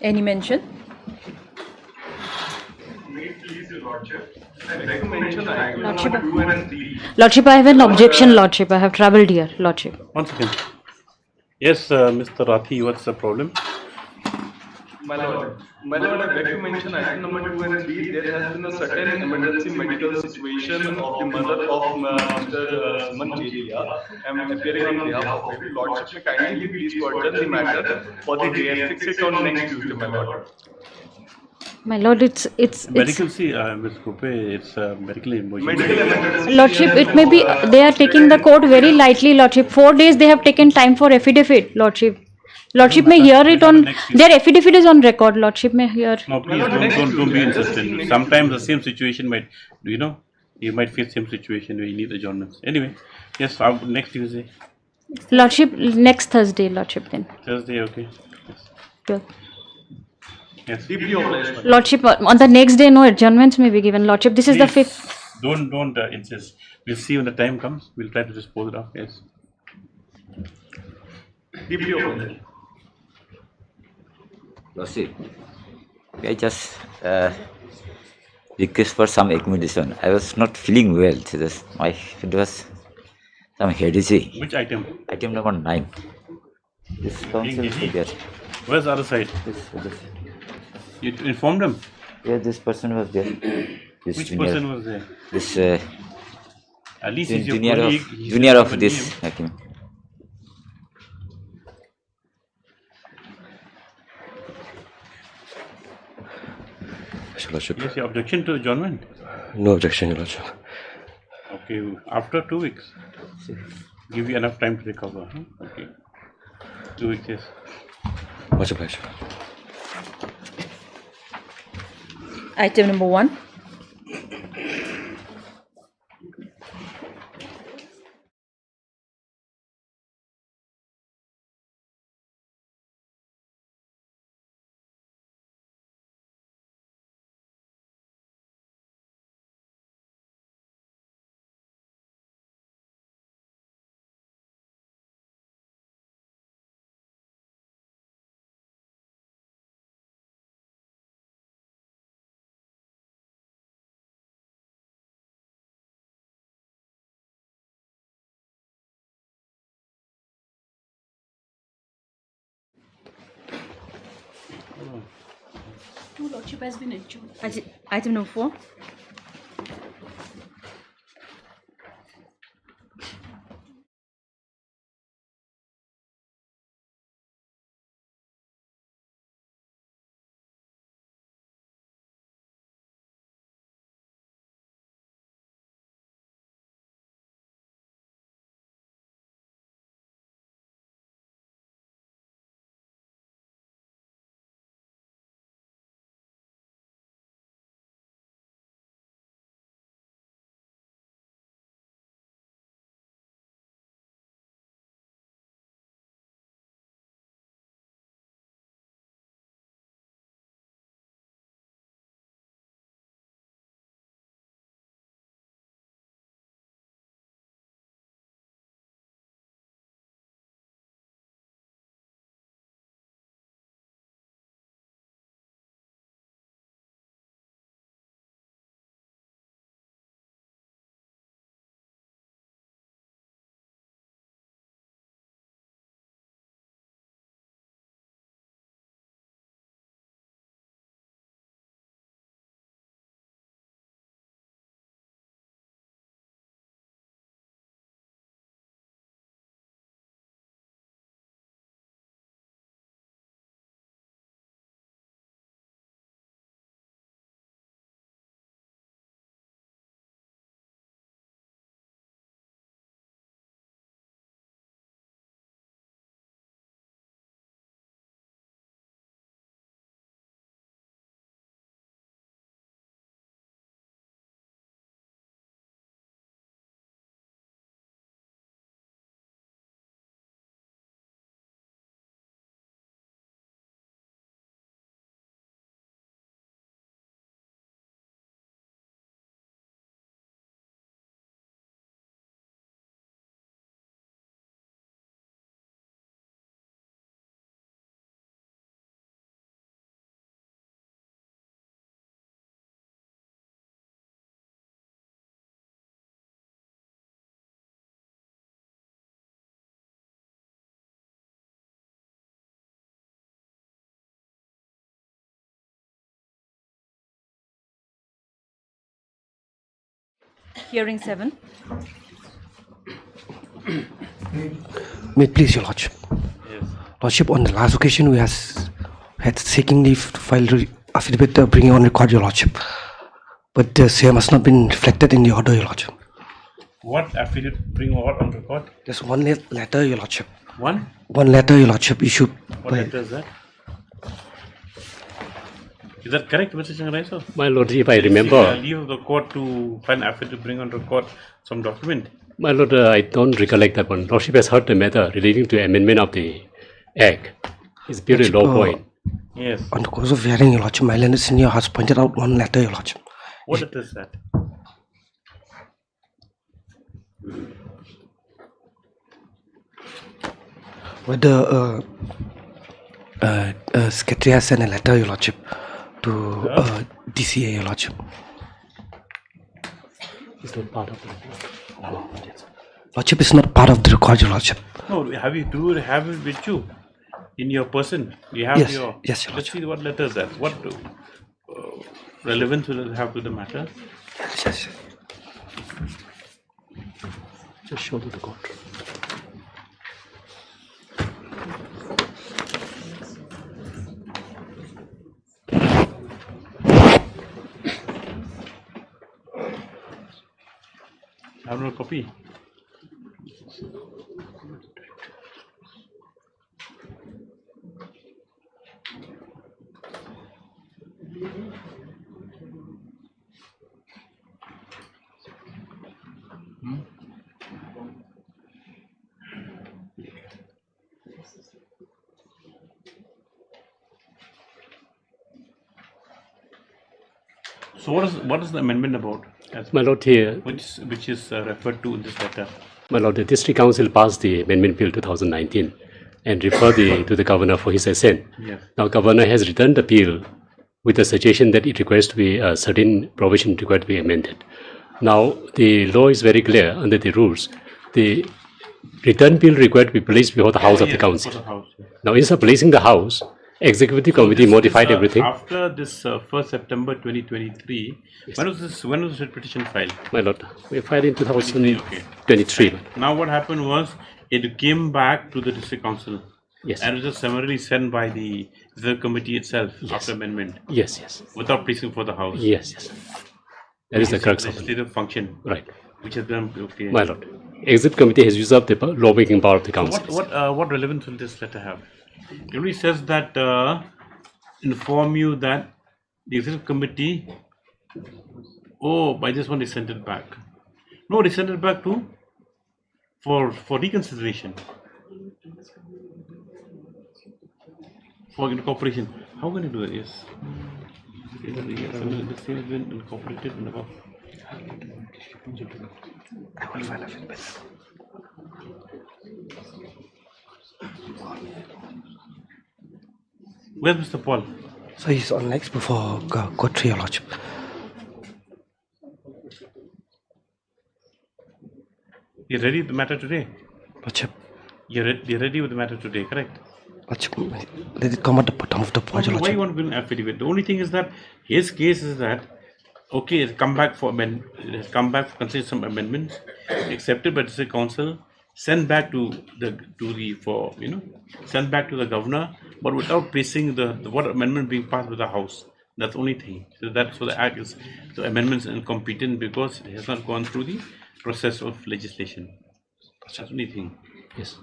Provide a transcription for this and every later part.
Any mention? Lordship, I have an objection, Lordship. I have travelled here, Lordship. One second. Yes, Mr. Rathi, what's the problem? My lord, I beg to mention item number 2 and 3. There has been a certain emergency medical situation of the mother of Mr. Suman Cheria. I am appearing on behalf of him. Lordship, may kindly be pleased to adjourn the matter for the day and fix it on next Tuesday, my lord. My lord, it's Medical, see, Ms. Kupe, it's medical emergency. Lordship, it may be they are taking the court very lightly, Lordship. 4 days they have taken time for affidavit, Lordship. Lordship may hear it on their affidavit is on record. Lordship may hear. No, please don't be insistent. Sometimes the same situation might, you might face same situation where you need adjournments. Anyway, yes, next Tuesday. Lordship, next Thursday, Lordship then. Thursday, okay. Yes. Good. Yes. Lordship, on the next day, no adjournments may be given. Lordship, this is the 5th. Don't insist. We'll see when the time comes. We'll try to dispose it off. Yes. Lordship, I just request for some accommodation. I was not feeling well. It was some headache. Which item? Item number 9. This council is there. Where's the other side? This. You informed him? Yeah, this person was there. Which person was there? This At least he's your junior colleague. junior of this hakim. Lordship. Yes, your objection to adjournment? No objection, Your Lordship. Okay, after 2 weeks. Give you enough time to recover. Huh? Okay. 2 weeks, yes. Much obliged. Item number 1. Lordship has been adjourned. Item number 4. Hearing 7. May it please your Lordship. Yes. Lordship, on the last occasion we had seeking leave to file affidavit bringing on record, your Lordship. But the same has not been reflected in the order, your Lordship. What affidavit bring what on record? There's one letter, your Lordship. One? One letter, your Lordship, issued What letter is that? Is that correct, Mr. Changaraiso? My lord, if I remember, Leave of the court to file an affidavit to bring on record some document. my lord, I don't recollect that one. Lordship has heard the matter relating to amendment of the Act. It's purely law point. Yes. on the course of hearing, your Lordship. My learned senior has pointed out one letter, your Lordship. What letter is that? Whether Secretary has sent a letter, your Lordship, to DCA, your Lordship. It's not part of the Lordship is not part of the record, your Lordship. No, have you have it with you in your person? You have Yes, your. yes, your Let's see what letter is that. What relevance will it have to the matter? Yes. Just show to the court. I have no copy. So what is the amendment about? My lord, here, Which is referred to in this letter? my lord, the District Council passed the Amendment Bill 2019 and referred to the Governor for his assent. Yes. Now, Governor has returned the bill with a suggestion that it requires to be certain provision required to be amended. Now, the law is very clear under the rules. The return bill required to be placed before the House of the Yes, Council. for the House, yes. Now, instead of placing the House, Executive Committee modified everything. After this 1st September 2023, when was the petition filed? My lord, we filed in 2023. Now what happened was it came back to the district council. Yes. And it was summarily sent by the committee itself after amendment Yes. without placing for the house. Yes. That is the crux of it. Legislative function, Right. which has been okay. My lord, Executive Committee has used up the lawmaking power of the Council. What relevance will this letter have? It only says that inform you that the executive committee. Oh, by this one they sent it back. No, they sent it back to for reconsideration. For incorporation. How can you do it? Yes. This thing has been incorporated in the above. I will file a bill. Where's Mr. Paul? So he's on next before court 3, your Lordship. You're ready with the matter today? Lordship, You're ready with the matter today, correct? Lordship, let it come at the bottom of the point, your Why Lordship. you want to bring an affidavit? The only thing is that his case is that okay, it's come back for it has come back for consider some amendments accepted by the district council, sent back to the sent back to the governor, but without placing the what amendment being passed with the house. That's the only thing. So the act is the amendments incompetent because it has not gone through the process of legislation. That's the only thing. Yes.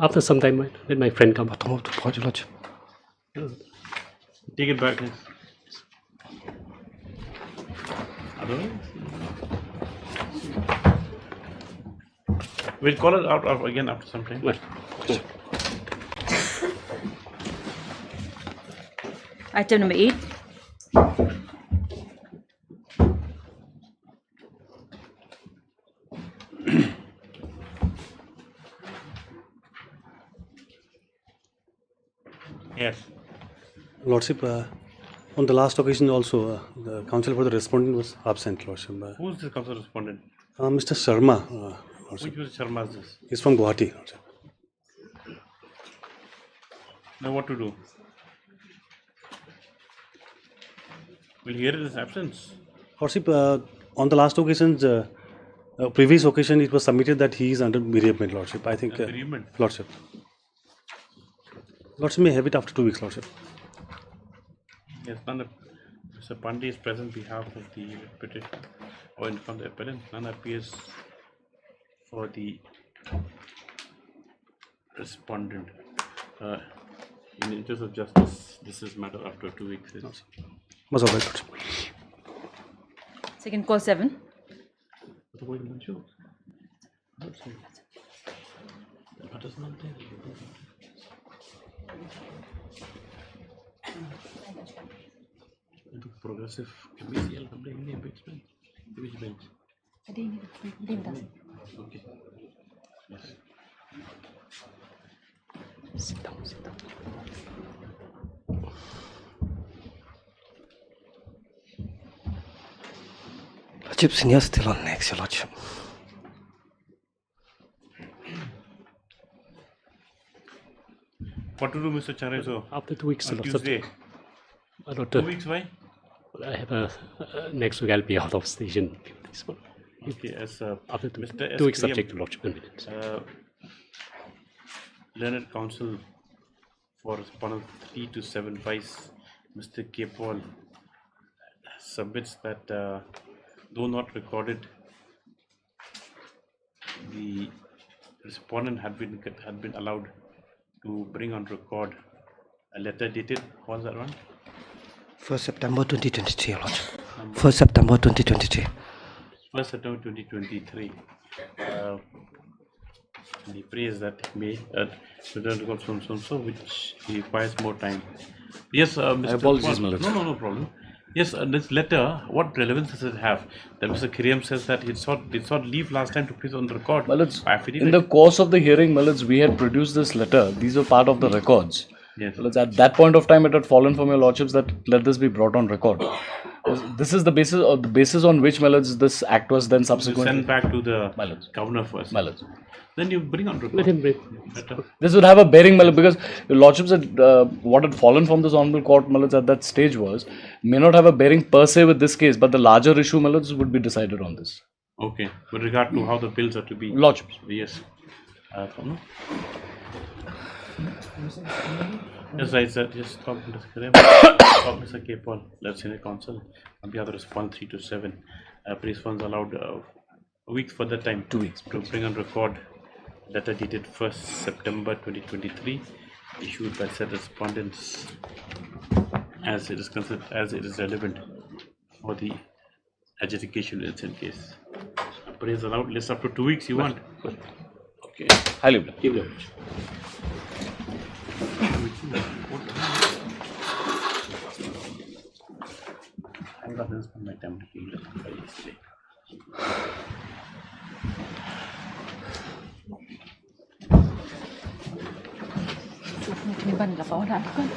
After some time, let my friend come. Bottom of the point, your Lordship. Take it back. Yes. Otherwise, we'll call it out again after some time. Well, Item number 8. Yes. Lordship, on the last occasion also, the counsel for the respondent was absent, Lordship. Who's the council respondent? Mr. Sharma, Lordship. Which Sharma is this? He's from Guwahati, Lordship. Now what to do? We'll hear his absence. Lordship, on the last occasions, previous occasion, it was submitted that he is under bereavement, Lordship. I think, Bereavement? Lordship. Lordship may have it after 2 weeks, Lordship. Yes, none of Mr. Pandey is present on behalf of the petition or from the appellant. None appears for the respondent. In the interest of justice, this is matter after 2 weeks. Yes. Was all right, Lordship. Second call 7. What is not there? Into progressive MBCL company impeachment. Which bench? Okay. Yes. Sit down, sit down. Lordship, senior still on next, Your Lordship. What to do, Mr. Chareso? After 2 weeks, On Lord, Tuesday. My Lord, 2 weeks, why? I have a next week I'll be out of station. This one. Okay, as After Mr. 2 weeks, SPM, subject to Lordship convenience. Learned Counsel for Panel 3 to 7 Vice, Mr. K. Paul submits that though not recorded, the respondent had been allowed to bring on record a letter dated, what's that one? 1st September 2023, Your Lordship. 1st September 2023. 1st September 2023. And he prays that may return record so which requires more time. Yes, Mr. Apologies, Paul. my lord. No problem. Yes, this letter, what relevance does it have? That Mr. Kiriam says that it sought leave last time to place on the record. My lords, Affidavit. in the course of the hearing, my lords, we had produced this letter. These were part of the records. Yes. My lords, at that point of time, it had fallen from your lordships that let this be brought on record. This is the basis on which, my lords, this act was then You subsequently send back to the My lords. governor first. My lords. Then you bring on record. Let him break. Better. This would have a bearing, my lord, because your lordships had, what had fallen from this honorable court, my lords, at that stage was, may not have a bearing per se with this case, but the larger issue, my lords, would be decided on this. Okay. With regard to how the bills are to be. Lordships. Yes. No? Yes, right, sir. Just talk to Mr. Kiriam. Talk to Mr. K. Paul, left senior counsel, on behalf of the respondent 3 to 7. Police funds allowed a week further time. 2 weeks. To bring on record letter dated 1st September 2023, issued by said respondents as it is considered, as it is relevant for the adjudication incident case. Praise allowed, less up to 2 weeks you want? Okay. Highly blessed. Give them. I'm not going to spend my time looking at it yesterday. Mình bận là có rắn con.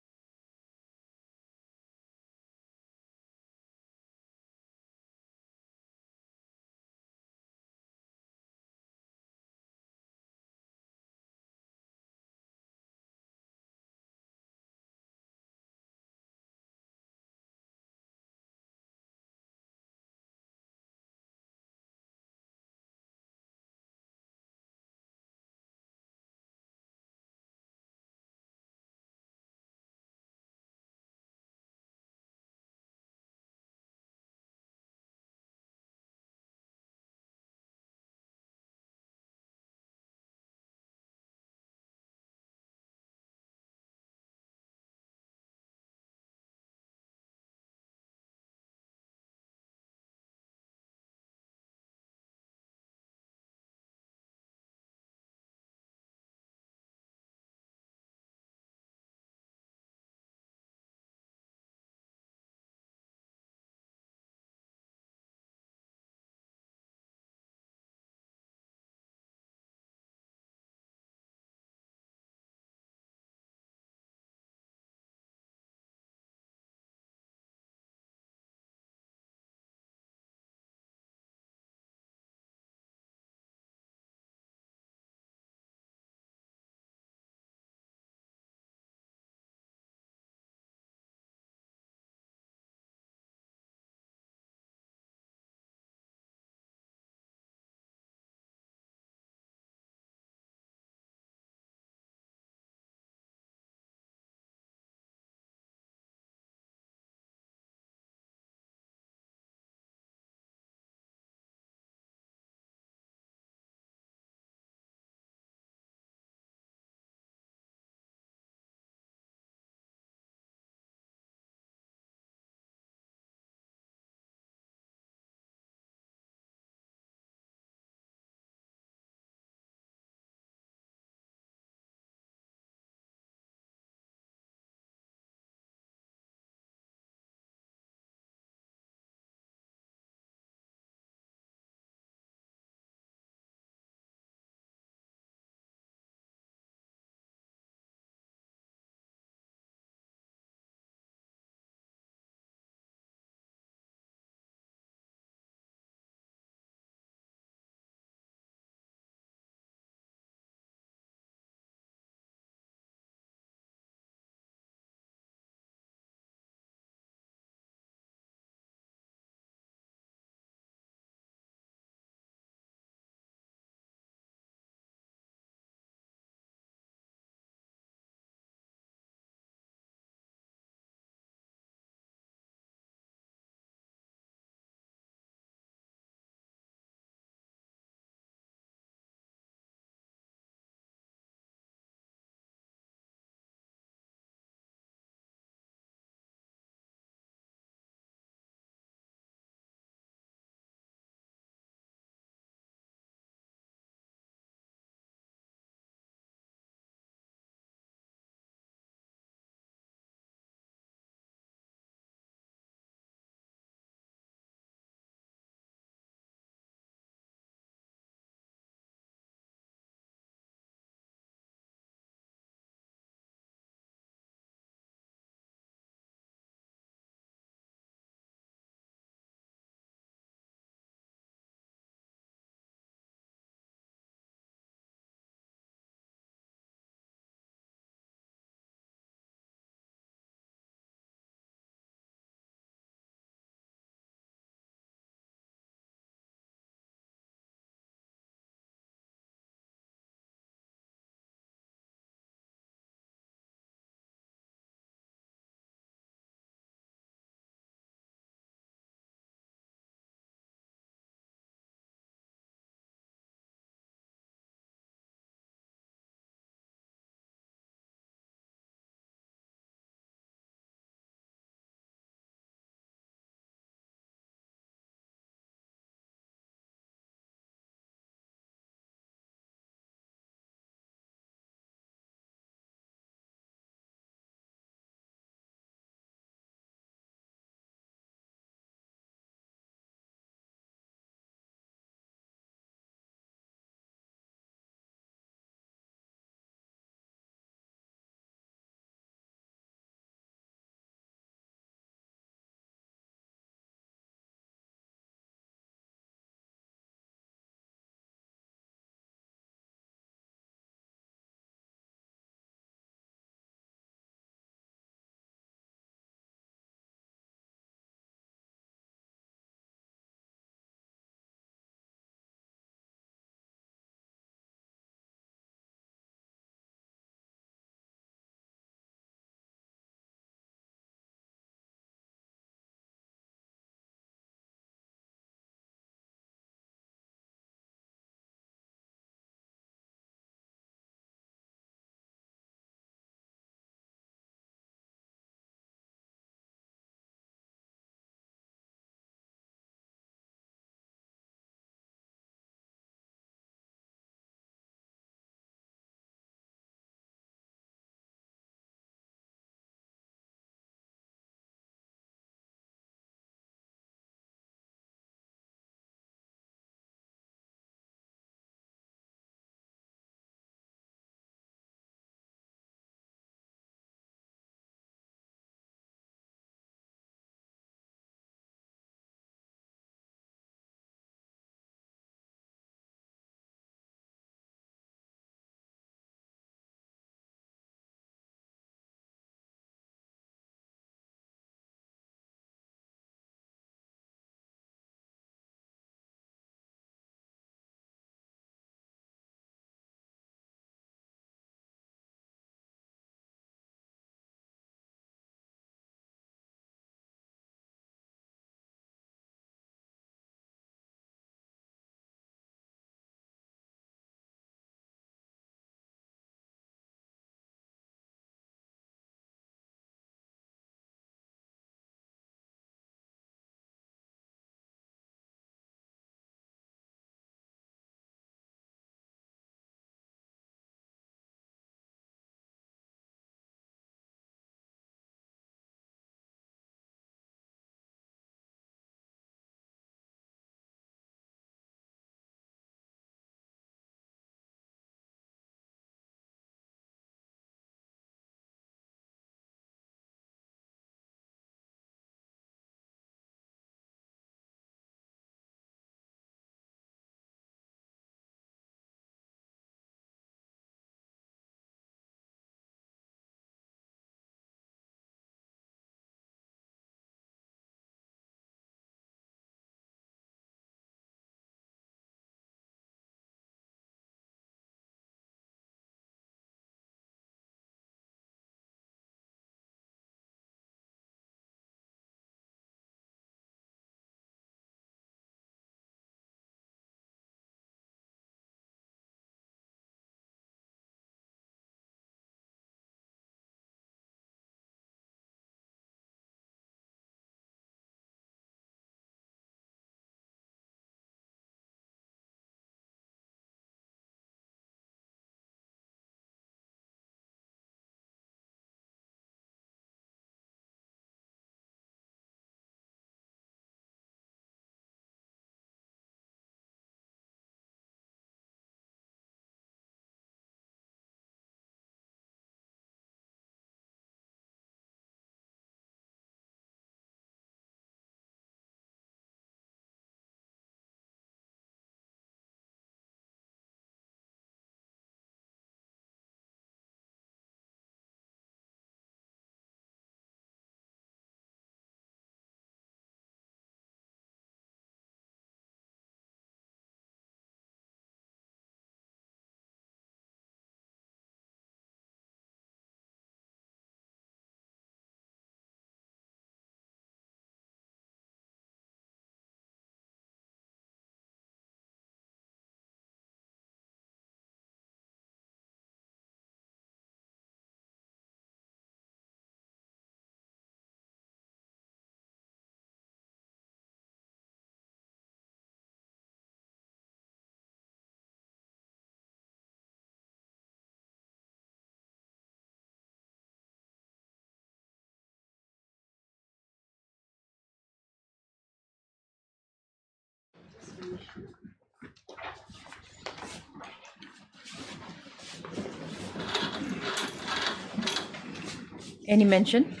Any mention?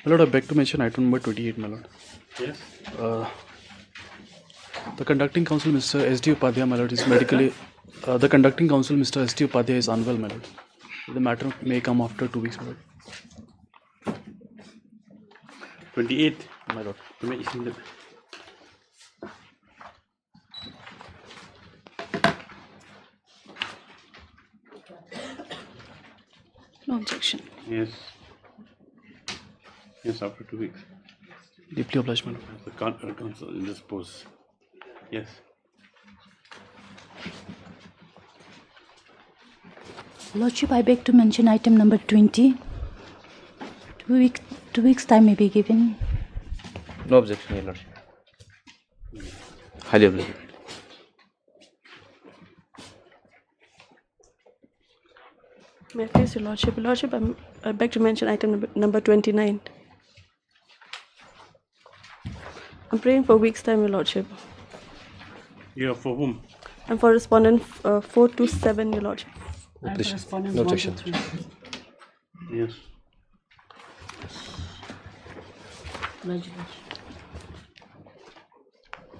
My lord, I beg to mention item number 28, my lord. Yes. The conducting counsel, Mr. S.D. Upadhyay, my lord, is medically. The conducting counsel, Mr. S.D. Upadhyay, is unwell, my lord. The matter may come after 2 weeks, my lord. 28. My lord. No objection. Yes. Yes, after 2 weeks. Deeply obliged, my lord. The counsel in this post. Yes. Lordship, I beg to mention item number 20. 2 weeks time may be given. No objection, Your Lordship. Highly obliged. May I please, Your Lordship? Lordship, I beg to mention item number 29. I'm praying for weeks time, Your Lordship. You are for whom? I'm for respondent 427, Your Lordship. No objection. Yes.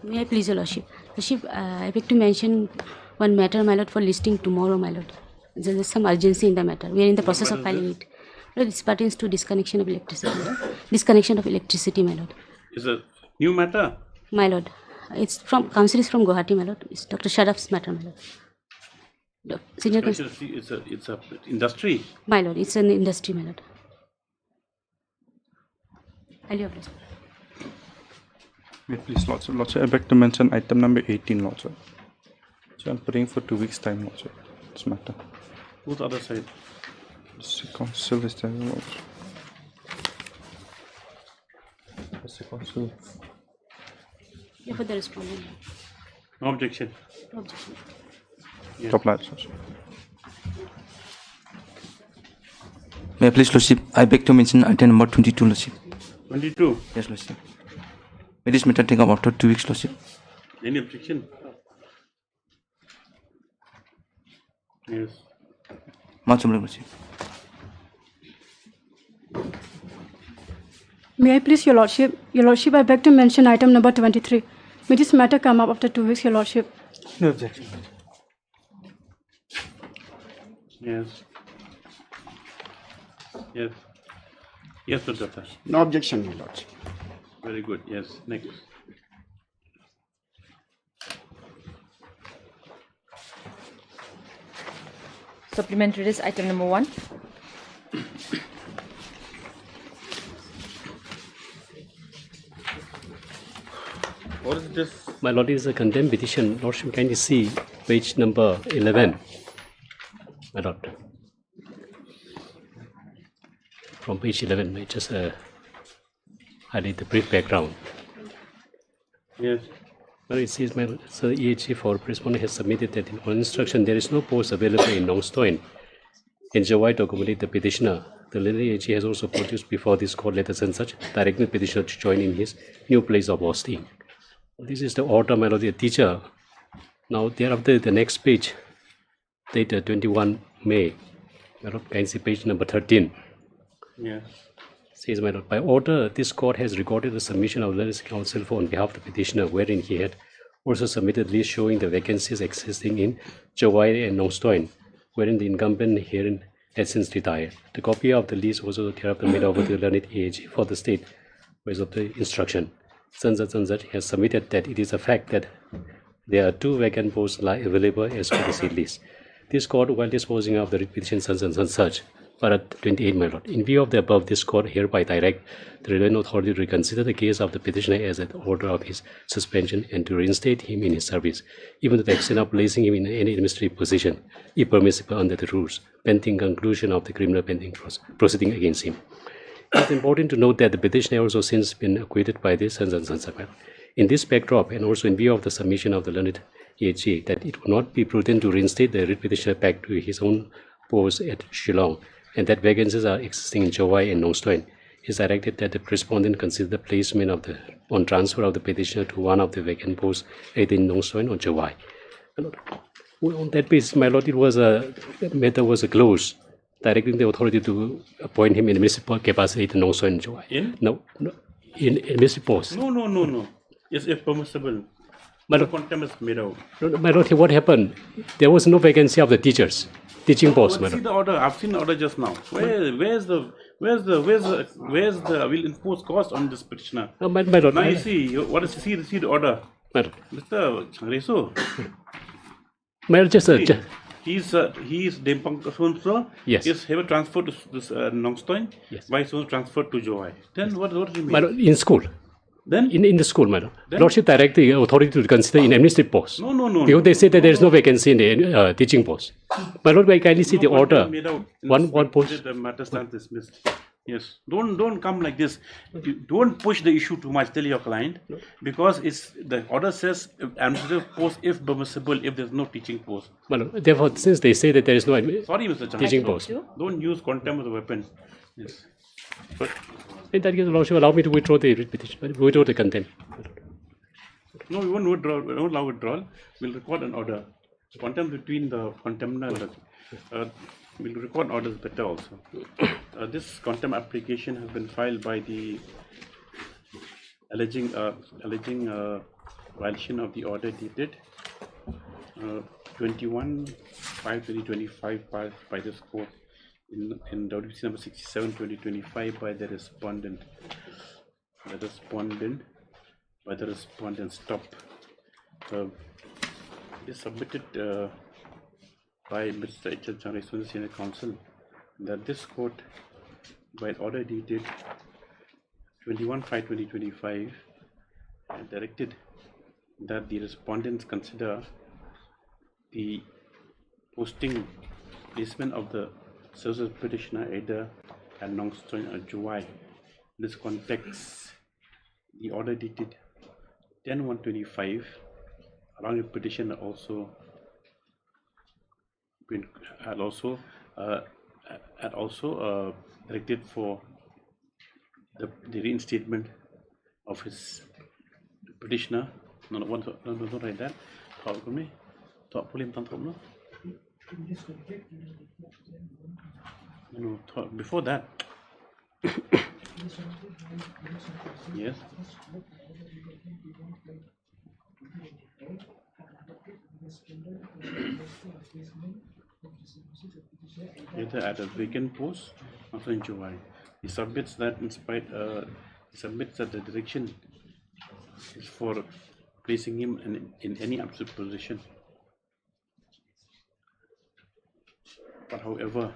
May I please, Your Lordship? Lordship, I beg to mention one matter, my lord, for listing tomorrow, my lord. There is some urgency in the matter. We are in the process of filing it. Lord, this pertains to disconnection of electricity. Disconnection of electricity, my lord. Is a new matter? My lord, it's from counsel is from Guwahati, my lord. It's Dr. Sharaf's matter, my lord. Senior counsel. It's a industry. My lord, it's an industry, my lord. Highly obliged. May I please, Lordship. Lordship, I beg to mention item number 18, Lordship. So I'm praying for 2 weeks' time, Lordship. This matter. Who's the other side? The council is there, Lordship. The council. Yeah, for the respondent. No objection. No objection. Yes. Top line, Lordship. May I please, Lordship? I beg to mention item number 22, Lordship. 22? Yes, Lordship. May this matter take up after 2 weeks, Lordship. Any objection? Yes. Much obliged, Lordship. May I please, Your Lordship? Your Lordship, I beg to mention item number 23. May this matter come up after 2 weeks, Your Lordship. No objection. Yes. Yes. Yes, Doctor. No objection, Your Lordship. Very good. Yes. Next. Supplementary is item number 1. What is this? My lord, it is a contempt petition. Lordship, can you see page number 11? My lord. From page 11, I just highlight the brief background. Yes. Well, it says, my lord, so the EHG for respondent has submitted that on instruction there is no post available in Nongstoin in Jawai to accommodate the petitioner. The EHG has also produced before this court letters and such, directing the petitioner to join in his new place of hosting. This is the order, my lord, the teacher. Now, thereafter, the next page, dated 21 May, my lord, can you see page number 13? Yes. Says, my lord, by order, this court has recorded the submission of letters counsel for on behalf of the petitioner, wherein he had also submitted list showing the vacancies existing in Jawai and Nongstoin, wherein the incumbent herein has since retired. The copy of the list also thereafter made over to the learned AG for the state, ways of the instruction. Sanjat has submitted that it is a fact that there are 2 vacant posts available as per the seat list. This court, while disposing of the petition such, but at 28, my lord, in view of the above, this court hereby direct the relevant authority to reconsider the case of the petitioner as an order of his suspension and to reinstate him in his service, even to the extent of placing him in any administrative position, if permissible under the rules, pending conclusion of the criminal pending proceeding against him. It's important to note that the petitioner also since been acquitted by this Sanjat. In this backdrop, and also in view of the submission of the learned EHA, that it would not be prudent to reinstate the petitioner back to his own post at Shillong, and that vacancies are existing in Jowai and Nongstoin, is directed that the respondent consider the placement of the on transfer of the petitioner to one of the vacant posts either in Nongstoin or Jowai. On that basis, my lord, the matter was closed, directing the authority to appoint him in municipal capacity in Nongstoin and Jowai. In municipal post. No. Yes, if permissible. But no contempt is made out. My lord, what happened? There was no vacancy of the teaching post. See the order. I've seen the order just now. Where's the will impose cost on this petitioner? My lord, now you see what is see the order. Mr. Changreso. My lord, He's Dempang Sonso. Yes. He's ever transferred to this Nongstoin. Yes. Why so transferred to Jowai? Then what do you mean? My lord, in school. Then in the school, madam. Lordship direct the authority to consider in administrative post. No. Because they say that there is no vacancy in the teaching post. My lord, I kindly see the order. One post. The matter stands dismissed. Yes. Don't come like this. Don't push the issue too much. Tell your client because it's the order says administrative post if permissible if there's no teaching post. Well, therefore, since they say that there is no Mr. teaching post, don't use contempt as a weapon. Yes. But in that case, Lordship allow me to withdraw the petition, withdraw the contempt. No, we won't withdraw. We won't allow withdrawal. We'll record an order. Contempt between the contemptor and the. We'll record orders better also. This contempt application has been filed by the alleging violation of the order dated 21/5/2025 by this court in WC number 67/2025 by the respondent. Stop. It is submitted by Mr. H. Changreso, Senior Counsel, that this court, by order dated 21/5/2025, directed that the respondents consider the placement of the services petitioner either at Nongstoin or Jowai. In this context, the order dated 10/1/25, along with petitioner had also directed for the reinstatement of his petitioner. No, don't write that. No, before that. Yes. Either at a vacant post or in Jowai. He submits that submits that the direction is for placing him in any absolute position. But however,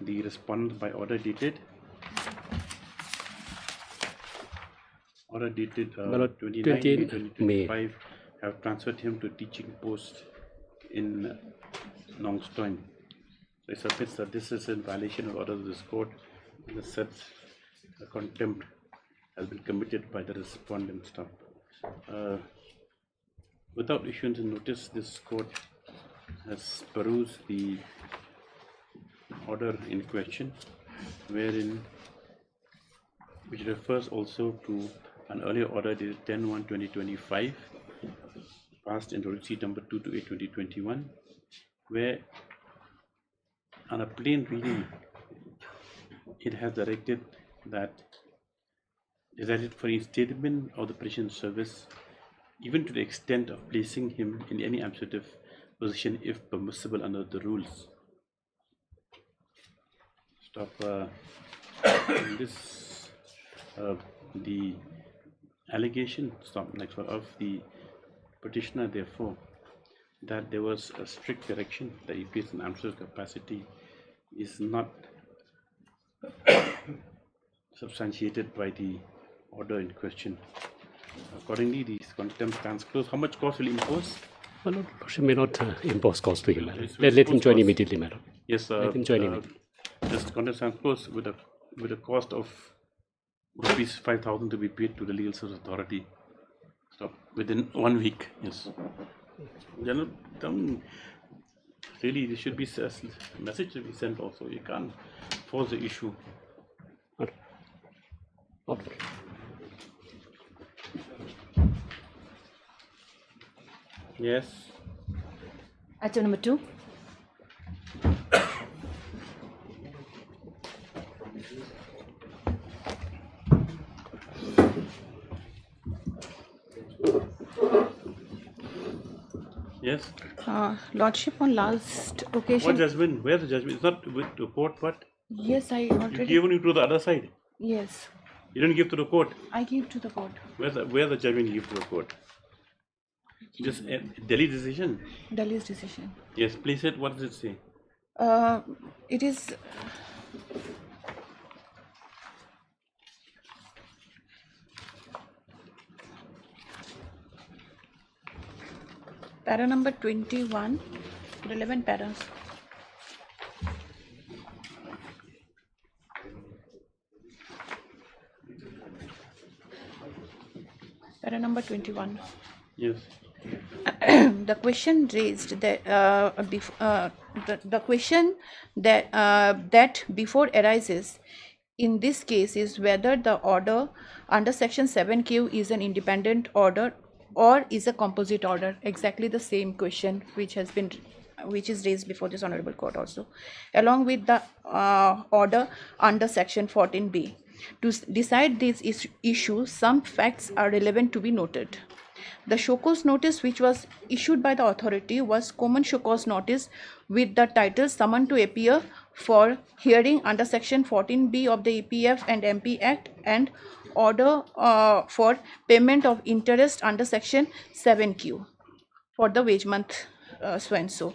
the respondent by order dated 29/2025 have transferred him to teaching post in Nongstoin. So it submits that this is in violation of orders of this court and the sets contempt has been committed by the respondent. Without issuance of notice, this court has perused the order in question, which refers also to an earlier order dated 10/1/2025, passed in receipt number 228/2021, where on a plain reading, it has directed for reinstatement of the petition service, even to the extent of placing him in any absolute position if permissible under the rules. The allegation of the petitioner, therefore, that there was a strict direction that he placed in absolute capacity is not substantiated by the order in question. Accordingly, the contempt stands closed. How much cost will he impose? Well, Lordship may not impose cost to him. Let him join immediately, madam. Yes, let him join immediately. This contempt stands closed with a cost of rupees 5,000 to be paid to the legal service authority. Within 1 week. Yes. Really, there should be a message to be sent also. You can't for the issue. Okay. Yes. Item number 2. Yes. Lordship, on last occasion. What judgment? Where the judgment? It's not with the court, but Yes, I you already. gave it to the other side. Yes, You didn't give to the court. I gave to the court. Where the judgment you give to the court? Just a Delhi decision. Delhi's decision. Yes, please it. What does it say? It is. Para number 21, relevant paras. Para number 21. Yes. The question raised that the question that before arises in this case is whether the order under section 7Q is an independent order or is a composite order. Exactly the same question which is raised before this honorable court also, along with the order under section 14B. To decide this issue, some facts are relevant to be noted. The show cause notice which was issued by the authority was common show cause notice with the title Summon to Appear for Hearing under section 14B of the EPF and MP Act and Order for Payment of Interest under section 7Q for the wage month so and so.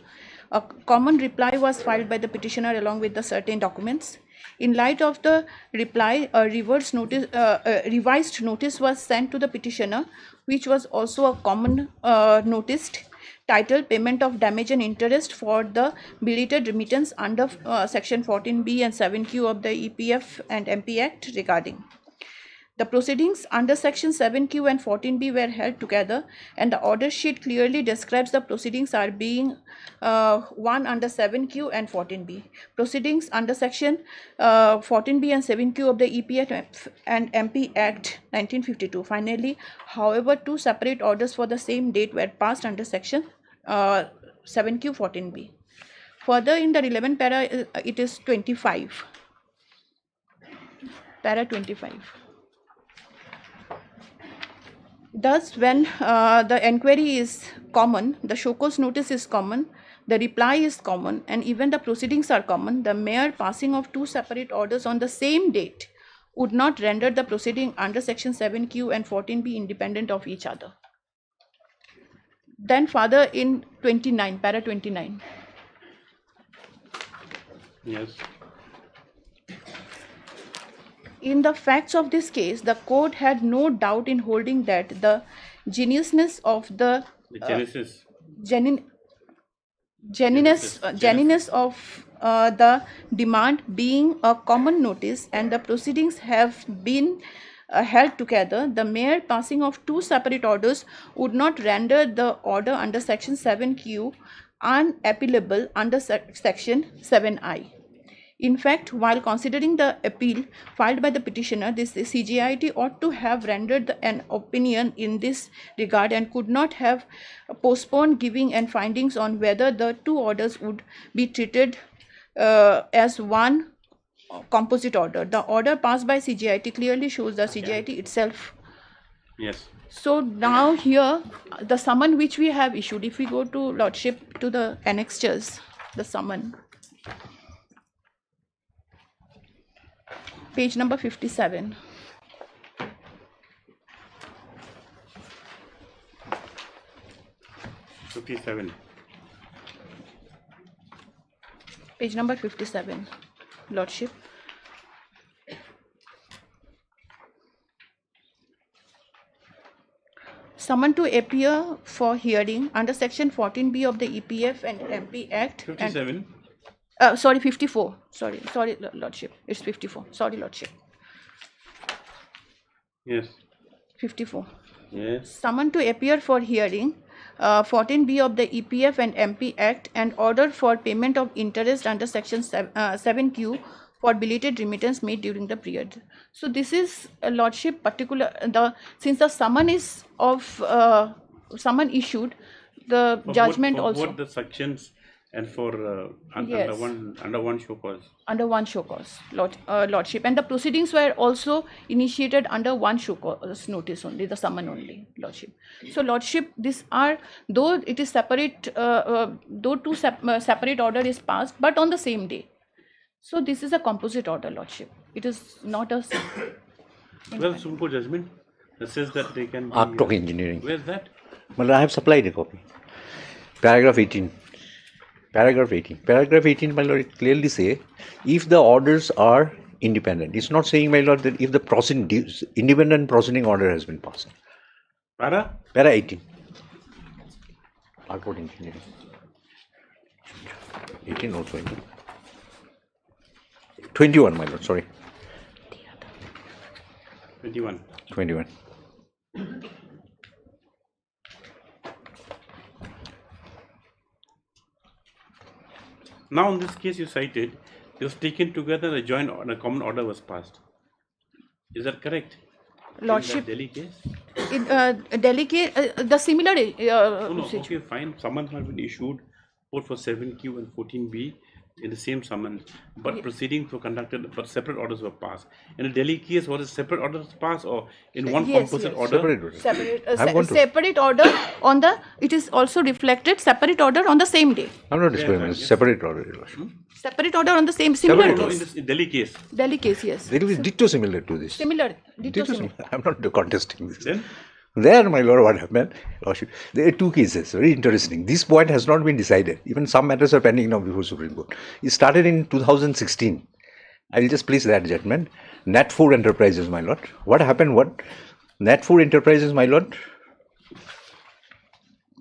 A common reply was filed by the petitioner along with the certain documents. In light of the reply, a revised notice was sent to the petitioner, which was also a common notice titled Payment of Damage and Interest for the Belated Remittance under section 14B and 7Q of the EPF and MP Act regarding. The proceedings under section 7Q and 14B were held together, and the order sheet clearly describes the proceedings are being one under 7Q and 14B. Proceedings under section 14B and 7Q of the EPF and MP Act 1952. Finally, however, two separate orders for the same date were passed under section 7Q 14B. Further, in the relevant para, it is 25. Para 25. Thus, when the enquiry is common, the show cause notice is common, the reply is common, and even the proceedings are common, the mere passing of two separate orders on the same date would not render the proceeding under section 7Q and 14B independent of each other. Then further in 29, para 29. Yes. In the facts of this case, the court had no doubt in holding that the genuineness of the genuineness of the demand being a common notice and the proceedings have been held together, the mere passing of two separate orders would not render the order under section 7Q unappealable under section 7I. In fact, while considering the appeal filed by the petitioner, the CJIT ought to have rendered an opinion in this regard and could not have postponed giving and findings on whether the two orders would be treated as one composite order. The order passed by CJIT clearly shows the CJIT itself. Yes. So now here, the summon which we have issued, if we go to Lordship to the annexures, the summon. Page number 57. Page number 57, Lordship. Summoned to appear for hearing under section 14B of the EPF and MP Act. 57. Sorry, 54. Sorry, Lordship. It's 54. Sorry, Lordship. Yes. 54. Yes. Summoned to appear for hearing 14B of the EPF and MP Act and order for payment of interest under section 7Q for belated remittance made during the period. So this is lordship particular since the summon is of summon issued, the For judgment both, also both the sections and for Yes. under one show cause. under one show cause, lordship, and the proceedings were also initiated under one show cause notice only, the summon only, lordship. So lordship, these are, though it is separate, though two separate order is passed, but on the same day. So this is a composite order, lordship. It is not a Well, Supreme Court judgment that says that they can be, Act of Engineering. Where's that? Well, I have supplied a copy. Paragraph 18. Paragraph 18. Paragraph 18, my lord, it clearly say, if the orders are independent. It's not saying, my lord, that if the independent proceeding order has been passed. Para? Para 18. Act of Engineering. 18 or 20. 21, my lord, sorry. 21. 21. Now, in this case you cited, it was taken together, a joint or a common order was passed. Is that correct? lordship. In that Delhi case? In Delhi case, the similar No, okay, fine. Summons have been issued both for 7Q and 14B in the same summons, but proceedings were conducted, but separate orders were passed. In a Delhi case, was it separate orders passed or in one composite order? Separate order. Separate order on the, it is also reflected separate order on the same day. I'm not disputing, separate order. Your Lordship. Separate order on the same, similar Separate case. order. In this Delhi case. Delhi case, yes. There is ditto similar to this. Similar, ditto similar. I'm not contesting this. Then? There, my lord, what happened? Lordship, there are two cases, very interesting. This point has not been decided. Even some matters are pending now before Supreme Court. It started in 2016. I will just place that judgment. Nat4 Enterprises, my lord. What happened? What? Nat4 Enterprises, my lord.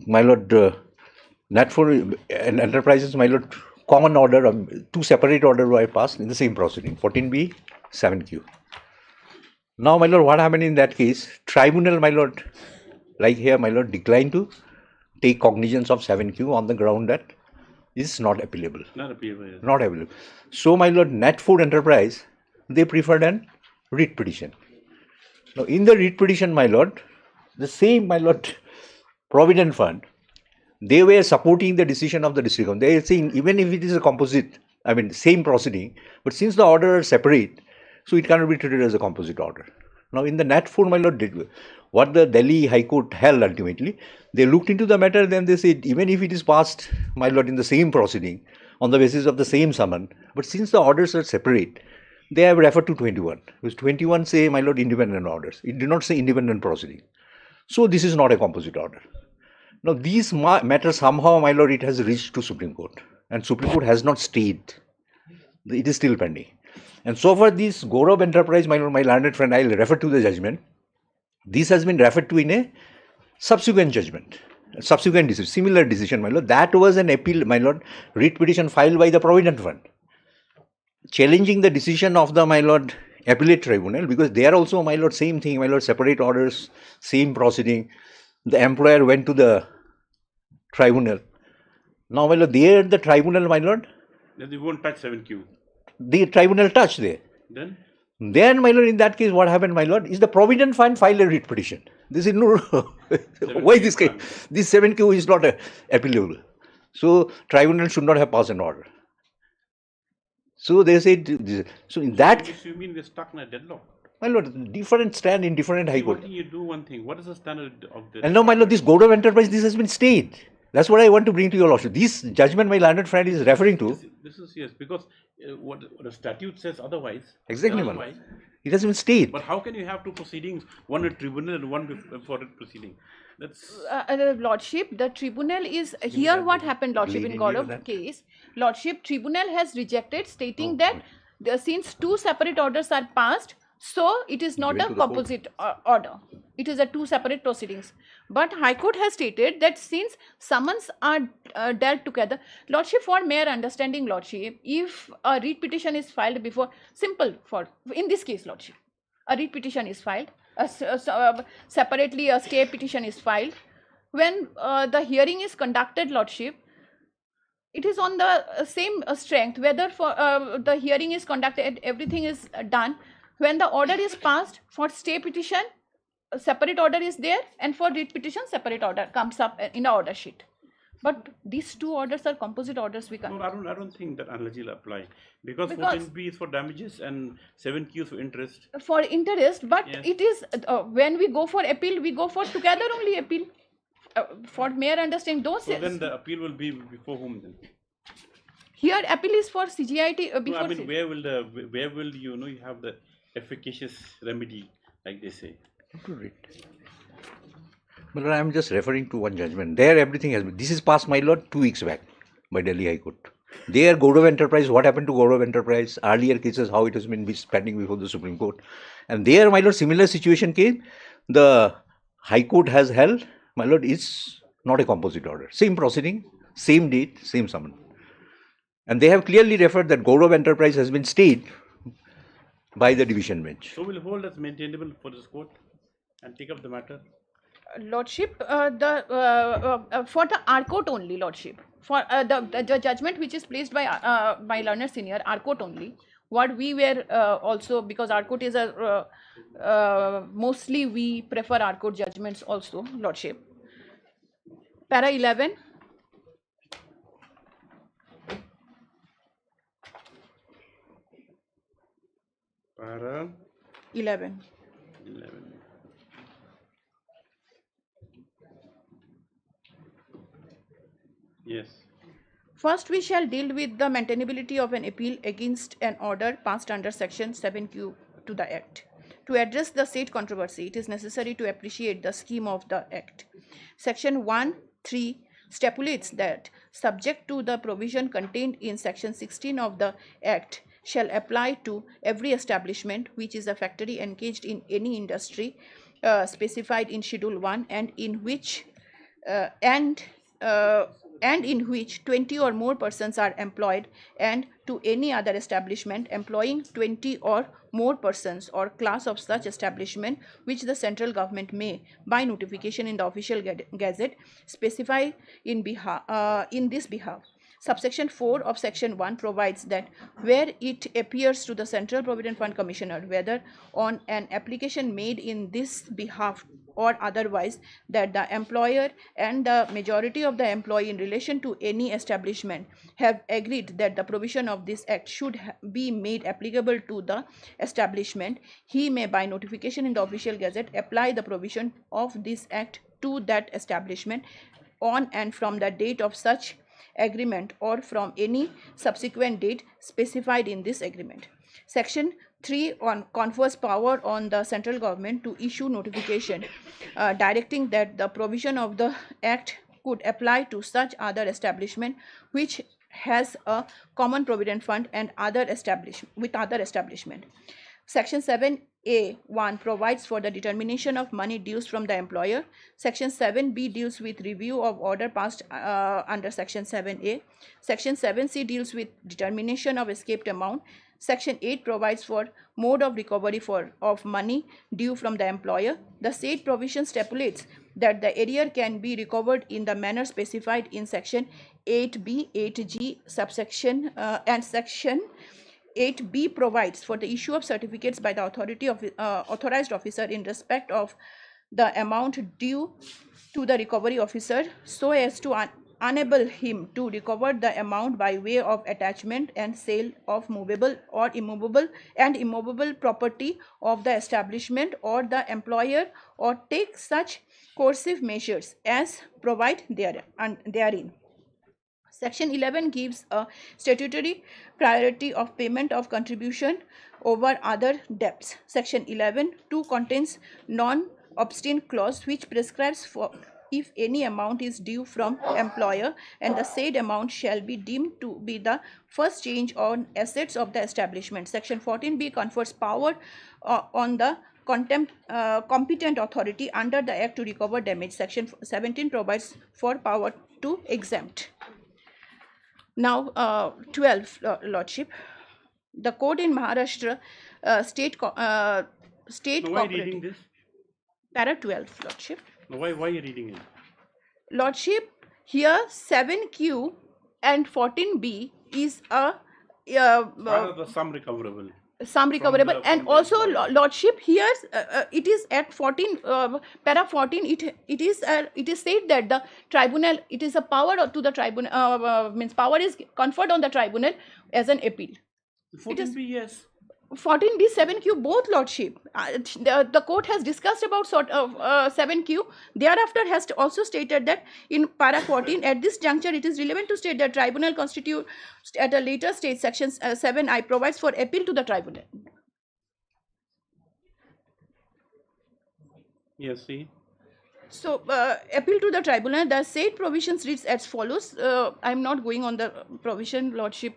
My lord, Nat4 Enterprises, my lord, common order, two separate orders were passed in the same proceeding, 14B, 7Q. Now, my lord, what happened in that case? Tribunal, my lord, like here, my lord, declined to take cognizance of 7Q on the ground that is not appealable. Not appealable. Yes. Not appealable. So, my lord, Nat4 Enterprise, they preferred an writ petition. Now, in the writ petition, my lord, the same, my lord, Provident Fund, they were supporting the decision of the district court. They are saying, even if it is a composite, I mean, same proceeding, but since the order are separate, so it cannot be treated as a composite order. Now, in the Nat4, my lord, what the Delhi High Court held ultimately, they looked into the matter, then they said, even if it is passed, my lord, in the same proceeding, on the basis of the same summon, but since the orders are separate, they have referred to 21. Because 21 say, my lord, independent orders. It did not say independent proceeding. So, this is not a composite order. Now, these matters somehow, my lord, it has reached to Supreme Court. And Supreme Court has not stayed. It is still pending. And so far, this Gaurav Enterprise, my learned friend, I will refer to the judgment. This has been referred to in a subsequent judgment, subsequent decision, similar decision, my lord. That was an appeal, my lord, writ petition filed by the Provident Fund, challenging the decision of the, my lord, appellate tribunal, because they are also, my lord, same thing, my lord, separate orders, same proceeding. The employer went to the tribunal. Now, my lord, there the tribunal, my lord, Then they won't touch 7Q. the tribunal touched there. Then, my lord, in that case, what happened, my lord, is the Provident Fund filed a writ petition. This is no, why this case? This 7Q is not appealable. So, tribunal should not have passed an order. So, they said, so in that case, You mean we're stuck in a deadlock? my lord, different stand in different high court. You do one thing. What is the standard of this? And now, my lord, this Gaurav Enterprise, this has been stayed. That's what I want to bring to your lordship. This judgment my learned friend is referring to. This is yes, because what the statute says otherwise. Exactly, my lord. It has been stayed. But how can you have two proceedings, one at tribunal and one before it proceeding? That's lordship, the tribunal is here. What happened, lordship, in Gaurav case? Lordship, tribunal has rejected, stating that since two separate orders are passed, so it is not a composite order. It is a two separate proceedings. But High Court has stated that since summons are dealt together, lordship, for mere understanding, lordship, if a writ petition is filed before, simple for, in this case, lordship, a writ petition is filed, separately a stay petition is filed. When the hearing is conducted, lordship, it is on the same strength, whether for the hearing is conducted, everything is done. When the order is passed for stay petition, a separate order is there, and for writ petition, separate order comes up in the order sheet. But these two orders are composite orders. We can. No, I don't think that analogy will apply because 14B is for damages and 7Q is for interest. For interest, but Yes. it is when we go for appeal, we go for together only appeal. For mere understanding, those. So then the appeal will be before whom then? Here appeal is for CGIT before. No, I mean where will you have the efficacious remedy, like they say? But I am just referring to one judgment. There everything has been. This is passed, my lord, 2 weeks back by Delhi High Court. There, Gaurav Enterprise, what happened to Gaurav Enterprise? Earlier cases, how it has been pending before the Supreme Court. And there, my lord, similar situation came. The High Court has held, my lord, it's not a composite order. Same proceeding, same date, same summon. And they have clearly referred that Gaurav Enterprise has been stayed by the division bench. So we'll hold as maintainable for this court and take up the matter. Lordship, for the R court only, Lordship. For the judgment which is placed by learner senior, R court only. What we were also, because R court is mostly we prefer R court judgments also, Lordship. Para 11. Para 11. Yes. First, we shall deal with the maintainability of an appeal against an order passed under Section 7Q to the Act. To address the said controversy, it is necessary to appreciate the scheme of the Act. Section 1(3) stipulates that, subject to the provision contained in Section 16 of the Act, shall apply to every establishment which is a factory engaged in any industry specified in Schedule 1 and in which 20 or more persons are employed, and to any other establishment employing 20 or more persons or class of such establishment which the central government may, by notification in the official gazette, specify in this behalf. Subsection 4 of Section 1 provides that where it appears to the Central Provident Fund Commissioner, whether on an application made in this behalf or otherwise, that the employer and the majority of the employee in relation to any establishment have agreed that the provision of this Act should be made applicable to the establishment, he may, by notification in the official gazette, apply the provision of this Act to that establishment on and from the date of such agreement or from any subsequent date specified in this agreement. Section 3 confers power on the central government to issue notification directing that the provision of the Act could apply to such other establishment which has a common provident fund and other establishment. Section 7(a)(1) provides for the determination of money dues from the employer. Section 7(b) deals with review of order passed under Section 7(a). Section 7(c) deals with determination of escaped amount. Section 8 provides for mode of recovery of money due from the employer. The said provision stipulates that the arrear can be recovered in the manner specified in Section 8(b), 8(g) subsection and Section 8(b) provides for the issue of certificates by the authorized officer in respect of the amount due to the recovery officer, so as to enable him to recover the amount by way of attachment and sale of movable or immovable property of the establishment or the employer, or take such coercive measures as provide therein. Section 11 gives a statutory priority of payment of contribution over other debts. Section 11(2) contains non-obstinate clause which prescribes for if any amount is due from employer, and the said amount shall be deemed to be the first change on assets of the establishment. Section 14(b) confers power on the competent authority under the Act to recover damage. Section 17 provides for power to exempt. Now, 12, Lordship. The court in Maharashtra state So why are you reading this? Para 12, Lordship. Why are you reading it? Lordship, here 7Q and 14B is a Part of the sum recoverable. some recoverable, and also lordship here it is at 14 para 14 it is said that the tribunal, it is a power to the tribunal, means power is conferred on the tribunal as an appeal. 14B, yes. 14B, 7Q, both lordship. The court has discussed about 7Q. Thereafter has also stated that in para 14, at this juncture, it is relevant to state that tribunal constitute at a later stage, section 7I provides for appeal to the tribunal. Yes, see. So, appeal to the tribunal, the said provisions reads as follows. I am not going on the provision, lordship.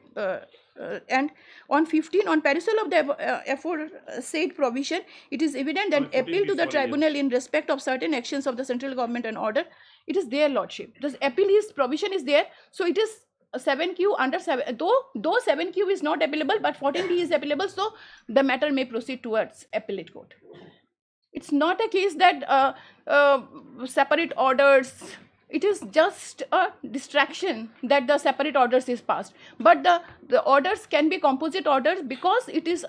And on 15, on perusal of the aforesaid provision, it is evident that appeal to the tribunal in respect of certain actions of the central government and order, it is their lordship. This appeal is provision is there, so it is 7Q under 7. Though 7Q is not applicable, but 14B is applicable, so the matter may proceed towards appellate court. It's not a case that separate orders. It is just a distraction that the separate orders is passed. But the orders can be composite orders because it is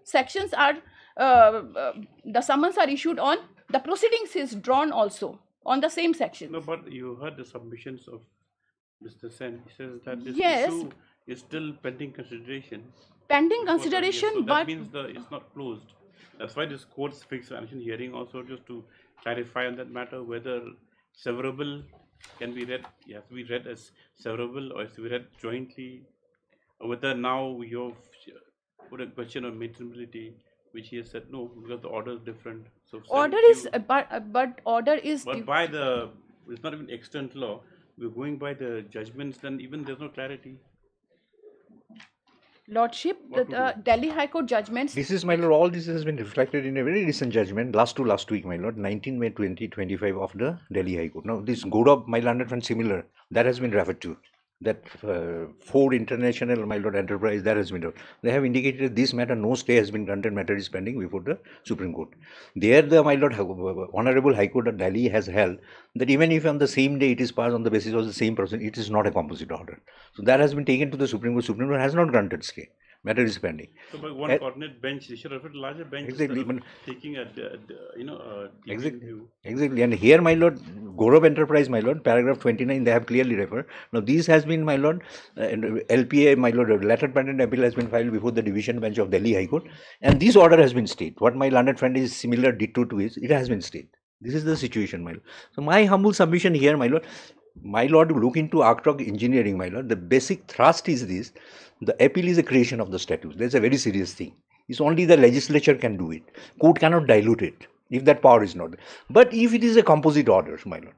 sections are, the summons are issued on, the proceedings is drawn also on the same section. No, but you heard the submissions of Mr. Sen. He says that this Yes. issue is still pending consideration. Pending consideration, so but that means it's not closed. That's why this court's fixed action hearing also just to clarify on that matter whether severable can be read, you have to be read as severable or has to be read jointly, or whether now you have put a question of maintainability, which he has said no, because the order is different. So order is, but order is. But by the, it's not even extant law, we're going by the judgments, then even there's no clarity. Lordship, the Delhi High Court judgments. This is, my lord, all this has been reflected in a very recent judgment, last week, my lord, 19 May 2025 of the Delhi High Court. Now, this Goda, my lord, and similar, that has been referred to. That Ford International, my lord, enterprise, that has been done. They have indicated this matter, no stay has been granted, matter is pending before the Supreme Court. There, the, my lord, Honorable High Court of Delhi has held that even if on the same day it is passed on the basis of the same person, it is not a composite order. So that has been taken to the Supreme Court. Supreme Court has not granted stay. Matter is pending. So by one coordinate bench, they should refer to larger bench. Exactly. Taking a, Exactly. view. Exactly. And here, my lord, Gaurav Enterprise, my lord, paragraph 29, they have clearly referred. Now, this has been, my lord, LPA, my lord, letter patent appeal has been filed before the division bench of Delhi High Court. And this order has been stayed. What my learned friend is similar ditto to is, it has been stayed. This is the situation, my lord. So, my humble submission here, my lord, look into Architect engineering, my lord. The basic thrust is this. The appeal is a creation of the statute. That's a very serious thing. It's only the legislature can do it. Court cannot dilute it if that power is not there. But if it is a composite order, my lord,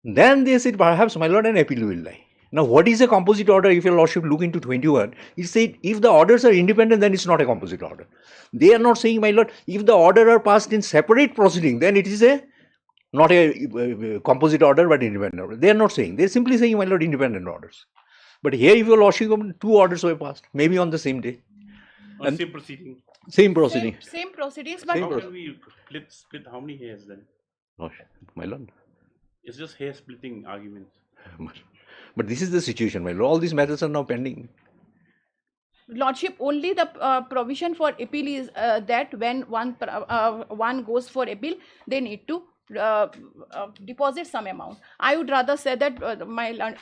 then they said perhaps, my lord, an appeal will lie. Now, what is a composite order? If your lordship look into 21, it said if the orders are independent, then it's not a composite order. They are not saying, my lord, if the order are passed in separate proceeding, then it is not a composite order but independent order. They are not saying. They are simply saying, my lord, independent orders. But here, if your lordship, two orders were passed, maybe on the same day. And same proceeding. Same proceeding. Same proceedings, but how can we split how many hairs then? My lord. It's just hair splitting arguments. But this is the situation, my lord. All these matters are now pending. Lordship, only the provision for appeal is that when one goes for appeal, they need to deposit some amount. I would rather say that my learned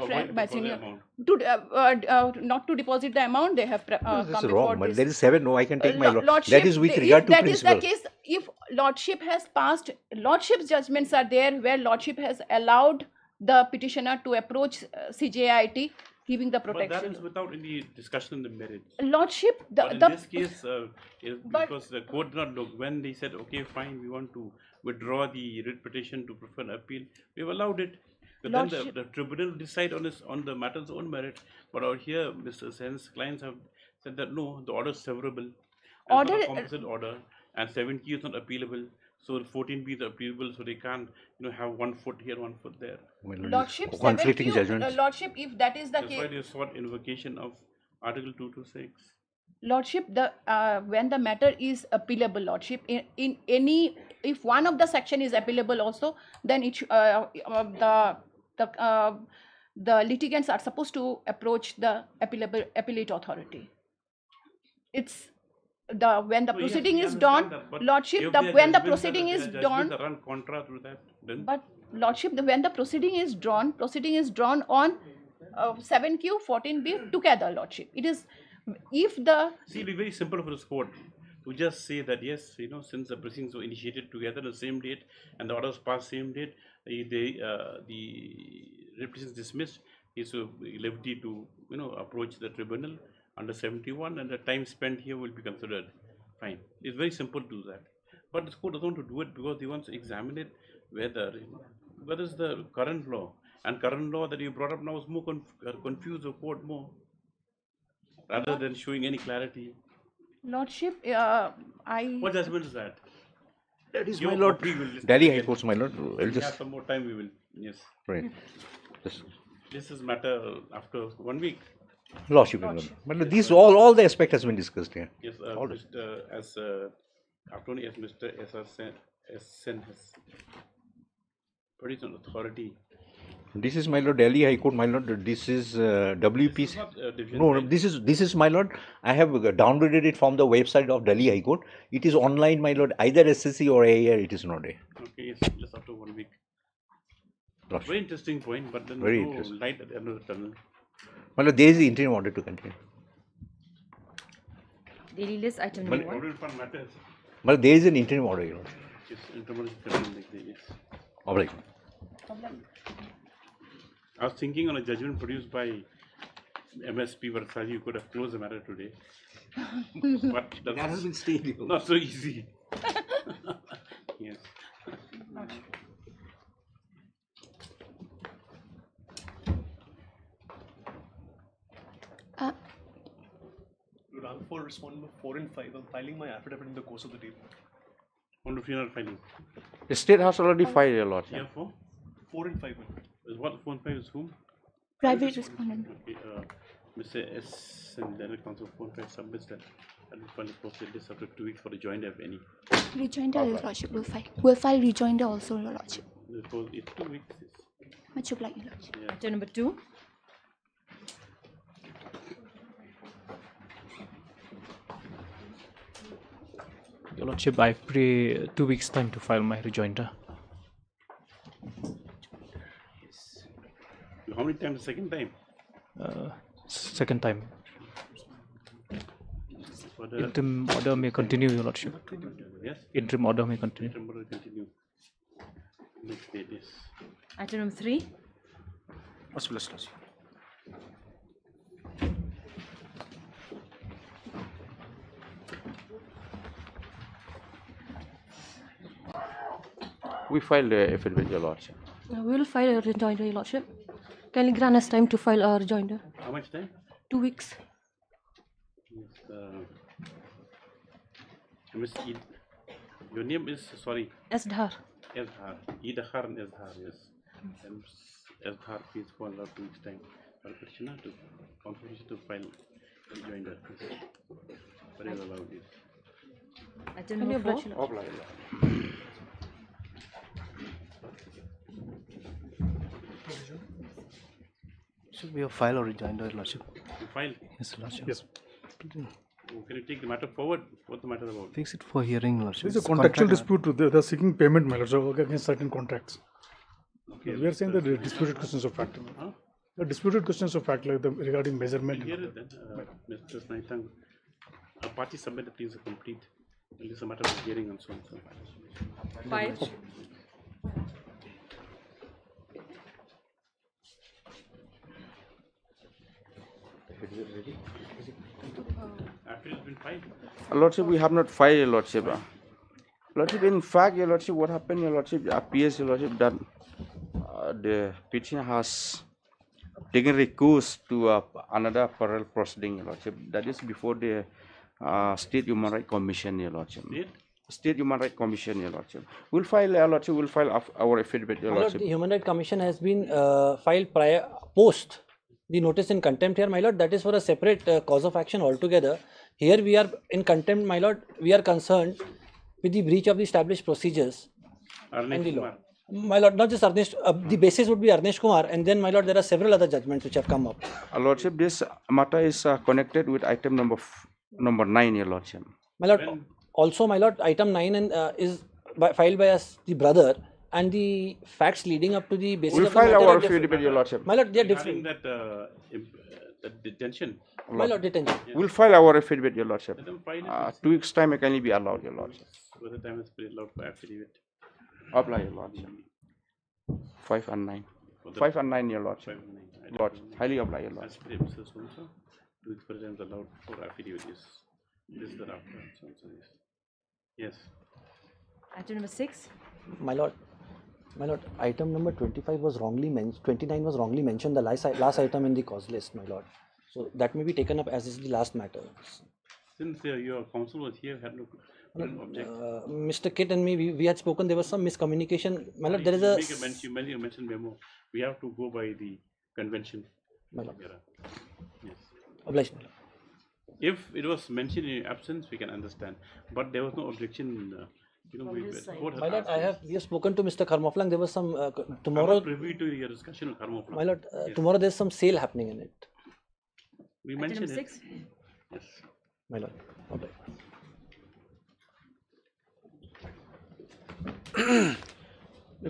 friend, my senior, not to deposit the amount, they have that's wrong. But there is 7. No, I can take my lord. That is with regard to principle. That is the case. If lordship has passed, lordship's judgments are there where lordship has allowed the petitioner to approach CJIT, giving the protection. But that is without any discussion in the merits. Lordship, in this case, because the court did not look, when they said, okay, fine, we want to withdraw the writ petition to prefer an appeal, we've allowed it. But then the tribunal decide on the matter's own merit. But out here, Mr. Sen's clients have said that no, the order is severable. Order, not a composite order, and 7Q is not appealable. So 14B is appealable, so they can't, have 1 foot here, 1 foot there. Lordship, conflicting judgments. Lordship, if that is the case. That's why they sought invocation of Article 226. Lordship, when the matter is appealable, Lordship, in any, if one of the section is appealable also, then it the litigants are supposed to approach the appellate authority. It's when the proceeding is done, Lordship, when the proceeding is done, run contra through that, then but Lordship, when the proceeding is drawn on 7Q, 14B together, Lordship. It is, if the... See, it'll be very simple for this court to just say that, yes, since the proceedings were initiated together on the same date and the orders passed same date, the repetition is dismissed, is liberty to, approach the tribunal under 71, and the time spent here will be considered. Fine. It's very simple to do that. But the court doesn't want to do it because they want to examine it whether what is the current law. And current law that you brought up now is more confuse the court more, rather than showing any clarity. Lordship, What judgment is that? That is, my lord, Delhi High Court, my lord. We'll just have some more time, we will. Yes. Right. This is matter after 1 week. Lordship, my lord. But these all the aspect has been discussed here. Yes, as Mr. S.R. has produced an authority. This is, my lord, Delhi High Court, my lord. This is WPC. No, this is my lord. I have downloaded it from the website of Delhi High Court. It is online, my lord. Either SSC or AIR, it is not there. Okay, yes, just after 1 week. Lordship. Very interesting point, but then Very no interesting. light at the end of the tunnel. My lord, there is the interim order to continue. Daily list item But number 1. order fund matters. But there is an interim order, your lord. Yes, interim order is continuing like this, yes. All right. I was thinking on a judgment produced by MSP Varsaji, you could have closed the matter today. But that has been stayed. Not so easy. Yes. For respondent 4 and 5, I'm filing my affidavit in the course of the day. On the funeral filing. The state has already filed, your lordship. Yeah, for? 4 and 5. Is what 4 and 5 is whom? Private respondent. Okay, Mr. S. and General Counsel 4 and 5 submits that. And we finally posted this after 2 weeks for the joint, if any. Rejoinder, Your Lordship, will file. Will file rejoinder also, Your Lordship. Because it's 2 weeks. Much obliged, Your Lordship. Yeah. Item number 2. Your Lordship, I pray 2 weeks time to file my rejoinder. How many times the second time? Second time. For the Interim order may continue, Your Lordship. Yes? Interim order may continue. Interim order continue. Next date is. Item number 3. Auspicious, Lordship. We filed a affidavit, your lordship. We will file a rejoinder, Your Lordship. Kindly grant us time to file our rejoinder. How much time? 2 weeks. Yes, Miss Eid. Your name is, sorry. Esdhar. Esdhar. Eidhar and Esdhar, yes. And Esdhar, please call out 2 weeks time for petitioner to confirmation to file rejoinder. Yes. Very well allowed, yes. Item number 4. Should we have file or rejoinder, Your Lordship? You file? Yes, Lordship. Yes. Can you take the matter forward? What's the matter about? Fix it for hearing, Your Lordship. There is a contractual dispute. They're seeking payment, my lord, so against certain contracts. Okay. We are saying that there are disputed questions of fact. Huh? There are disputed questions of fact like regarding measurement. Here it then, Mr. Snaitang. A party submitted please complete. It is a matter of hearing and so on. So. 5. After it's been filed. Lordship, we have not filed, your lordship. Lordship, in fact, your lordship, what happened, your lordship, appears, your lordship, that the petitioner has taken recourse to another parallel proceeding, your lordship. That is before the State Human Rights Commission, your lordship. State Human Rights Commission, your lordship. We'll file, your lordship, we'll file our affidavit, your lordship. The Human Rights Commission has been filed prior, post the notice in contempt here, my lord. That is for a separate cause of action altogether. Here we are in contempt, my lord. We are concerned with the breach of the established procedures and the law. My lord, not just Arnesh, the basis would be Arnesh Kumar, and then, my lord, there are several other judgments which have come up. Lordship, this matter is connected with item number 9, Your Lordship. My lord, also, my lord, item 9 and is filed by us, the brother, and the facts leading up to the basis We'll of the file matter our are different. affidavit, Your Lordship. My lord, they are Regarding different. that detention. My lord, detention. We'll file our affidavit, Your Lordship. Let them file it. 2 weeks' time can be allowed, Your Lordship. Whether time is allowed for affidavit. Apply, Your Lordship. 5 and 9. 5 and 9, Your Lordship. Lord, highly apply, Your As Lordship. per episodes also, 2 weeks per time is allowed for affidavit. Yes. This is the after. Yes. Item number 6. My lord, item number 25 was wrongly mentioned, 29 was wrongly mentioned, the last item in the cause list, my lord. So that may be taken up as is the last matter. Since your counsel was here, had no object. Mr. Kit and me, we had spoken, there was some miscommunication. My lord, there is a... You mentioned memo. We have to go by the convention. My lord. Yes. Obliged, my lord. If it was mentioned in your absence, we can understand. But there was no objection. My lord, we have spoken to Mr. Karmoflang. There was some tomorrow. I'm privy to your discussion with Karmoflang. My lord, tomorrow there's some sale happening in it. We mentioned it. 6. Yes. My lord. Okay.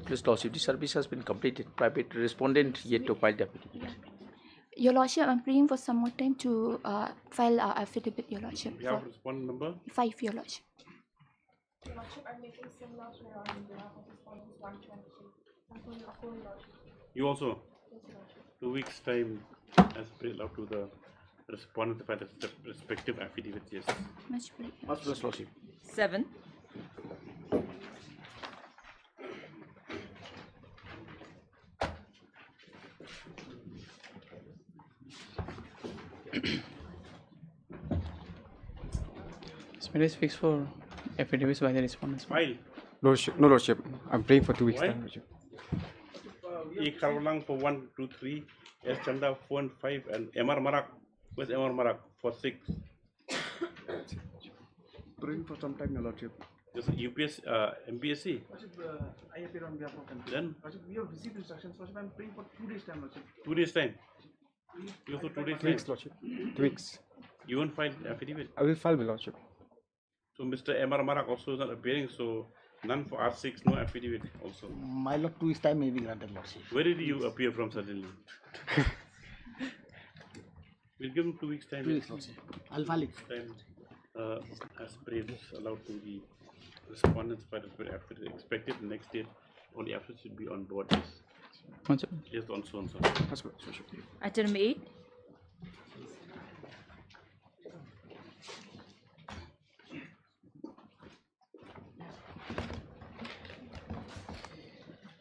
Please, Lordship, the service has been completed. Private respondent yet to file the affidavit. Your Lordship, I'm praying for some more time to file our affidavit, Your Lordship. You have respondent number? 5, Your Lordship. Your Lordship, I'm making similar swear on behalf of respondents 123. You also? Yes, Your Lordship. 2 weeks time as per allowed to the respondent to file the respective affidavit. Yes. Much pleasure. Much pleasure, Lordship. 7. Submit is fixed for affidavits by the respondents. File. Lordship, no, Lordship. I'm praying for 2 weeks' Why? time, Lordship. E. Karulang for 1, 2, 3, S. Chanda 4 and 5, and MR Marak. Where's MR Marak for 6? Praying for some time, Your Lordship. This is UPS, MPSC. I appear on behalf of MP. Then? Lordship, we have received instructions, Lordship. I'm praying for 2 days' time, Lordship. 2 days time. You also 2 days 2 weeks, Lordship. 2 weeks. You won't file affidavit. I will file, my Lordship. So Mr. MR Marak also is not appearing, so none for R6, no affidavit also. My lord, 2 weeks time may be granted, Lordship. Where did you appear from suddenly? We'll give him 2 weeks time. 2 weeks, Lordship. I'll file it. Time, as per is allowed to the respondents by the affidavit. Expected the next day, only affidavit should be on board. Yes, yes on so and so. Item number 8.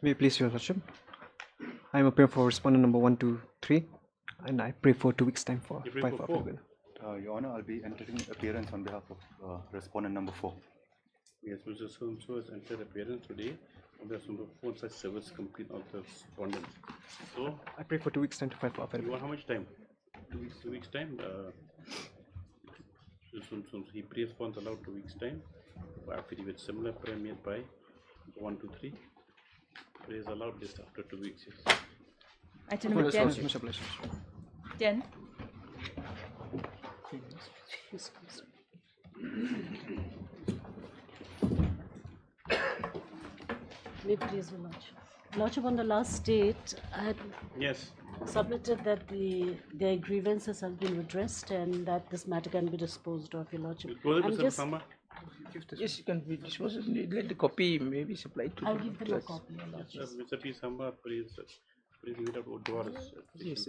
May you please, Your Lordship? I am appearing for respondent number 1, 2, 3, and I pray for 2 weeks' time for You pray 5 for affidavit. Your Honor, I'll be entering appearance on behalf of respondent number 4. Yes, Mr. So has entered appearance today. On the number 4 such service complete of the respondents. So I pray for 2 weeks' time to file for you affidavit. want how much time? 2 weeks. 2 weeks time. So he prays for allowed 2 weeks time for affidavit. Similar prayer made by 1, 2, 3. Praise allowed this after 2 weeks. Yes. Item number 10. 10. May please, Your Lordship. Lordship, on the last date, I had Yes. submitted that their grievances have been redressed and that this matter can be disposed of, Your Lordship. I'm just- Yes, you can be disposed. Let the copy maybe supplied to I'll the give them a trust. copy, Your Lordship. Mr. P. Samba prays without doors. Yes,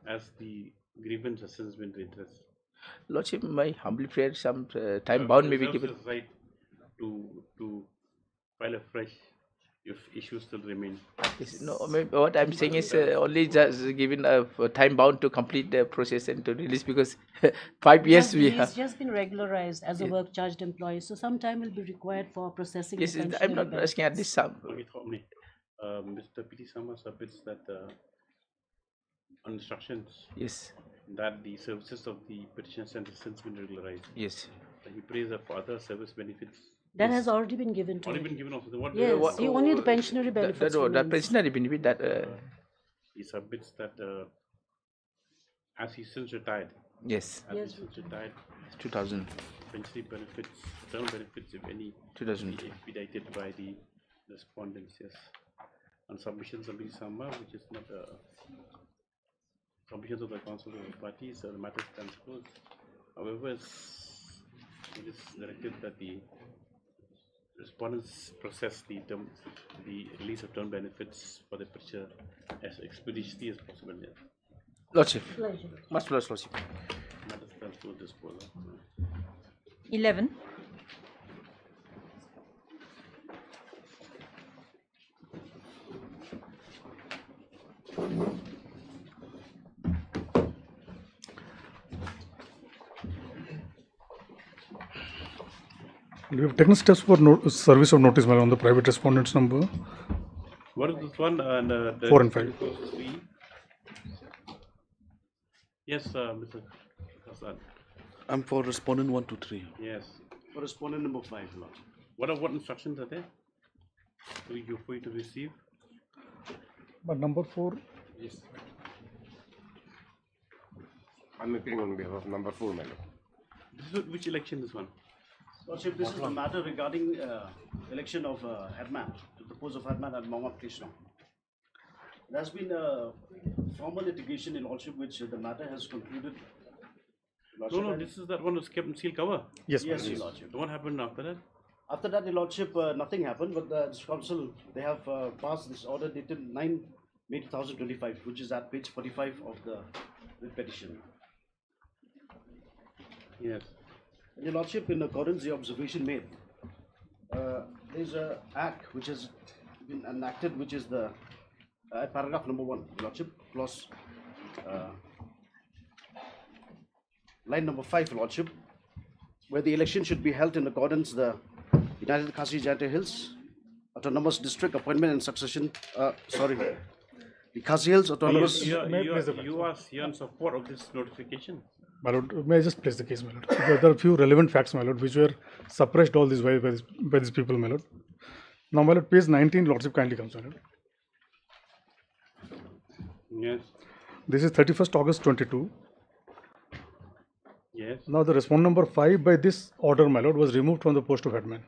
as the grievance has since been redressed. Lordship, my humble prayer, some time bound may be Reserves given. his right to file afresh if issues still remain. Yes, no, what I'm saying is only just given a time bound to complete the process and to release because 5 years we He's have. just been regularized as a Yes. work charged employee, so some time will be required for processing. Yes, the I'm pensionary not asking at this sum. Okay, Mr. P. Sama submits that on instructions. Yes. That the services of the petition center has since been regularized. Yes. And he prays that for other service benefits That has already been given to Already him. been given also. What Yes, only the pensionary benefits. That pensionary benefit that. He submits that as he since retired. Yes. As he since retired. 2000. Pensionary benefits, term benefits, if any, 2000. expedited by the respondents, yes. And submissions of the summer, which is not submissions of the council of the parties, the matter stands closed. However, it is directed that the respondents process the release of term benefits for the petitioner as expeditiously as possible. Yes. Lordship. Pleasure. Much pleasure, Lordship. Matter stands closed disposal. 11. We have taken steps for service of notice on the private respondents number. What is this one? And 4 and 5. Yes, Mr. Hasan. I'm for respondent 1 to 3. Yes. For respondent number 5, Lord. What instructions are there for you to receive? But number 4. Yes. I'm appearing on behalf of number 4, my lord. This is which election? This one? Lordship, this is the matter regarding election of Headman, to propose of Headman and Mohammed Krishna. There has been a formal litigation in Lordship which the matter has concluded. Lordship, No, this is that one was kept in seal cover. Yes, Your Lordship. What happened after that? After that, Your Lordship, nothing happened, but the council, they have passed this order dated 9 May 2025, which is at page 45 of the petition. Yes. Your Lordship, in accordance with the observation made, there is an act which has been enacted, which is the paragraph number 1, Your Lordship, clause line number 5, Your Lordship, where the election should be held in accordance the United Khasi Jante Hills Autonomous District Appointment and Succession, the Khasi Hills Autonomous. You are here in support of this notification. My lord, may I just place the case, my lord? There are a few relevant facts, my lord, which were suppressed all this way by these people, my lord. Now, my lord, page 19, lordship kindly comes, my lord. Yes. This is 31st August 22. Yes. Now, the respondent number 5 by this order, my lord, was removed from the post of Headman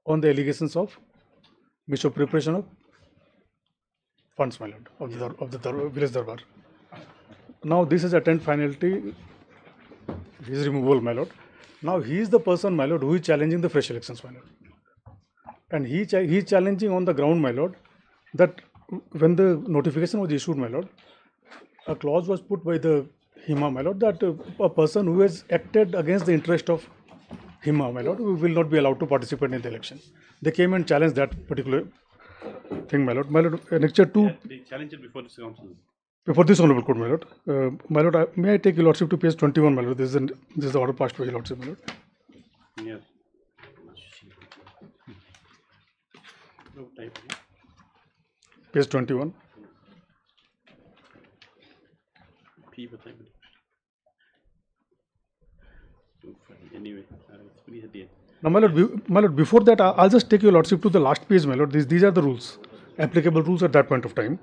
on the allegations of misappropriation of funds, my lord, of the village darbar. Now, this is attained finality. His removal, my lord. Now he is the person, my lord, who is challenging the fresh elections, my lord. And he is challenging on the ground, my lord, that when the notification was issued, my lord, a clause was put by the HIMA, my lord, that a person who has acted against the interest of HIMA, my lord, will not be allowed to participate in the election. They came and challenged that particular thing, my lord. My lord, Annexure 2. They challenged it before this council. Before this honourable court, my lord. My lord, may I take your lordship to page 21, my lord? This is the order passed by your lordship, my lord. Yes. Page 21. Anyway, it's pretty dead. Now, my lord, before that, I'll just take your lordship to the last page, my lord. These are the rules, applicable rules at that point of time.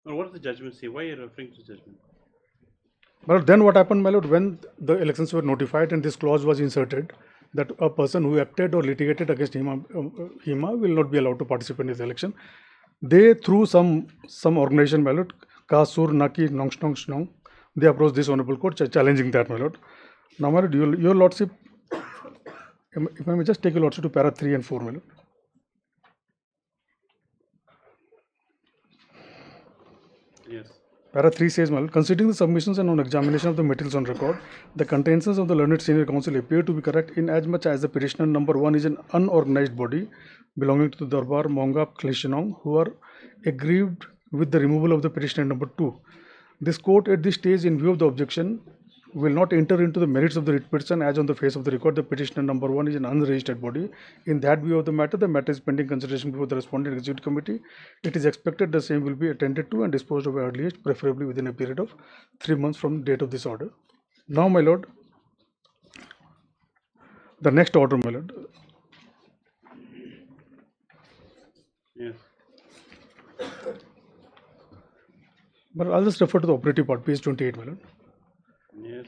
Well, what does the judgment say? Why are you referring to the judgment? Well, then what happened, my lord, when the elections were notified and this clause was inserted, that a person who acted or litigated against HIMA will not be allowed to participate in the election. They, through some organization, my lord, Kasur, Naki, Nong, they approached this honourable court challenging that, my lord. Now, my lord, your lordship, if I may just take your lordship to para 3 and 4, my lord. Yes. Para 3 says, my lord, considering the submissions and on examination of the materials on record, the contentions of the learned senior counsel appear to be correct in as much as the petitioner number 1 is an unorganized body belonging to the Darbar, Mongap, Kleshanong, who are aggrieved with the removal of the petitioner number 2. This court at this stage, in view of the objection, will not enter into the merits of the writ petition as on the face of the record the petitioner number 1 is an unregistered body. In that view of the matter is pending consideration before the respondent executive committee. It is expected the same will be attended to and disposed of earliest, preferably within a period of 3 months from the date of this order. Now, my lord, The next order, my lord. Yes. But I'll just refer to the operative part, page 28, my lord. Yes.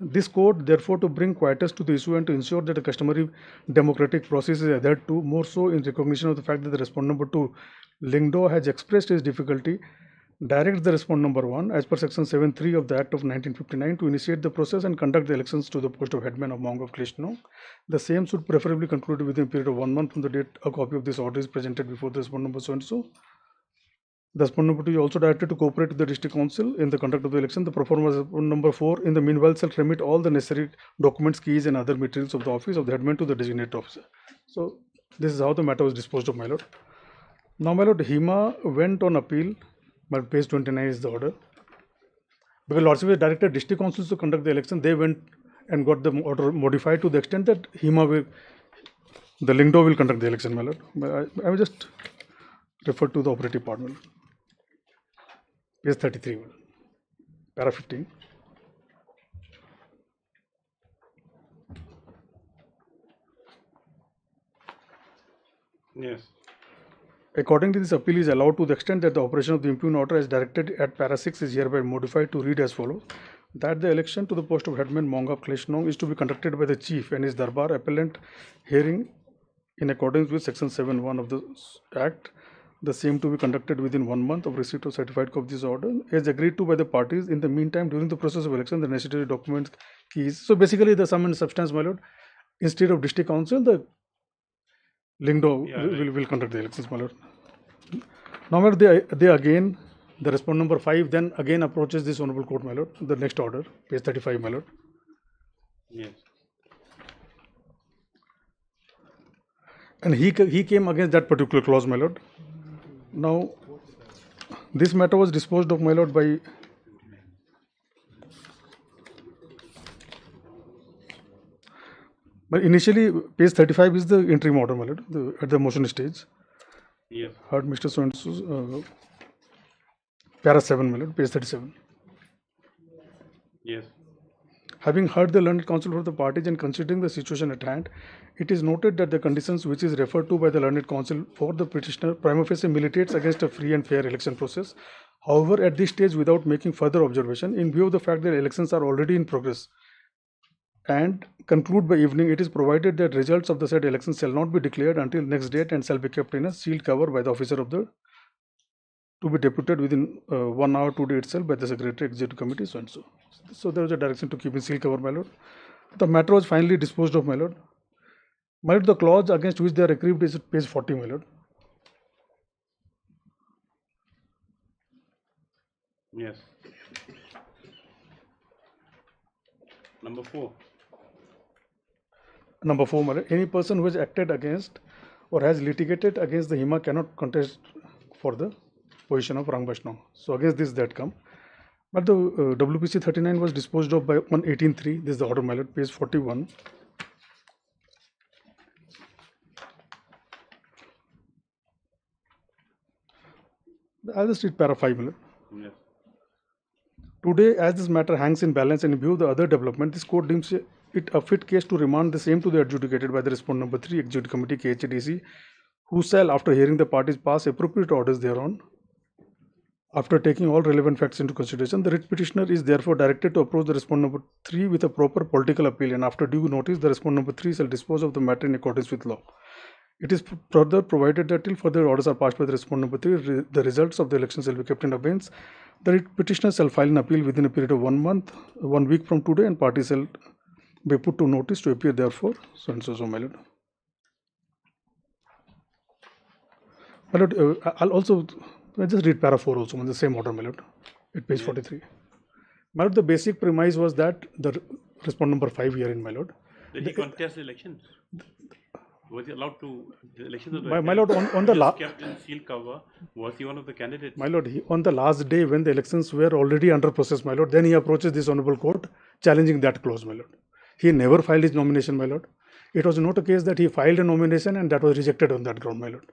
This court, therefore, to bring quietus to the issue and to ensure that the customary democratic process is adhered to, more so in recognition of the fact that the respondent number 2, Lingdo, has expressed his difficulty, directs the respondent number 1, as per section 7.3 of the Act of 1959, to initiate the process and conduct the elections to the post of headman of Mong of Kleshno. The same should preferably conclude within a period of 1 month from the date a copy of this order is presented before the respondent number so and so. The respondent number 2 is also directed to cooperate with the district council in the conduct of the election. The performer number 4, in the meanwhile, shall remit all the necessary documents, keys, and other materials of the office of the headman to the designated officer. So, this is how the matter was disposed of, my lord. Now, my lord, HEMA went on appeal, but page 29 is the order. Because Lordship has directed district councils to conduct the election, they went and got the order modified to the extent that HEMA will, the Lingdo will conduct the election, my lord. I will just refer to the operative part, my lord. Page 33, para 15. Yes. Accordingly, this appeal is allowed to the extent that the operation of the impugned order as directed at para 6 is hereby modified to read as follows: that the election to the post of headman Mongap Kleshnong is to be conducted by the chief and his darbar appellant hearing in accordance with section 7.1 of the Act. The same to be conducted within 1 month of receipt of certified copy of this order, as agreed to by the parties. In the meantime, during the process of election, the necessary documents, keys. So basically, the sum and substance, my lord, instead of district council, the Lingdo will conduct the elections, my lord. Now, my lord, they again, the respondent number 5 then again approaches this honorable court, my lord, the next order, page 35, my lord. Yes. And he came against that particular clause, my lord. Now, this matter was disposed of, my lord, by but initially, page 35 is the interim order, my lord, at the motion stage. Yes. Heard Mr. So-and-so's para 7, my lord, page 37. Yes. Having heard the learned counsel for the parties and considering the situation at hand, it is noted that the conditions which is referred to by the learned counsel for the petitioner prima facie militates against a free and fair election process. However, at this stage, without making further observation, in view of the fact that elections are already in progress and conclude by evening, it is provided that results of the said elections shall not be declared until next date and shall be kept in a sealed cover by the officer of the to be deputed within 1 hour today itself by the Secretary Executive Committee, so and so. So there was a direction to keep in seal cover, my lord. The matter was finally disposed of, my lord. My lord, the clause against which they are aggrieved is at page 40, my lord. Yes. Number 4. Number 4, my lord. Any person who has acted against or has litigated against the HEMA cannot contest for the position of Rang Vaishnav. So against this that come. But the WPC 39 was disposed of by 118.3. This is the order, my lord, page 41. I'll just read para 5, my lord. Yes. Today, as this matter hangs in balance and in view of the other development, this court deems it a fit case to remand the same to the adjudicated by the respondent number 3, Executive Committee KHDC, who shall, after hearing the parties, pass appropriate orders thereon. After taking all relevant facts into consideration, the writ petitioner is therefore directed to approach the respondent number 3 with a proper political appeal, and after due notice, the respondent number 3 shall dispose of the matter in accordance with law. It is further provided that till further orders are passed by the respondent number 3, the results of the election shall be kept in abeyance. The writ petitioner shall file an appeal within a period of 1 month, 1 week from today, and parties shall be put to notice to appear therefore, so and so, my lord. My lord, I'll just read para 4 also in the same order, my lord, at page 43. My lord, the basic premise was that the respondent number 5 herein, my lord. Did he contest the elections? Was he allowed to the elections? Of the My lord, on the last kept in seal cover, was he one of the candidates? My lord, on the last day when the elections were already under process, my lord, then he approaches this honorable court challenging that clause, my lord. He never filed his nomination, my lord. It was not a case that he filed a nomination and that was rejected on that ground, my lord.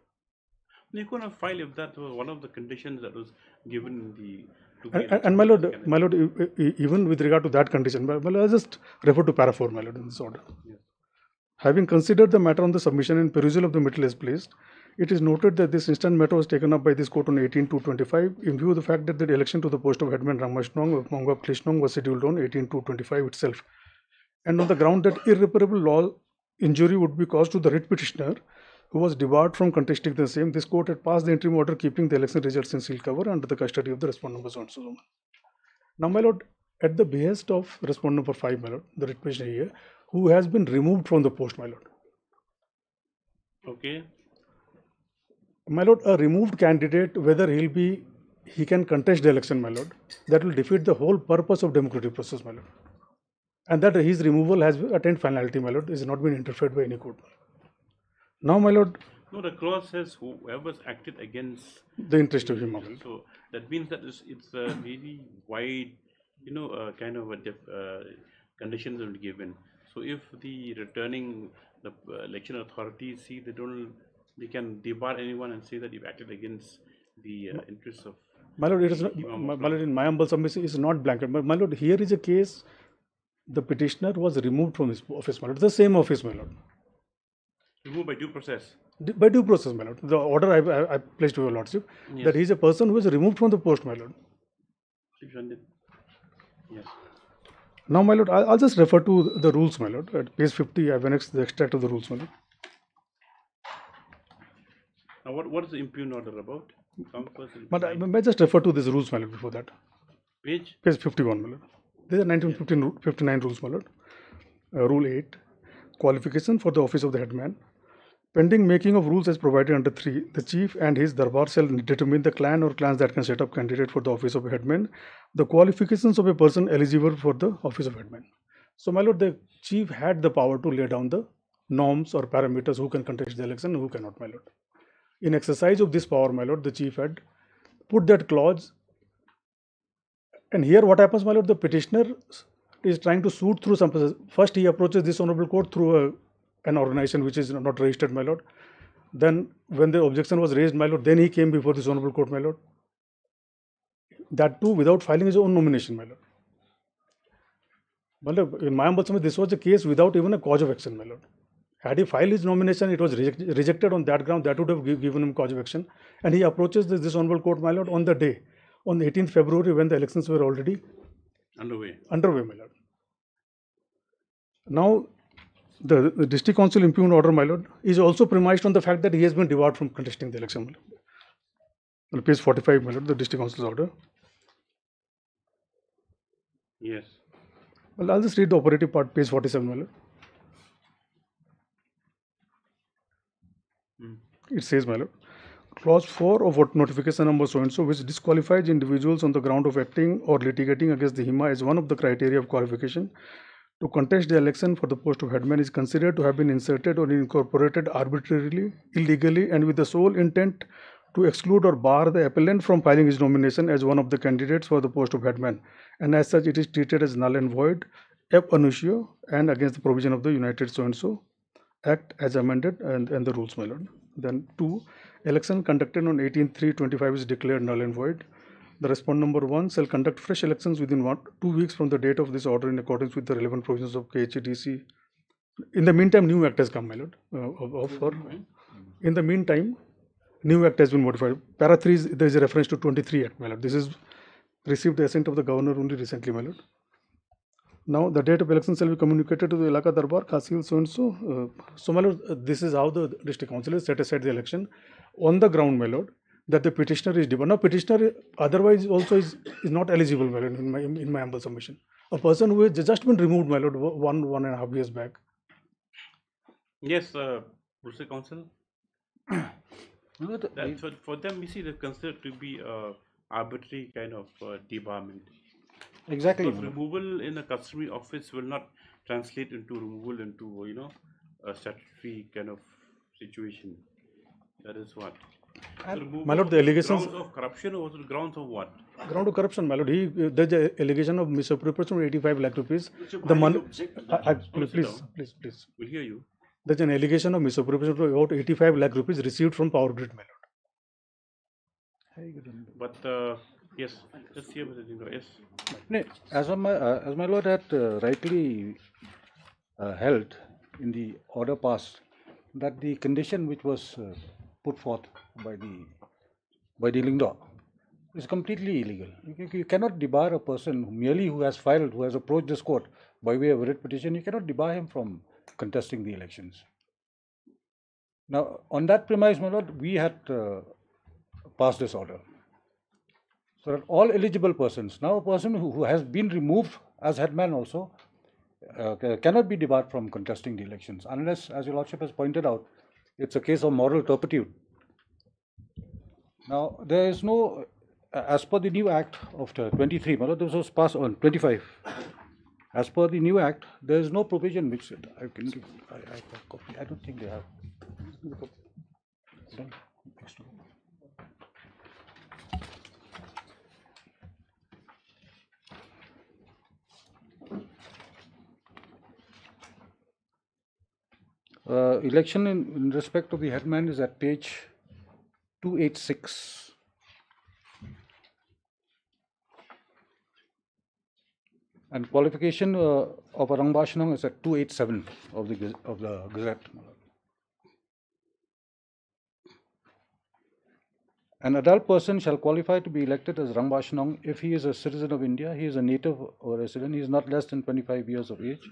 They couldn't have filed if that was one of the conditions that was given in the to be And my lord, even with regard to that condition, my lord, I just refer to para 4, my lord, in this order. Yes. Having considered the matter on the submission and perusal of the material as placed, it is noted that this instant matter was taken up by this court on 18/2/25 in view of the fact that the election to the post of Headman Ramashnong of Mongab Krishnong was scheduled on 18/2/25 itself. And on the ground that irreparable law injury would be caused to the writ petitioner who was debarred from contesting the same, this court had passed the interim order keeping the election results in sealed cover under the custody of the respondent number so and so. Now, my lord, at the behest of respondent number 5, my lord, the writ petitioner here, who has been removed from the post, my lord. Okay. My lord, a removed candidate, whether he can contest the election, my lord, that will defeat the whole purpose of democratic process, my lord. And that his removal has attained finality, my lord, is not been interfered by any court. Now, my lord. No, the clause says whoever's acted against the interest of him, my lord. So that means that it's a very wide, kind of conditions are given. So if the returning the election authorities see they can debar anyone and say that you've acted against the interests of. My lord, it is not, my lord, in my humble submission, is not blanket. My lord, here is a case. The petitioner was removed from his office, my lord. The same office, my lord. Removed by due process. By due process, my lord. The order I placed to your lordship, yes, that he is a person who is removed from the post, my lord. Yes. Now, my lord, I'll just refer to the rules, my lord. At page 50, I've annexed the extract of the rules, my lord. Now, what is the impugn order about? But I may just refer to these rules, my lord, before that. Page 51, my lord. These are 1959 rules, my lord. Rule 8, qualification for the office of the headman. Pending making of rules as provided under 3, the chief and his darbar shall determine the clan or clans that can set up candidate for the office of a headman, the qualifications of a person eligible for the office of headman. So, my lord, the chief had the power to lay down the norms or parameters who can contest the election and who cannot, my lord. In exercise of this power, my lord, the chief had put that clause. And here what happens, my lord, the petitioner is trying to suit through some process. First, he approaches this honorable court through an organization which is not registered, my lord. Then, when the objection was raised, my lord, then he came before this honorable court, my lord. That too without filing his own nomination, my lord. But in my humble submission, this was a case without even a cause of action, my lord. Had he filed his nomination, it was rejected on that ground, that would have given him cause of action. And he approaches this honorable court, my lord, on the day, on 18th February, when the elections were already underway, my lord. Now, the district council impugned order, my lord, is also premised on the fact that he has been debarred from contesting the election, my lord. On page 45, my lord, the district council's order. Yes. Well, I'll just read the operative part, page 47, my lord. It says, my lord, clause 4 of what notification number so and so, which disqualifies individuals on the ground of acting or litigating against the HIMA as one of the criteria of qualification to contest the election for the post of headman, is considered to have been inserted or incorporated arbitrarily, illegally, and with the sole intent to exclude or bar the appellant from filing his nomination as one of the candidates for the post of headman, and as such it is treated as null and void ab initio and against the provision of the United so and so Act as amended and the rules, my lord. Then 2, election conducted on 18/3/25 is declared null and void. The respondent number 1 shall conduct fresh elections within 2 weeks from the date of this order in accordance with the relevant provisions of KHDC. In the meantime, new act has come, my lord. In the meantime, new act has been modified. Para 3, there is a reference to 23 Act, my lord. This is received the assent of the governor only recently, my lord. Now, the date of election shall be communicated to the Elaka Darbar, Kasil, so and so. So, my lord, this is how the district council has set aside the election on the ground, my lord, that the petitioner is debarred. Now, petitioner otherwise also is not eligible, my lord, in my humble submission. A person who has just been removed, my lord, 1.5 years back. Yes, Procedural Council. For them, you see, they're considered to be arbitrary kind of debarment. Exactly. Because removal in a customary office will not translate into removal into a statutory kind of situation. That is what. My lord, the allegations grounds of corruption or grounds of what? Ground of corruption, my lord. There's an allegation of misappropriation of 85 lakh rupees. The money. Please. We'll hear you. There's an allegation of misappropriation of about 85 lakh rupees received from Power Grid, my lord. But Yes, let's hear Mr. Jingo. Yes. No, as my lord had rightly held in the order passed, that the condition which was put forth by the Lingdo is completely illegal. You cannot debar a person merely who has approached this court by way of a writ petition. You cannot debar him from contesting the elections. Now, on that premise, my lord, we had passed this order. So that all eligible persons, now a person who has been removed as headman also, cannot be debarred from contesting the elections unless, as your lordship has pointed out, it's a case of moral turpitude. Now, there is no, as per the new act of 23, my lord, this was passed on 25. As per the new act, there is no provision which I can give. I don't think they have. Election in respect of the headman is at page 286. And qualification of a Rangbashanam is at 287 of the Gazette. An adult person shall qualify to be elected as Rangbashanam if he is a citizen of India, he is a native or resident, he is not less than 25 years of age,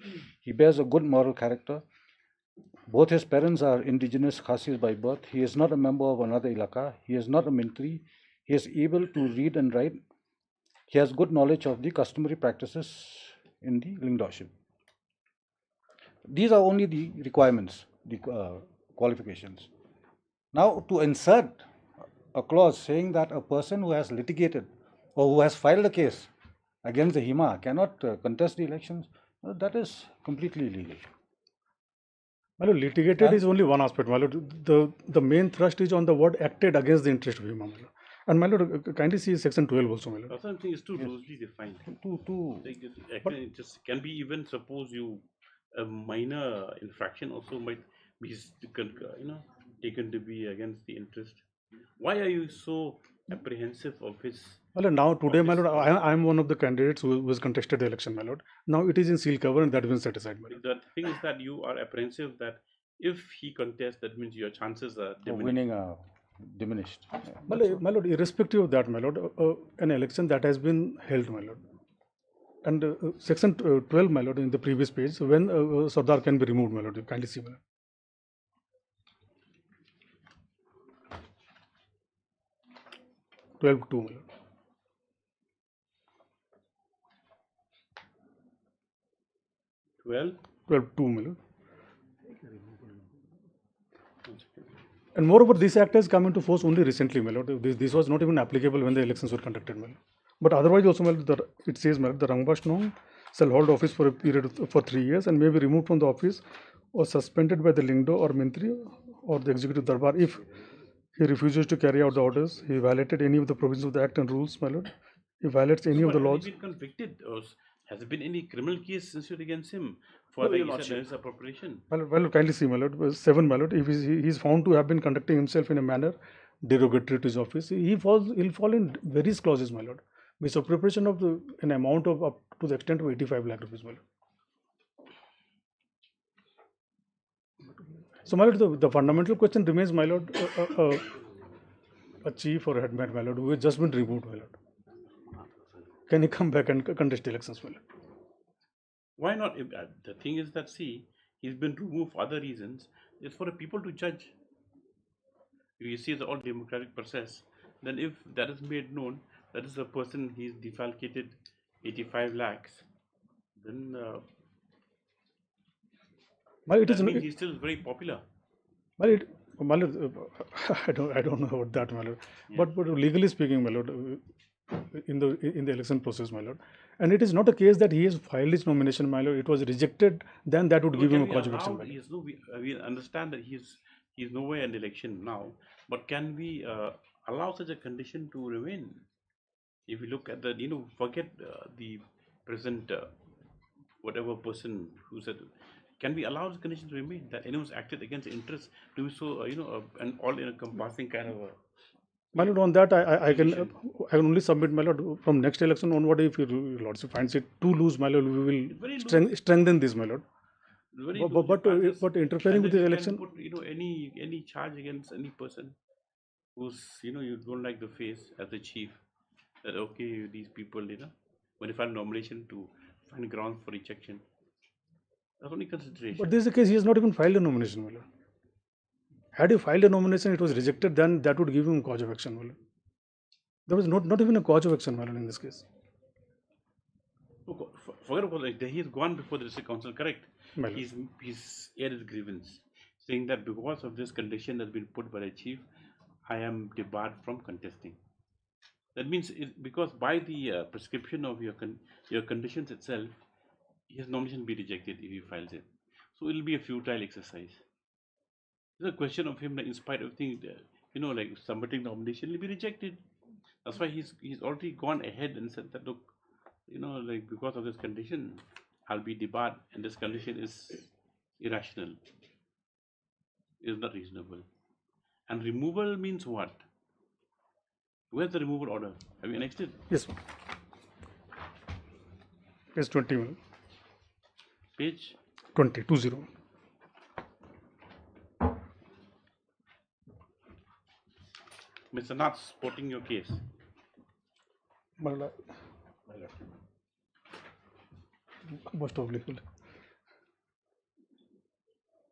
he bears a good moral character, both his parents are indigenous Khasis by birth, he is not a member of another ilaka, he is not a mintri, he is able to read and write, he has good knowledge of the customary practices in the Lingdorship. These are only the requirements, the qualifications. Now, to insert a clause saying that a person who has litigated or who has filed a case against the HEMA cannot contest the elections, that is completely illegal. My lord, litigated is only one aspect, my lord. The main thrust is on the word acted against the interest of HEMA, my lord. And my lord, kindly see section 12 also, my lord. Also, something is too loosely defined. Like it just can be even suppose you a minor infraction also might be taken to be against the interest. Why are you so apprehensive of his? My lord, now today, my lord, I am one of the candidates who was contested the election, my lord. Now it is in seal cover and that has been set aside, my lord. The thing is that you are apprehensive that if he contests, that means your chances are of winning are diminished. My lord, irrespective of that, my lord, an election that has been held, my lord. And section 12, my lord, in the previous page, when Sardar can be removed, my lord, you kindly see, my lord. Twelve two, my lord. 12.2, my lord. And moreover, this act has come into force only recently, my lord. This was not even applicable when the elections were conducted, my lord. But otherwise also, my lord, it says, my lord, the Rangbashanam shall hold office for a period for 3 years and may be removed from the office or suspended by the Lingdo or Mintri or the Executive Darbar if he refuses to carry out the orders, he violated any of the provisions of the Act and rules, my lord. He violates any of the laws. Has he been convicted? Or has there been any criminal case initiated against him for No, the your lordship. misappropriation? My lord, kindly see, my lord, 7, my lord, if he is found to have been conducting himself in a manner derogatory to his office, he'll fall in various clauses, my lord. Misappropriation of an amount of up to the extent of 85 lakh rupees, my lord. So, my lord, the fundamental question remains, my lord, a chief or a headman, my lord, who has just been removed, my lord. Can he come back and contest elections, my lord? Why not? The thing is that, see, he's been removed for other reasons. It's for the people to judge. If you see the all democratic process, then if that is made known, that is a person he's defalcated 85 lakhs, then that means he's still very popular. My lord, I don't know about that, my lord. Yeah. But legally speaking, my lord, in the election process, my lord, and it is not a case that he has filed his nomination, my lord. It was rejected. Then that would give him a cause of action. We understand that he's nowhere in the election now, but can we allow such a condition to remain? If you look at the, forget the present whatever person who said, can we allow this condition to remain that anyone's acted against interest to do so, an all-encompassing kind of a. My lord, on that I can only submit, my lord, from next election onward. If your lordship finds it too loose, my lord, we will strengthen this, my lord. Very But interfering with the election. Put, any charge against any person who's you don't like the face as the chief. That okay, these people when you file nomination to find grounds for rejection. That's only consideration. But this is the case. He has not even filed a nomination, my lord. Had he filed a nomination, it was rejected. Then that would give him cause of action, my lord. There was not even a cause of action, my lord, in this case. Forget about it. He's gone before the district council, correct? He's aired his grievance, saying that because of this condition that's been put by the chief, I am debarred from contesting. That means because by the prescription of your conditions itself, his nomination will be rejected if he files it. So it will be a futile exercise. It's a question of him, in spite of things, like submitting nomination will be rejected. That's why he's already gone ahead and said that, look, because of this condition, I'll be debarred, and this condition is irrational. It is not reasonable. And removal means what? Where's the removal order? Have you annexed it? Yes. Page 21. Page 20. Mr. Nath, supporting your case. Most obliged.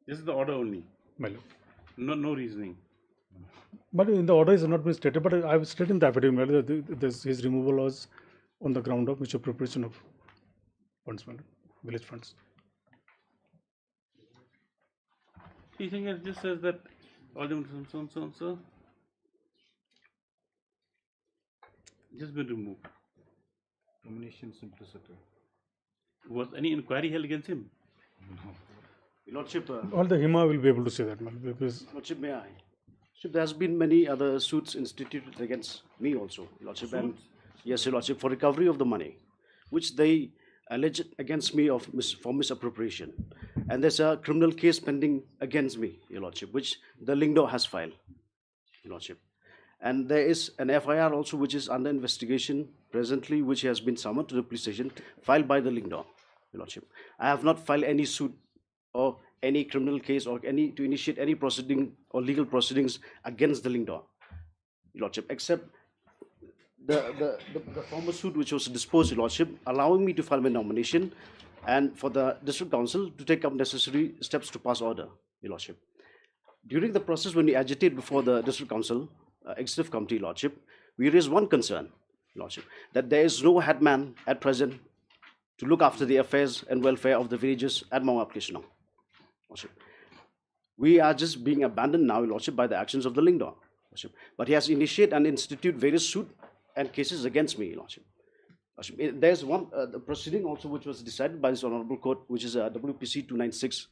This is the order only. My lord. No reasoning. But in the order is not been stated. But I have stated in the affidavit that his removal was on the ground of misappropriation of funds, my lord, village funds. He saying it just says that all the so just been removed. Nomination simplicity. Was any inquiry held against him? No. Your Lordship. All the HIMA will be able to say that, man. Because Lordship, may I? Lordship, there has been many other suits instituted against me also, Lordship. And yes, Your Lordship, for recovery of the money, which they alleged against me for misappropriation. And there's a criminal case pending against me, Your Lordship, which the Lingdo has filed, Your Lordship. And there is an FIR also which is under investigation presently, which has been summoned to the police station, filed by the Lingdo, Your Lordship. I have not filed any suit or any criminal case or to initiate any proceeding or legal proceedings against the Lingdo, Your Lordship, except the former suit which was disposed, Your Lordship, allowing me to file my nomination and for the district council to take up necessary steps to pass order, Your Lordship. During the process when we agitate before the district council executive committee, Lordship, we raised one concern, Lordship, that there is no headman at present to look after the affairs and welfare of the villages at Mount Application. Lordship, we are just being abandoned now, Lordship, by the actions of the Lingdo, Lordship. But he has initiated and institute various suit and cases against me, Lordship. Lordship. There's one the proceeding also which was decided by this honorable court, which is WPC 296,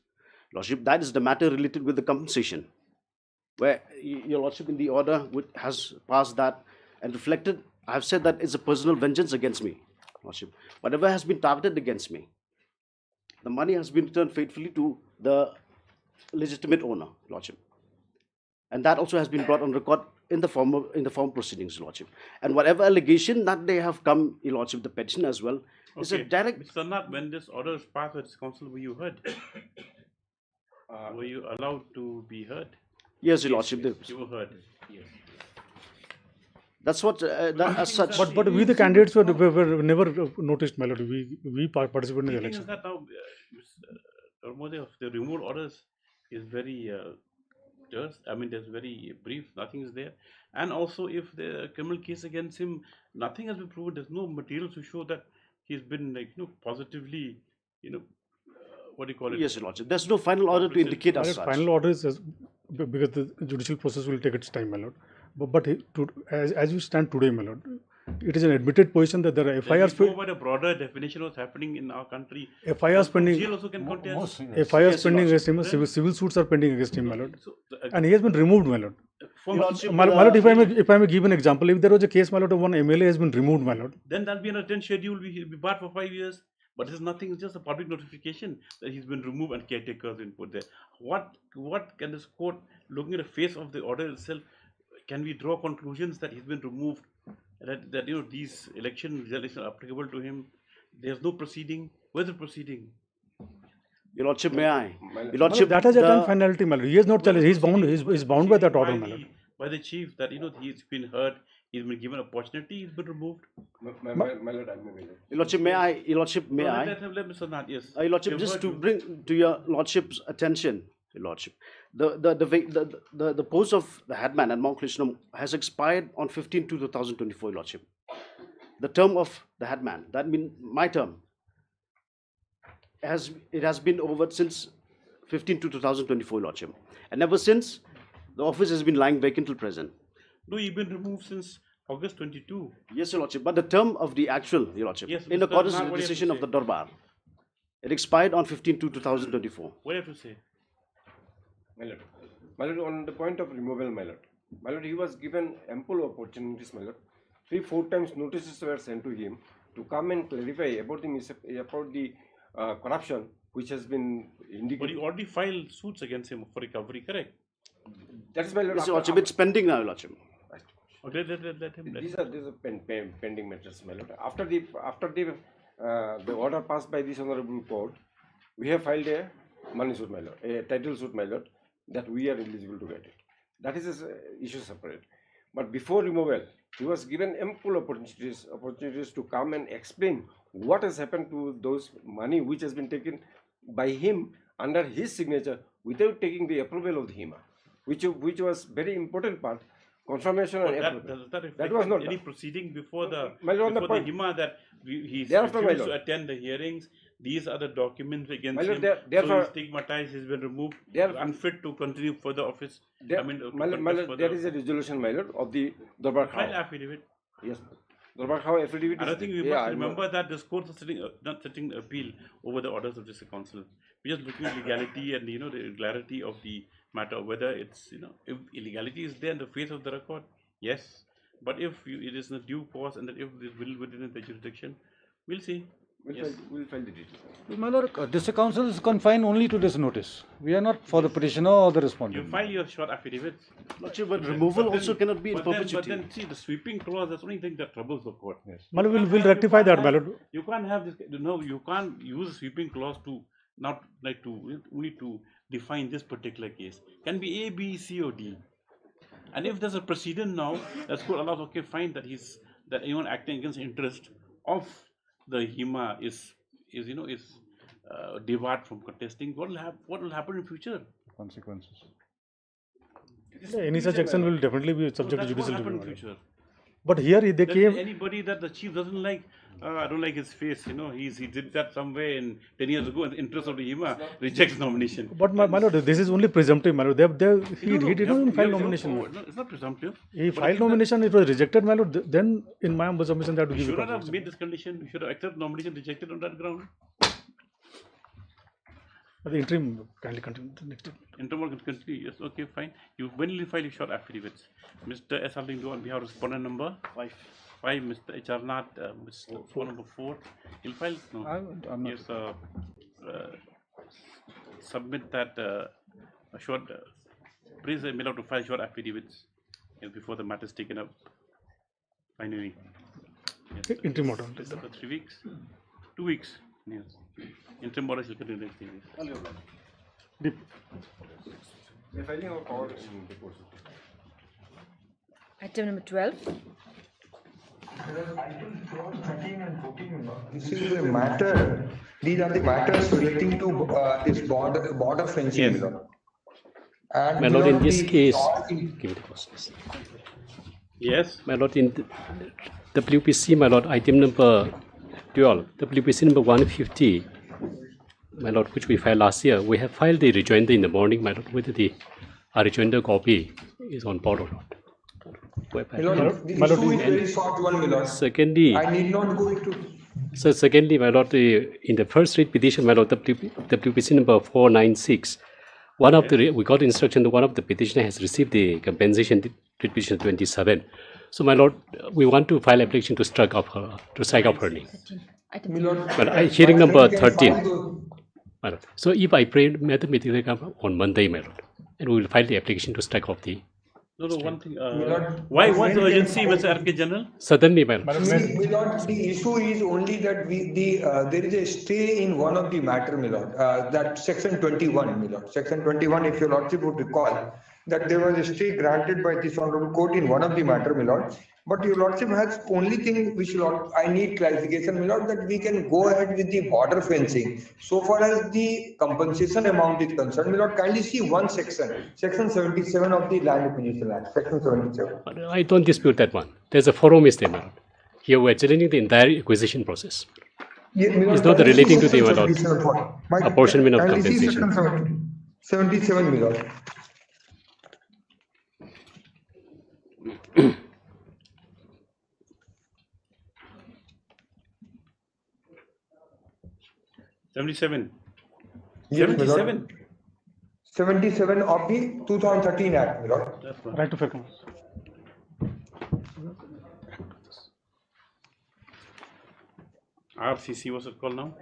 Lordship. That is the matter related with the compensation, where Your Lordship in the order has passed that and reflected. I have said that it's a personal vengeance against me, Lordship. Whatever has been targeted against me, the money has been returned faithfully to the legitimate owner, Lordship. And that also has been brought on record in the form proceedings, Lordship. And whatever allegation that they have come, Your Lordship, the petition as well, is a direct... Mr. Nath, when this order is passed at this council, were you heard? Were you allowed to be heard? Yes, Your Lordship. Yes. You were heard. Yes. That's what, as such. But we, the candidates, were never noticed, my lord. We participated in the election. Is that now, the removal orders is very terse. I mean, there's very brief. Nothing is there. And also, if the criminal case against him, nothing has been proven. There's no material to show that he's been, positively, what do you call it? Yes, Your Lordship. There's no final order to indicate as such. Final order is because the judicial process will take its time, my lord. But as you stand today, my lord, it is an admitted position that there are FIRs. Go by the broader definition of what's happening in our country. FIRs pending. Jail also can contest. FIRs pending against him. Civil suits are pending against him, my lord. And he has been removed, my lord. My lord, if I may give an example, if there was a case, my lord, of one MLA has been removed, my lord. Then that'll be an attend schedule. He'll be barred for 5 years. But there's nothing, it's just a public notification that he's been removed and caretakers been put there. What can this court, looking at the face of the order itself, can we draw conclusions that he's been removed, that you know these election results are applicable to him? There's no proceeding. Where's the proceeding? Your Lordship, may I? Your Lordship, that has a time finality, my lord. He is not challenged. He's bound by that order, my lord. By the chief that you know he's been heard, he's been given opportunity, he's been removed. My lord, I'm available. Your Lordship, may I? Your Lordship, may I? Let Mr. Nath, yes. Your Lordship, just to bring to your Lordship's attention, Your Lordship, the post of the headman at Mount Krishnam has expired on 15/2/2024, Your Lordship. The term of the headman, that means my term, has been over since 15/2/2024, Your Lordship, and ever since the office has been lying vacant till present. No, you've been removed since August 22. Yes, Your Lordship, but the term of the actual, Your Lordship, yes, in accordance Nath, with what the do you have decision to of the say? Darbar, it expired on 15/2/2024. What do you have to say? My lord, on the point of removal, my lord, he was given ample opportunities, my lord. 3-4 times notices were sent to him to come and clarify about the corruption which has been indicated. But you already filed suits against him for recovery, correct? That is my lord. Yes, Your Lordship, it's pending now, Your Lordship. Okay, let him. These are pending matters, my lord. After the order passed by this honorable court, we have filed a money suit, my lord, a title suit, my lord, that we are eligible to get it. That is an issue separate. But before removal, he was given ample opportunities to come and explain what has happened to those money which has been taken by him under his signature without taking the approval of the HEMA, which was very important part. Confirmation and approval. That was not any done. proceeding before the point. that he Thereafter, my refused to lord. attend the hearings. These are the documents against My lord, him. therefore- so he's stigmatized. He's been removed. Unfit to continue for the office. My lord, there is a resolution, my lord, of the Darbar File Khao. affidavit. Yes, Darbar Khao affidavit. And I is- think we yeah, must I remember that this court is not sitting appeal over the orders of this council. We're just looking at legality and the regularity of the matter, whether it's if illegality is there in the face of the record, yes. But if it is in a due course and that if it will within the jurisdiction, we'll see. We'll file the details. My lord, district council is confined only to this notice. We are not for the petitioner or the respondent. You file your short affidavits. Lordship, but removal also cannot be in perpetuity. But then, see, the sweeping clause, that's the only thing that troubles the court. Yes. My lord, we'll rectify that, my lord. You can't have this, you can't use sweeping clause to not like to only to define this particular case. Can be A, B, C, or D. And if there's a precedent now, that's court allows, okay, fine, that anyone acting against the interest of the HEMA is debarred from contesting. What will happen in future? Consequences. Any such action will definitely be subject to judicial review. review. But here they came. Anybody that the chief doesn't like, I don't like his face. He did that somewhere in 10 years ago. In the interest of the HEMA, rejects nomination. But my lord, this is only presumptive, my lord. He did not even file nomination. No, it's not presumptive. He filed nomination. It was rejected, my lord. Then, in my humble submission, that to give You you should not have confidence. made this condition. You should have accepted nomination rejected on that ground. The interim kindly continue. The next. Interim will continue. Yes, okay, fine. When will you file your short affidavits? Mr. S. Halding, on behalf of respondent number 5. Mr. H. R. Nath, Mr. Phone number 4. He'll file. No. I'm not. Yes, submit that a short. Please mail out to file short affidavits before the matter is taken up. Finally. Yes, Interim order. It's up to 3 weeks. 2 weeks. Yes. Interim order shall continue next 3 weeks. Deep. We're filing our power in the court. Item number 12. This is a matter. These are the matters relating to this border fencing. Yes. And My lord, in this case, give it a process. Yes. My lord, in the WPC, my lord, item number 12, WPC number 150, my lord, which we filed last year, we have filed the rejoinder in the morning, my lord, whether the rejoinder copy is on board or not. My lord, the issue is very short one, my lord. Secondly, I need not go into. So secondly, my lord, in the first rate petition, my lord, WPC number 496, we got instruction that one of the petitioner has received the compensation petition 27. So my lord, we want to file application to strike off her name. My lord, But hearing number 13. My lord. So if I pray mathematically on Monday, my lord, and we will file the application to strike off the No, one thing. Lord, Why the was the main urgency, thing- Mr. RK General? Certainly, madam. See, Milord, the issue is only that there is a stay in one of the matter, Milord, that section 21, Milord. Section 21, if your lordship would recall, that there was a stay granted by this honorable court in one of the matter, Milord. But your lordship has only thing which I need clarification, Milord, that we can go ahead with the border fencing. So far as the compensation amount is concerned, Milord, kindly see one section, section 77 of the Land Acquisition Act, section 77. I don't dispute that one. There's a forum is there, my lord. Here we're challenging the entire acquisition process. Yeah, Milord, It's not kindly relating see to the, my section lord, 77 for- my- apportionment of kindly see compensation. section 77, Milord. '77. Yes, 77. 77 of the 2013 Act, Milord. Right to fair comment. RCC, what's it called now?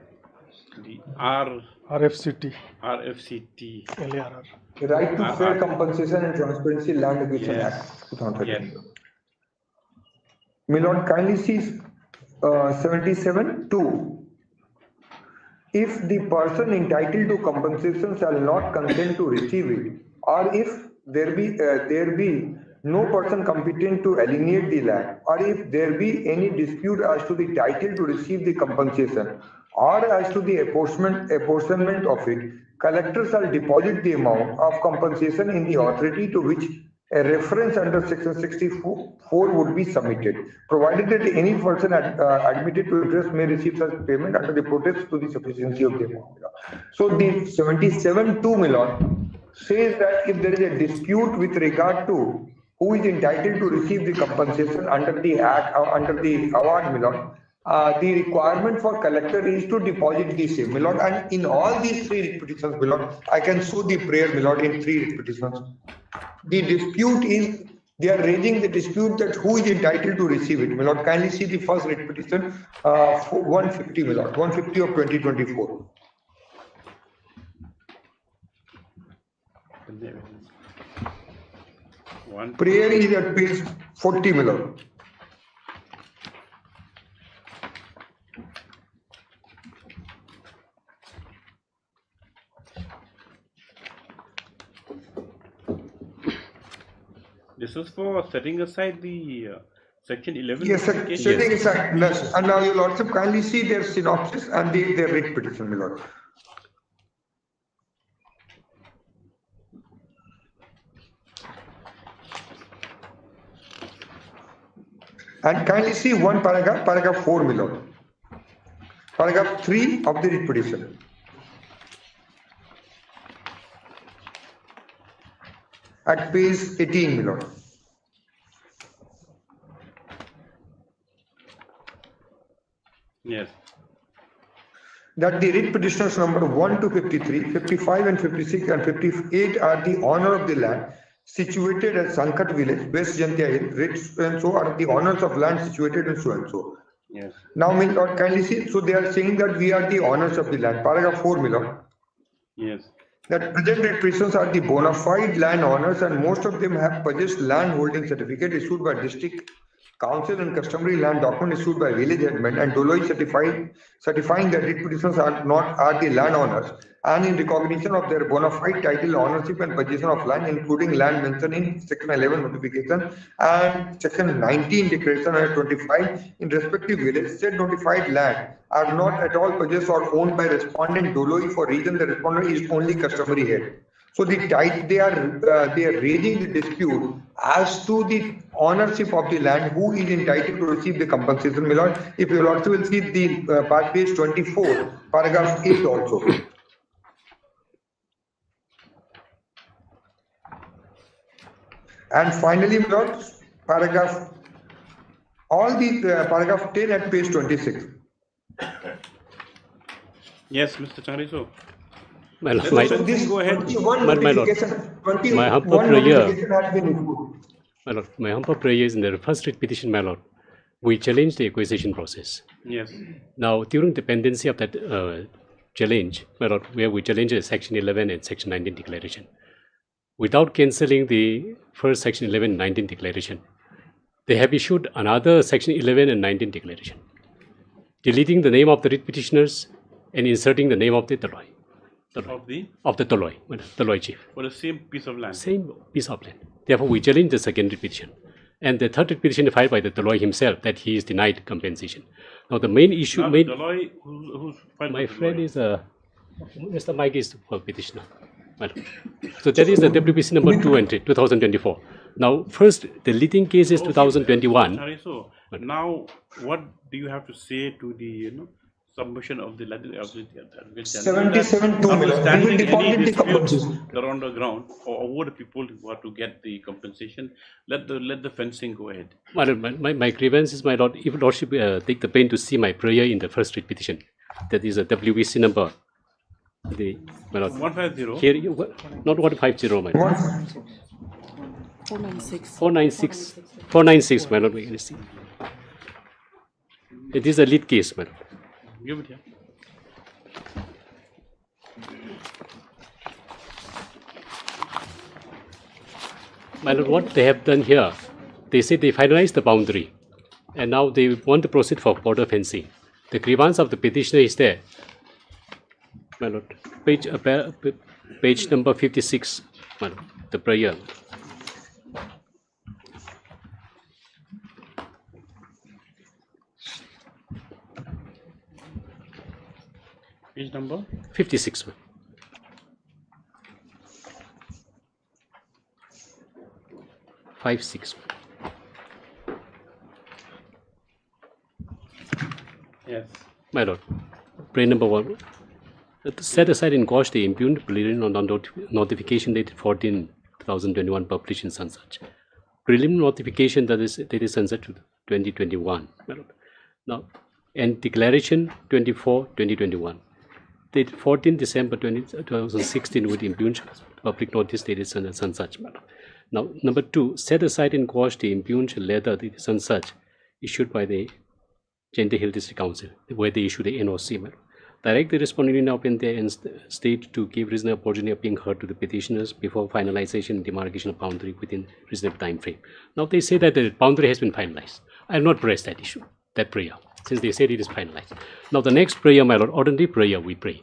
The RFCT. RFCT. LARR. Right to Fair Compensation and Transparency Land Acquisition Yes. Act 2013. Yes. Milord, kindly see 77(2). If the person entitled to compensation shall not consent to receive it, or if there be no person competent to alienate the land, or if there be any dispute as to the title to receive the compensation, or as to the apportionment of it, collector shall deposit the amount of compensation in the authority to which a reference under section 64 would be submitted, provided that any person admitted to interest may receive such payment under the protest to the sufficiency of the amount. So the 77(2), Milord, says that if there is a dispute with regard to who is entitled to receive the compensation under the act or under the award, Milord, the requirement for collector is to deposit the same, Milord. And in all these three writ petitions, Milord, I can show the prayer, Milord, in three writ petitions. The dispute is, they are raising the dispute that who is entitled to receive it, Milord. Kindly see the first writ petition, 150, Milord, 150 of 2024. Prayer is at page 40, Milord. This is for setting aside the section 11. Yes, sir. Setting aside, yes. And now your lordship kindly see their synopsis and their writ petition, my lord. And kindly see one paragraph, paragraph 4, my lord. Paragraph 3 of the writ petition. At page 18, my lord. Yes. That the writ petitioners number 1 to 53, 55 and 56 and 58 are the owner of the land situated at Sankat village, West Jantia Hill, writ so and so are the owners of land situated in so and so. Yes. Now, my lord, kindly see, so they are saying that we are the owners of the land. Paragraph 4, my lord. Yes. That present writ petitioners are the bona fide land owners and most of them have purchased land holding certificate issued by district council and customary land document issued by village headman and Doloi certifying that writ petitioners are the landowners and in recognition of their bona fide title ownership and possession of land including land mentioned in section 11 notification and section 19 declaration and 25 in respective village said notified land are not at all possessed or owned by respondent Doloi for reason the respondent is only customary head. So they are raising the dispute as to the ownership of the land, who is entitled to receive the compensation, my lord. If you also will see the page 24, paragraph 8 also. And finally, my lord, paragraph, all the paragraph 10 at page 26. Yes, Mr. Chariso. My lord, go ahead. My humble prayer is in the first writ petition, my lord. We challenge the acquisition process. Yes. Now, during the pendency of that challenge, my lord, where we challenge section 11 and section 19 declaration, without cancelling the first Section 11 and 19 declaration, they have issued another Section 11 and 19 declaration, deleting the name of the writ petitioners and inserting the name of the Toloi. Of the Toloi chief. For the same piece of land. Same piece of land. Therefore, we challenge the second writ petition. And the third writ petition filed by the Toloi himself that he is denied compensation. Now, the main issue... Toloi, who's filed my friend is... Mr. Mike is for petitioner. Well, so that is the WPC number 2 entry, 2024. Now, first, the leading case is 2021. Sorry, so now what do you have to say to the submission of the 77 2 million. They're on the ground, or over the people who are to get the compensation? Let the fencing go ahead. My grievance is, my lord, if lordship take the pain to see my prayer in the first writ petition, that is a WPC number. The 150. Here, not 150, my lord. 496. 496. 496, my lord. We can see. It is a lead case, my lord. Give it here. My lord, what they have done here, they say they finalized the boundary, and now they want to proceed for border fencing. The grievance of the petitioner is there. My lord, page number 56, my lord, the prayer. Page number? 56. 56. Yes. My lord, prayer number 1. Set aside in quash the impugned preliminary notification dated 14/2021 published in Such. Preliminary notification that is dated Such to 2021. My lord. Now, and declaration 24/2021. Dated 14 December 2016 with impugned public notice dated Such. Now, number 2, set aside in quash the impugned letter dated Such issued by the Gender Hill District Council, where they issued the NOC. Direct the respondent of India and state to give reasonable opportunity of being heard to the petitioners before finalization and demarcation of boundary within reasonable time frame. Now they say that the boundary has been finalized. I have not pressed that issue, that prayer, since they said it is finalized. Now the next prayer, my lord, ordinary prayer we pray.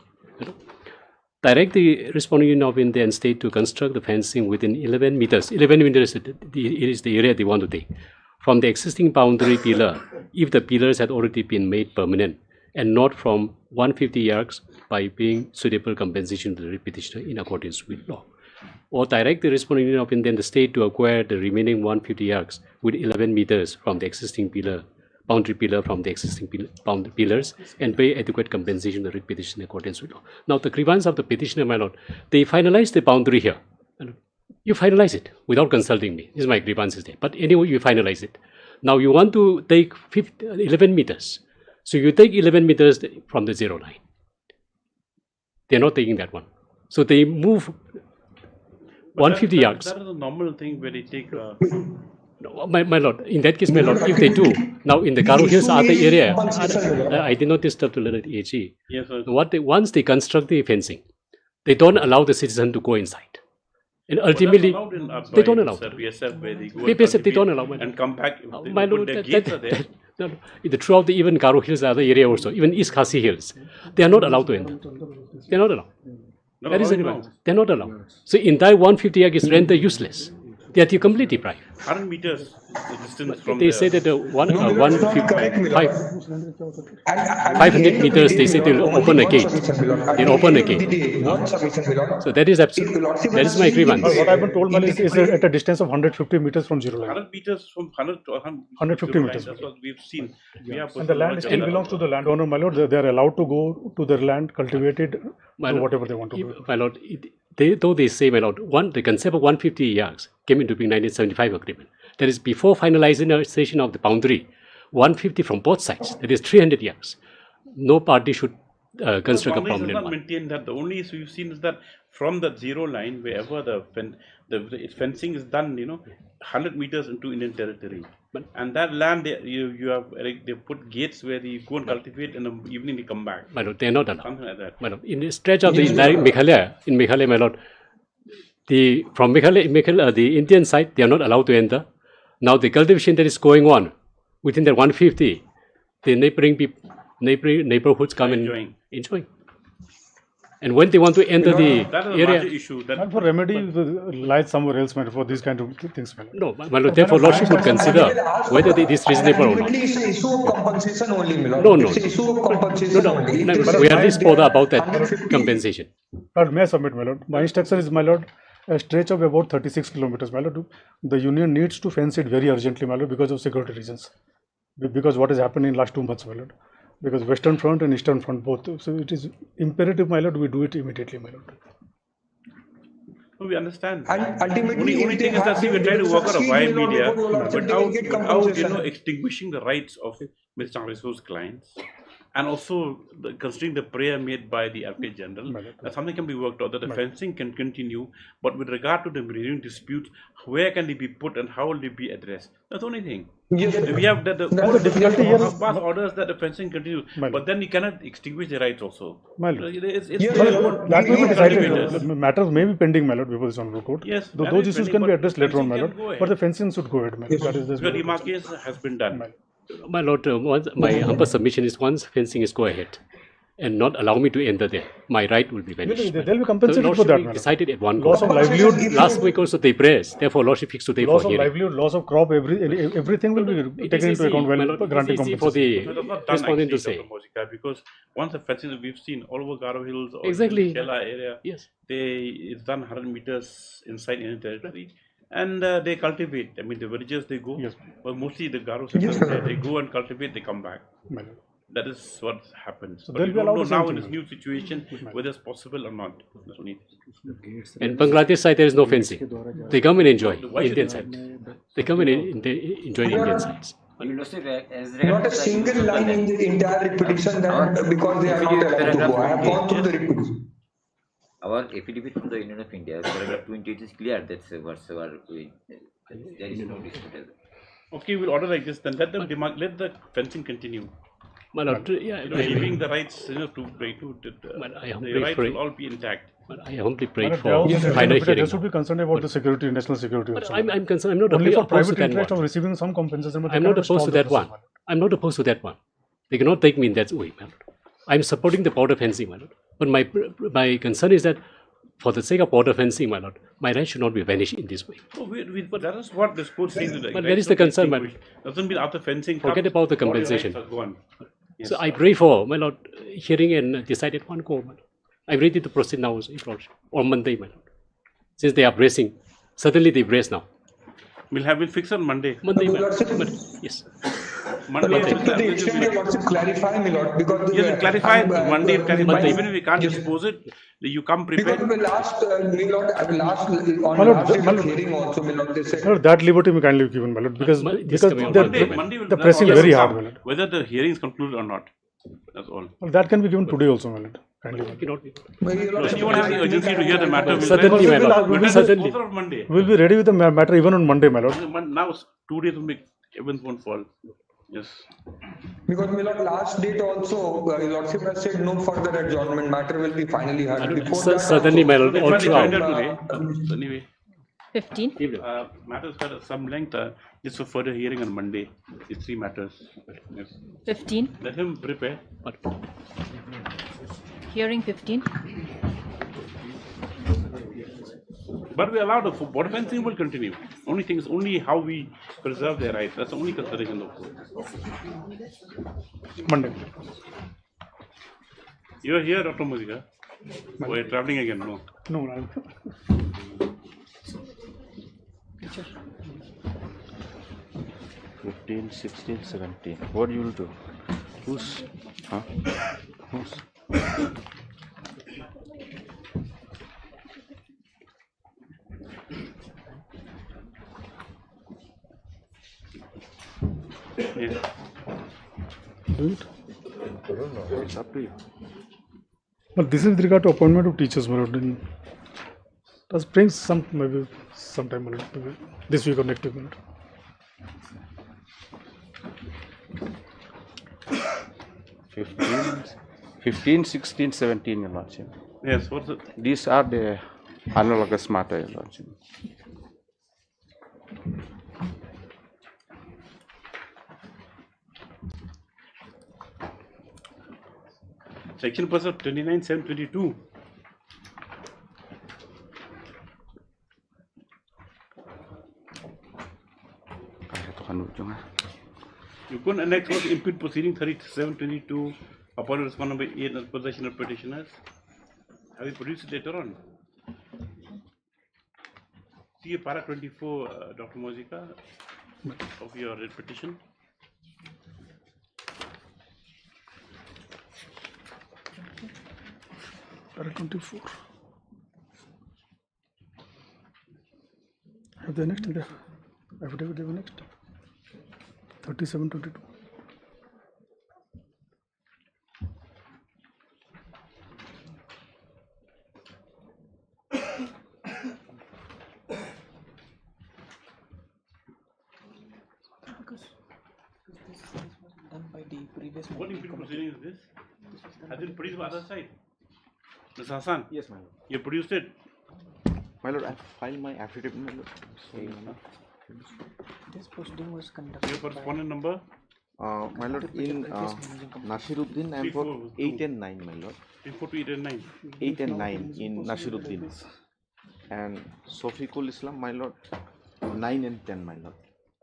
Direct the respondent of India and state to construct the fencing within 11 meters. 11 meters is the area they want to take from the existing boundary pillar, if the pillars had already been made permanent, and not from 150 yards by paying suitable compensation to the petitioner in accordance with law. Or direct the respondent of India and the state to acquire the remaining 150 yards with 11 meters from the existing pillar, boundary pillar from the existing pillars, and pay adequate compensation to the petitioner in accordance with law. Now the grievance of the petitioner, my lord, they finalized the boundary here. You finalize it without consulting me. This is my grievance is there. But anyway, you finalize it. Now you want to take 11 meters. So you take 11 meters from the zero line. They're not taking that one. So they move 150 yards. That is a normal thing where they take... No, my lord, in that case, my lord, if they do, now in the Garo Hills other area, I did not disturb to let AG. Yes, sir. Once they construct the fencing, they don't allow the citizen to go inside. And ultimately, they don't allow. PSF where they go PSF, they don't allow. And come back. My lord, throughout the even Garo Hills, other area also, even East Khasi Hills, they are not allowed to enter. They are not allowed. No, that is the no. They are not allowed. So entire 150 acre is rendered useless. They are completely deprived. 100 meters the distance from they say that 500 meters, they say they'll open a gate. They'll open a gate. So that is absolutely, that is my grievance. What I've been told, Malik, is at a distance of 150 meters from zero line. 100 meters from 100 to 150 meters. That's what we've seen. Yeah. And the land still belongs to the landowner, my lord. They are allowed to go to their land, cultivated, do whatever they want to do. My lord, though they say, my lord, the concept of 150 yards came into being 1975 agreement. That is before finalization of the boundary, 150 from both sides, that is 300 yards. No party should construct a permanent one. Maintain that. The only issue you've seen is that from the zero line, wherever the fencing is done, 100 meters into Indian territory. And that land, they put gates where you go and cultivate, and in the evening you come back. My lord, they are not allowed. Something like that. My lord, in the stretch of the Meghalaya, my lord, from Meghalaya, the Indian side, they are not allowed to enter. Now the cultivation that is going on within that 150, the neighborhoods come and enjoying. And when they want to enter the area, And for remedy, lies somewhere else, for these kind of things. No, my lord, therefore Lordship would consider whether it is reasonable or not. Ultimately, it's an issue of compensation only, my lord. No, no. It's an issue of compensation only. No, If they we are find least there bother are about that 150 compensation. But may I submit, my lord? My instruction is, my lord, a stretch of about 36 kilometers, my lord. The union needs to fence it very urgently, my lord, because of security reasons. Because what has happened in last 2 months, my lord. Because Western Front and Eastern Front both. So it is imperative, my lord, we do it immediately, my lord. We understand. And ultimately, only if thing they is that have- see, we're they trying to will work out a succeed, wide my lord, media they will without, get without compensation. extinguishing the rights of Mr. Ariso's clients, and also considering the prayer made by the RP General, that something can be worked out, that the fencing can continue, but with regard to the remaining disputes, where can they be put and how will they be addressed? That's the only thing. Yes, We have that the the difficulty here is- pass orders that the fencing continues, but then you cannot extinguish the rights also. My lord. It's That may be decided. cultivators. Matters may be pending, my lord, before this honorable court. Yes, Though matter those is issues pending, can be but addressed later on, my fencing lord. can go But the ahead. fencing should go ahead, my lord. That is The demarcation has been done. My lord, my humble submission is once fencing is go ahead and not allow me to enter there, my right will be vanished. They'll be compensated The for Lordship that, will madam. decided at one go. Loss of livelihood. Last week also they pressed, therefore Lordship fixed today Loss for of hearing. livelihood, loss of crop, everything will be It taken is into easy, account my while lord, it is granting easy for compensation. the No, that's not done respondent to actually, say. Dr. Mojika, because once the fencing we've seen all over Garo Hills or Exactly. Shela area, Yes. it's done 100 meters inside any territory, and they cultivate. I mean, the villagers they go, but mostly the Garo Yes, settlers, they go and cultivate, they come back. My lord. That is what happens. So But they'll we be don't allowed know the same now in thing, this new situation whether it's possible or not. That's only. And Bangladesh side there is no fencing. They come and enjoy Why should Indian they side. They come and enjoy Indian sides. Not a single line in the entire petition that because they are not allowed to go. I have gone through the petition. Our affidavit from the Union of India, paragraph 28 is clear. That's whatsoever there is no dispute. Okay, we'll order like this. Then let them let the fencing continue. My lord, yeah, leaving the rights, the rights will all be intact. I humbly pray Madam, for they final hearing. should be concerned about the security, national security. But also. I'm concerned. I'm not Only for opposed to private that interest one. of receiving some compensation. But they I'm not cannot opposed stall to the that one. process, I'm not opposed to that one. They cannot take me in that way, my lord. I'm supporting the border fencing, my lord. But my concern is that for the sake of border fencing, my lord, my rights should not be vanished in this way. Oh, but that is what this court says. But where is the concern, my lord? Doesn't mean after fencing. Forget comes, about the all your compensation. rights are gone. Yes. So I pray for, my lord, hearing and decide at one go, my lord. I'm ready to proceed now, Your Lordship, on Monday, my lord. Since they are bracing, suddenly they brace now. We'll fix on Monday. Monday, yes. Monday. To the extent you want to clarify, my lord, because Yes, we clarify Monday. Monday. Even if we can't dispose it, you come prepared. because the last, my lord, last on My lord, last day my of lord. hearing also, my lord, they said. No, that liberty may kindly be given, my lord, because Monday Monday they're pressing very hard, my lord. whether the hearing is concluded or not. That's all. Well, that can be given today also, my lord. Kindly. Cannot be. If you want the urgency to hear the matter, Certainly, my lord. we'll Certainly. dispose of Monday. We'll be ready with the matter even on Monday, my lord. Now 2 days will make heavens won't fall. Yes. Because my lord, last date also, your lordship has said no further adjournment, matter will be finally heard. Before that Certainly, my lord, all It's throughout. today. Anyway. 15. Matters had some length. Just for further hearing on Monday. These 3 matters. Yes. 15. Let him prepare. Hearing 15. But we allow the border fencing will continue. Only thing is only how we preserve their rights. That's the only consideration of court. Monday. You are here, Dr. Muzika. Oh, you're traveling again, no? No, I'm 15, 16, 17. What you will do? Who's? Huh? Who's? Yes. do it. I don't know. It's up to you. But this is with regard to appointment of teachers, my lord. Then does bring some maybe sometime, my lord, maybe this week or next week, my lord. 15, 16, 17, your lordship. Yes, what's it? These are the analogous matter, Your Lordship. Section person 29(7)(22). You couldn't annex was impute proceeding 37(22) upon respondent number 8 and possession of petitioners. Have you produced it later on? See para 24, Dr. Mozika, of your writ petition. Para 24. Have the next in the affidavit, they have next. 37(22). Done by the previous. What impute proceeding is this? Has it produced by the other side? Mr. Hassan? Yes, my lord. You produced it? My lord, I filed my affidavit, my lord. Sorry, my lord. This proceeding was conducted. Your correspondent number? My lord, in Nasiruddin, I am for 8 and 9, my lord. 3, 4, 8 and 9. 8 and 9 in Nasiruddin. And Sofiqul Islam, my lord, 9 and 10, my lord.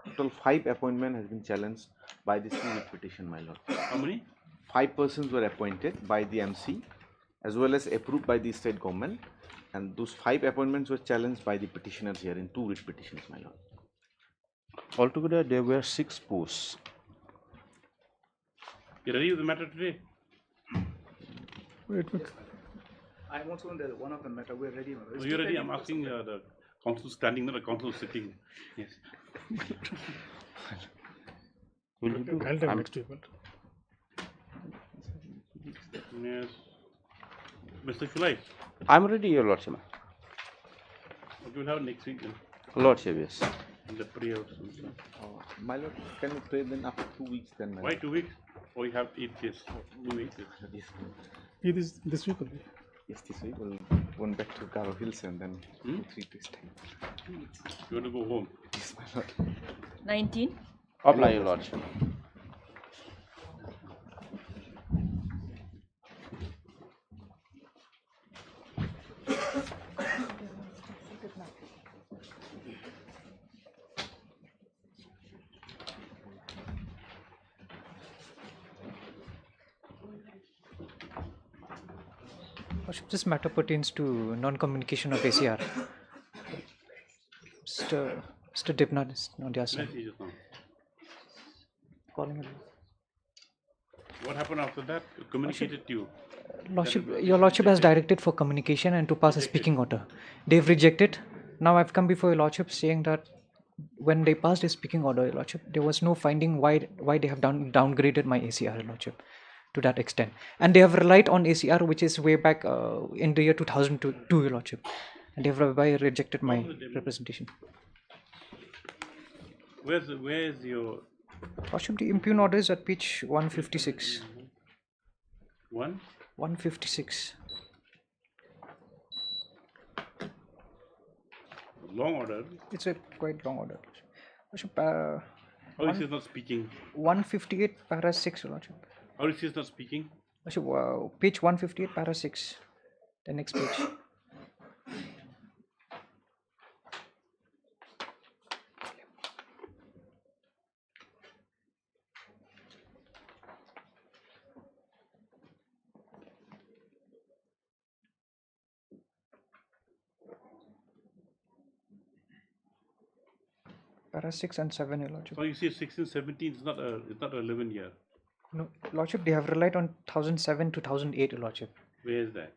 Total 5 appointment has been challenged by this writ petition, my lord. How many? 5 persons were appointed by the MC as well as approved by the state government, and those 5 appointments were challenged by the petitioners here in 2 writ petitions, my lord. Altogether, there were 6 posts. You ready with the matter today? Wait. I'm also on the one of the matter. We're ready. Are you ready? I'm asking the council standing, not the council sitting. Yes. I'll take next week. Yes. Mr. Shulai? I'm ready, Your Lordship. What will have next week then? Lordship, yes. In the pre-house. My lord, can you pray then after 2 weeks then? Why 2 weeks? Or you have 8 days? 2 weeks. It is this week only. Yes, this week we'll go back to Garo Hills and then 3 days time. You want to go home? Yes, my lord. 19. Apply, Your Lordship. Worship, this matter pertains to non-communication of ACR. Mr. Dipnath is not here, sir. Calling him. What happened after that? Communicated to you? Lordship, your Lordship has directed for communication and to pass a speaking order. They've rejected. Now I've come before your Lordship saying that when they passed a speaking order, your Lordship, there was no finding why they have downgraded my ACR, your Lordship, to that extent. And they have relied on ACR, which is way back in the year 2002, your Lordship. And they have rejected my representation. Where is your... Lordship, the impugn order is at page 156. 156. Long order? It's a quite long order. Lordship, how is he not speaking? 158 para 6, Lordship. How is he not speaking? Lordship, page 158 para 6. The next page. Para 6 and 7, your Lordship. So you say 16, 17 is not a 11 year. No, Lordship, they have relied on 2007 to 2008, your Lordship. Where is that?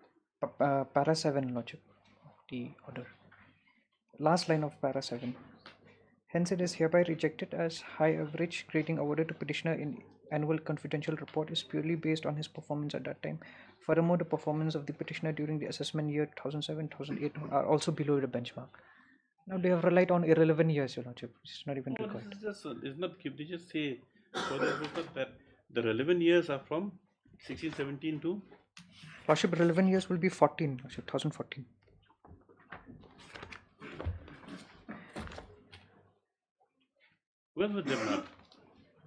Para 7, Lordship, the order. Last line of para 7. Hence it is hereby rejected as high average grading awarded to petitioner in annual confidential report is purely based on his performance at that time. Furthermore, the performance of the petitioner during the assessment year 2007-2008 are also below the benchmark. Now they have relied on irrelevant years, your Lordship, which is not even required. This is just, it's not, they just say that the relevant years are from 16, 17 to? Lordship, relevant years will be 14, Lordship, 2014. Where was Devnath?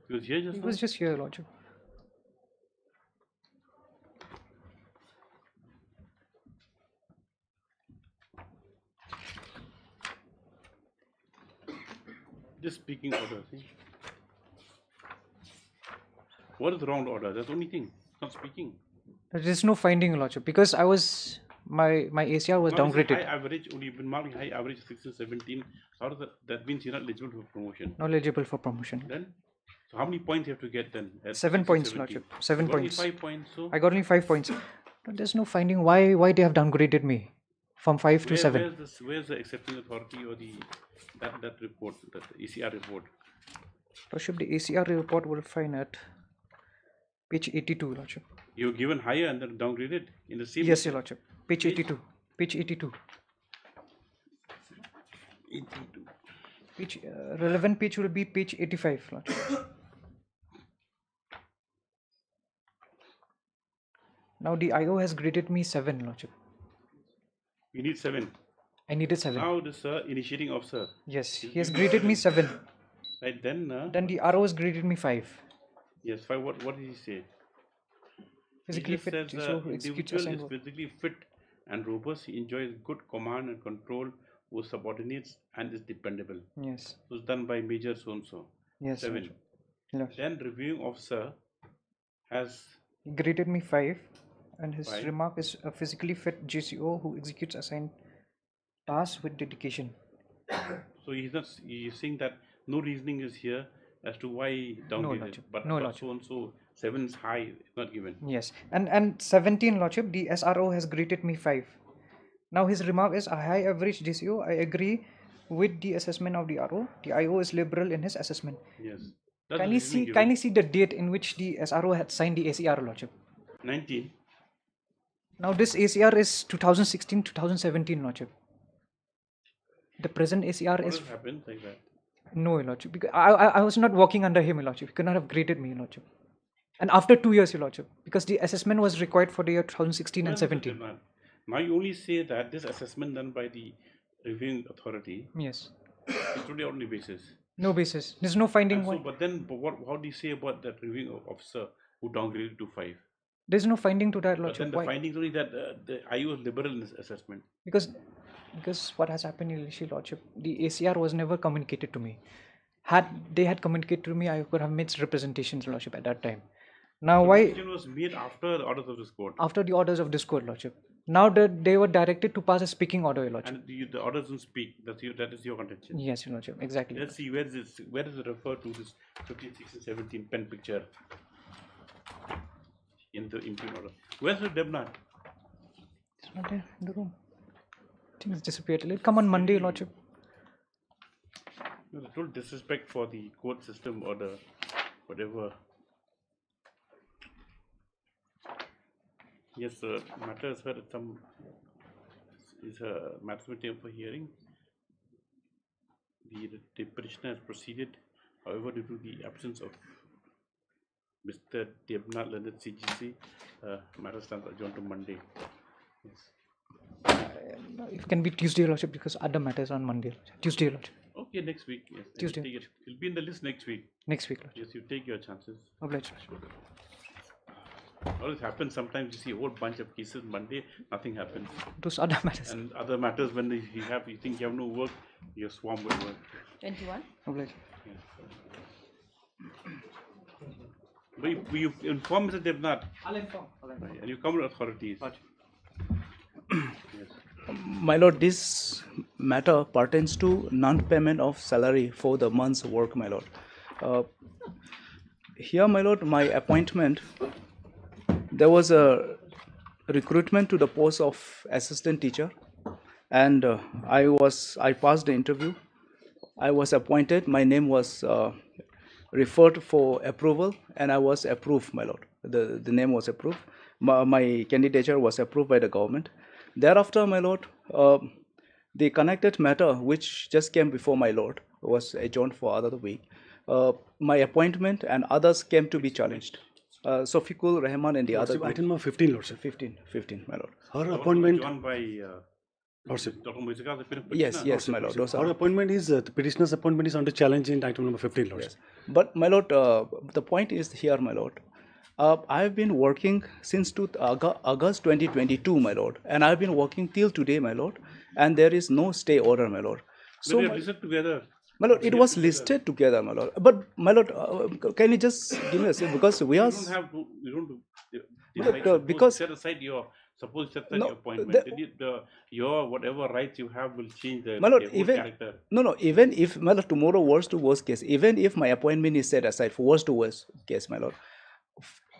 He was here just He now? was just here, Lordship. Just speaking order, see? What is the wrong order? That's the only thing. Not speaking. There is no finding, Lordship, because I was my ACR was Now you say downgraded. high average, only you've been marking high average 16, 17. How does that means you're not eligible for promotion? Not eligible for promotion. Then, so how many points you have to get then? At 7 16, points, 17? Lordship. 7 You got only points. 5 points, so I got only 5 points. But there's no finding why they have downgraded me from 5 to 7. Where's the accepting authority or the that report, that ECR report? Lordship, the ACR report will find at page 82, Lordship. You're given higher and then downgraded in the same. Yes, Your Lordship. Page 82. Page 82. 82. Page, relevant page will be page 85, Lordship. Now the IO has graded me 7, Lordship. You need 7. I needed 7. Now the initiating officer. Yes, he has graded me 7. Right then. Then the RO has graded me 5. Yes, 5. What did he say? Physically He just fit, says so executes individual assigned is work. physically fit and robust. He enjoys good command and control over subordinates and is dependable. Yes. It was done by Major so and so. Yes, 7. Yes. Then reviewing officer has He graded me 5, and his 5. remark is a physically fit GCO who executes assigned tasks with dedication. So he's saying that no reasoning is here as to why he downgraded. Lordship. But, No, but Lordship. so and so 7 is high, it's not given. Yes, and 17, Lordship, the SRO has graded me 5. Now his remark is a high average GCO. I agree with the assessment of the RO. The IO is liberal in his assessment. Yes. That's Kindly the reasoning see, given. kindly see the date in which the SRO had signed the ACR, Lordship. 19. Now this ACR is 2016-2017, Lordship. The present ACR What is has happened like that? no, Lordship. Because I was not working under him, Lordship. He could not have graded me, Lordship. And after 2 years, Lordship, because the assessment was required for the year 2016 and 17. Now you only say that this assessment done by the reviewing authority Yes. is totally on the basis. No basis. There's no finding. And so, but how do you say about that reviewing officer who downgraded to 5? There's no finding to that, But Lordship. then the Why? findings only that the IU was liberal in this assessment. Because what has happened initially, Lordship, the ACR was never communicated to me. Had they had communicated to me, I could have made representations, Lordship, at that time. Now So why? the decision was made after the orders of this court. After the orders of this court, Lordship. Now that they were directed to pass a speaking order, Lordship. And the orders don't speak. That is your contention. Yes, Your Lordship, exactly. Let's see where does it refer to this 15, 16, 17 pen picture in the interim order. Where's the Debnath? It's not there in the room. I think it's disappeared. It'll come on Monday, Lordship. No, the total disrespect for the court system or the whatever. Yes, the matter is heard at some is a matter submitted for hearing. The petitioner has proceeded, however, due to the absence of Mr. Debnath Leonard CGC, matter stands adjourned to Monday. Yes. It can be Tuesday, Lordship, because other matters on Monday. Tuesday, Lordship. Okay, next week. Yes. Tuesday. Take it. It'll be in the list next week. Next week, Lordship. Yes, you take your chances. Obliged. All this happens. Sometimes you see a whole bunch of cases Monday, nothing happens. Those other matters. And other matters when you think you have no work, you're swamped with work. 21. Obliged. But you inform Mr. Debnath. I'll inform. And you come to authorities. Yes. My lord, this matter pertains to non-payment of salary for the month's work, my lord. Here, my lord, my appointment, there was a recruitment to the post of assistant teacher, and I passed the interview. I was appointed. My name was referred for approval, and I was approved, my lord. The name was approved. My candidature was approved by the government. Thereafter, my lord, the connected matter which just came before my lord was adjourned for another week. My appointment and others came to be challenged. Sofikul, Rahman and the other group. Item number 15, Lordship. 15, my lord. Her appointment. Drawn by Lordship. Dr. Moisika, the Yes, yes, my lord. Those Our are. appointment is, the petitioner's appointment is under challenge in item number 15, Lordship. But my lord, the point is here, my lord. I have been working since August 2022, my lord, and I have been working till today, my lord, and there is no stay order, my lord. So we have listed together. My lord, it was listed together, my lord. But my lord, can you just give me a second, because we are. You don't have to. You don't do. Because set aside your. Suppose set aside No, your appointment. the- Your whatever rights you have will change the My lord, whole even character. no, even if my lord, tomorrow worst to worst case, even if my appointment is set aside for worst to worst case, my lord,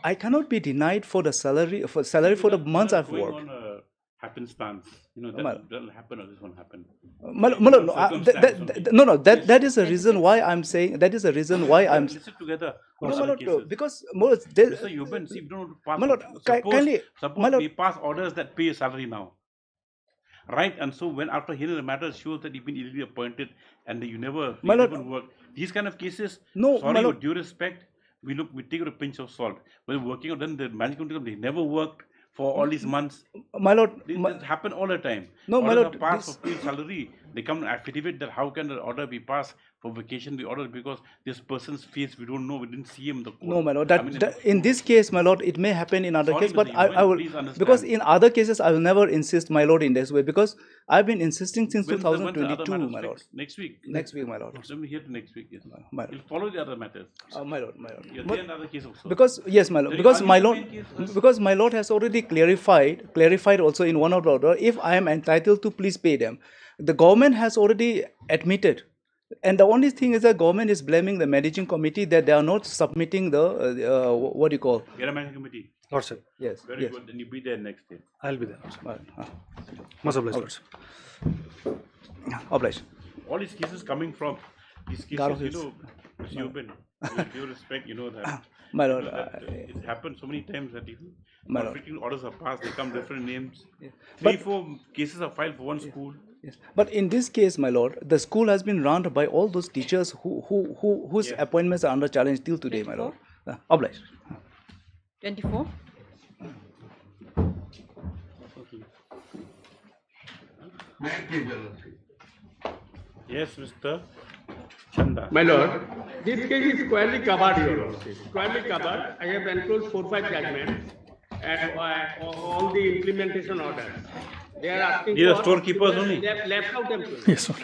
I cannot be denied for the salary for the months I've Going worked. on a happenstance, you know, My- that'll happen or this won't happen. My lord, no, that is the reason why I'm saying that is the reason why I'm. Listen together. No, for my other lord, cases. because my lord, there, Mr. Yuban, see, we don't want to pass. My lord, kindly, suppose my lord, we pass orders that pay a salary now, right? And so when after hearing the matter shows that you've been illegally appointed and that you never work, these kind of cases. No, my sorry, lord. with due respect, we take it with a pinch of salt. When working out, then the management they never worked for all these months. My lord, This happen all the time. No, my orders lord, are passed for paid salary. They come and affidavit that how can the order be passed for vacation be ordered because this person's face we don't know, we didn't see him in the court. No, my lord. I mean, In this case, my lord, it may happen in other Sorry, cases, but Mr. I Yuban, will please understand. because in other cases I will never insist, my lord, in this way because I've been insisting since When's the other 2022, matters my lord. fixed? Next week. Next week, my lord. Let me hear to next week. Yes. My lord. We'll follow the other matters. My lord, my lord. Yeah, But- there another case also. Because yes, my lord. Then Because are my you the lord, main case first? because my lord has already clarified also in one of the order. If I am entitled to, please pay them. The government has already admitted, and the only thing is that government is blaming the managing committee that they are not submitting the what do you call? Get a managing committee. Lordship. Yes. Very yes. good. Then you be there next day. I'll be there. Much obliged, Lordship. Obliged. All these cases coming from these cases, Garo you Hills. know, Mr. Yuban, with due respect, you know that. My you lord, know that, it's happened so many times that even My lord. conflicting orders are passed, they come different names. Yeah. 3-4 cases are filed for one school. Yes. But in this case, my lord, the school has been run by all those teachers whose appointments are under challenge till today, my lord. Obliged. 24. Yes, Mr. Chanda. My lord, this case is squarely covered, Your Lordship. Squarely covered. I have enclosed 4-5 judgments and on the implementation order. They are asking These are for storekeepers only? left out employees. Yes, sir.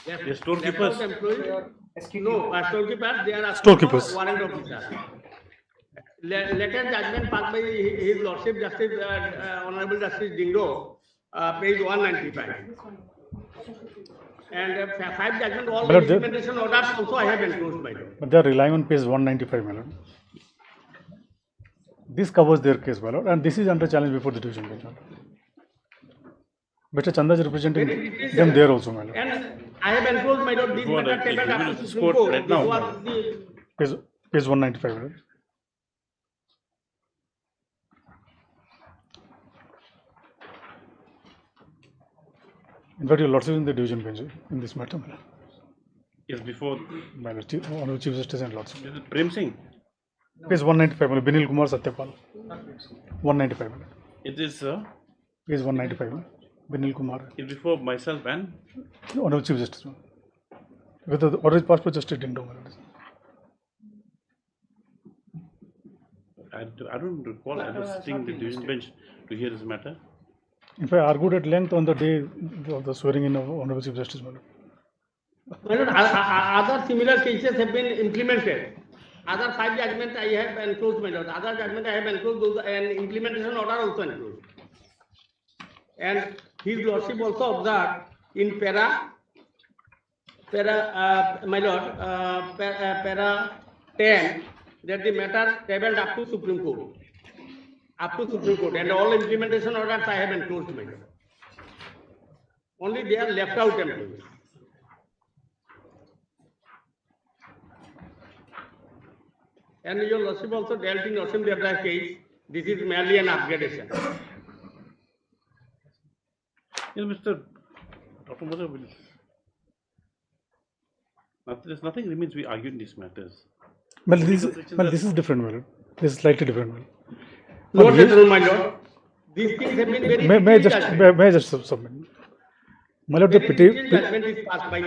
They're storekeepers? Left out employees. No, storekeepers. They are asking Storekeepers. for warrant officer. Later judgment passed by His Lordship Justice Honorable Justice Dingo, page 195. And 5 judgment, all But the the- implementation orders also I have enclosed by them. But they are relying on page 195, my lord. This covers their case, my lord, and this is under challenge before the division bench. Mr. Chanda is representing them there also, my lord. And I have enclosed, my lord, this Before matter the tabled up to Supreme Supreme Court Court. right This now. was the Page 195, my lord. In fact, your lordship is in the division bench in this matter, my lord. Yes, before. My lord, Honorable Chief Justice and lordship. This is Prem Singh. Page 195, my lord. Binil Kumar Satyapal. 195, my lord. It is Page 195, my lord. Binil Kumar. it's before myself and Honorable Chief Justice, my lord. With the order is passed by Justice Dindo, my lord. I don't recall ever sitting in the division bench to hear this matter. In fact, I argued at length on the day of the swearing in of Honorable Chief Justice, my lord. my lord, other similar cases have been implemented. Other 5 judgments I have enclosed, my lord. Other judgment I have enclosed those, and implementation order also enclosed. And His Lordship also observed in para my lord, para 10 that the matter tabled up to Supreme Court. Up to Supreme Court, and all implementation orders I have enclosed, my lord. Only they are left out employees. And your Lordship also dealt in Ocean Devra's case. This is merely an upgradation. Yes, Mr. Dr. Mother will. There's nothing remains we argue in these matters. Well, this is different, my lord. This is slightly different, my lord. Lord General, my lord, these things have been very May I just submit? My lord, the Very detailed judgment is passed by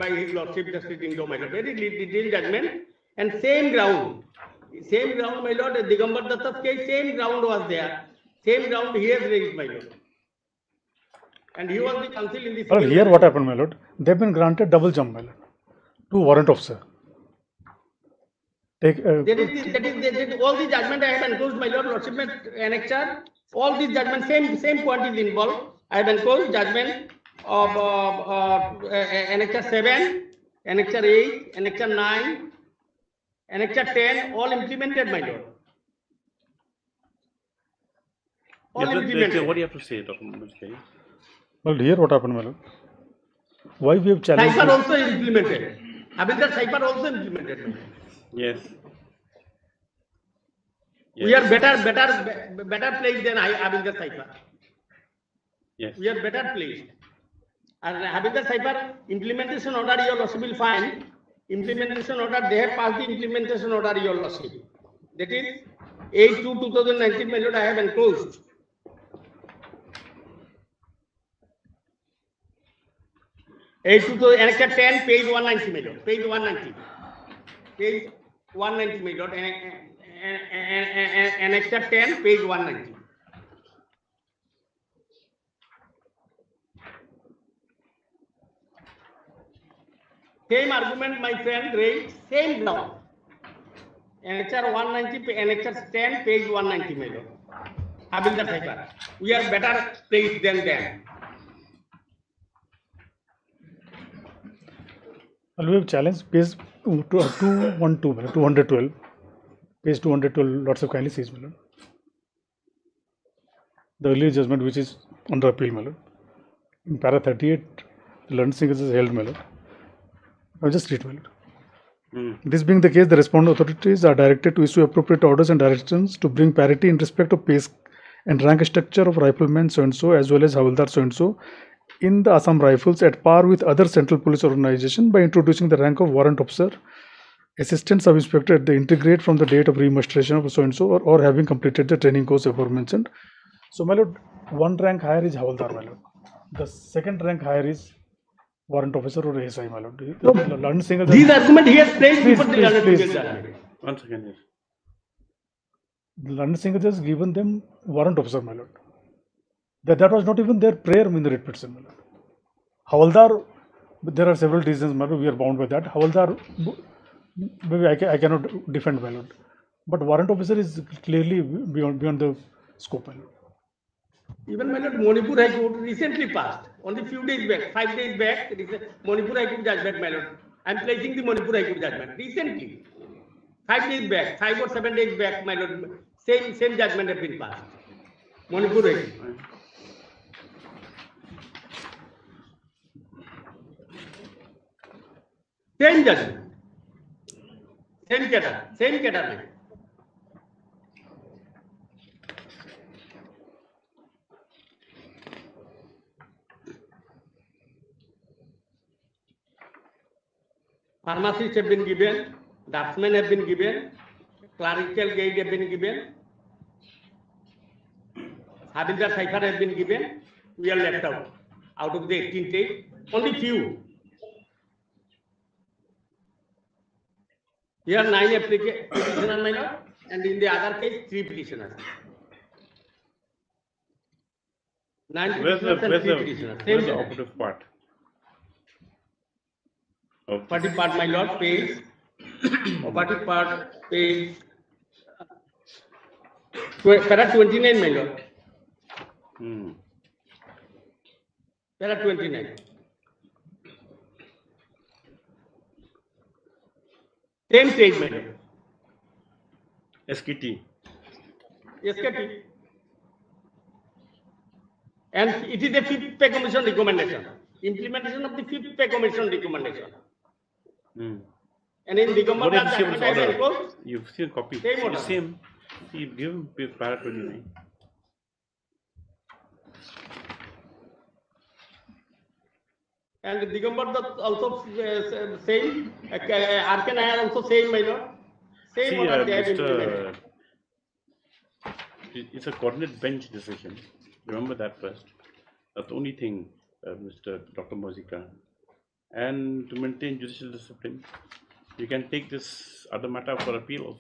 His Lordship Justice Indo, my lord. Very detailed judgment and same ground, my lord. Digambar Datta's case, same ground was there. Same ground he has raised, my lord. And he was the counsel in the well, civil here matter. what happened, my lord? They've been granted double jump, my lord, to warrant officer. Take. That is all the judgment I have enclosed, my lord. Lordship annexure. All these judgment, same point is involved. I have enclosed judgment of annexure 7, annexure 8, annexure 9, annexure 10, all implemented, my lord. All implemented. What do you have to say, Dr. Mujtahid? Well, here what happened, my lord? Why we have challenged? Cipher also implemented. Havildar Cipher also implemented, my lord. Yes. We are better placed than Havildar Cipher. Yes. We are better placed. And Havildar Cipher implementation order, your lordship will find. Implementation order, they have passed the implementation order, your lordship. That is 8/2/2019, my lord, I have enclosed. Annexure 10, page 190, my lord. Page 190. Page 190, my lord. Annexure 10, page 190. Same argument, my friend raised, same ground. Annexure 190, annexure 10, page 190, my lord. Havildar Cipher. We are better placed than them. Well, we have challenged page 212, page 212, lots of kindly sees, my lord. The earlier judgment which is under appeal, my lord. In para 38, the learned singers is held, my lord. I'll just read, my lord. This being the case, the respondent authorities are directed to issue appropriate orders and directions to bring parity in respect of pay and rank structure of rifleman so-and-so as well as Havildar so-and-so in the Assam Rifles at par with other central police organization by introducing the rank of warrant officer, assistant sub-inspector at the integrate from the date of remuneration of so-and-so or having completed the training course aforementioned. So, my lord, one rank higher is Havildar, my lord. The second rank higher is warrant officer or ASI, my lord. These argument he has placed before the learned single judgment. 1 second here. The learned single has given them warrant officer, my lord. That was not even their prayer in the writ petition, my lord. Havildar, there are several reasons, my lord, we are bound by that. Havildar, maybe I cannot defend, my lord. But warrant officer is clearly beyond the scope, my lord. Even my lord, Manipur High Court recently passed, only few days back, 5 days back, Manipur High Court judgment, my lord. I am placing the Manipur High Court judgment recently, 5 days back, 5 or 7 days back, my lord. Same judgment has been passed. Manipur High Court. Same judgment, same category. Pharmacists have been given, draftsmen have been given, clerical guide have been given, Havildar Cipher has been given. We are left out of the 18 days, only few. Here 9 petitioners, my lord, and in the other case 3 petitioners. 9 petitioners and 3 petitioners. Where's the operative part? Operative part, my lord, page. Operative part, page. Para 29, my lord. Para 29. Same statement. SKT. SKT. And it is the 5th pay commission recommendation. Implementation of the 5th pay commission recommendation. And in Digambar judgment, I have enclosed. You've seen a copy. Same order. Same. You've given para 29. And Digambar also same. Arkan also same, my lord. Same order they have implemented. It's a coordinate bench decision. Remember that first. That's the only thing. Mr. Dr. Mozika. And to maintain judicial discipline, you can take this other matter for appeal also.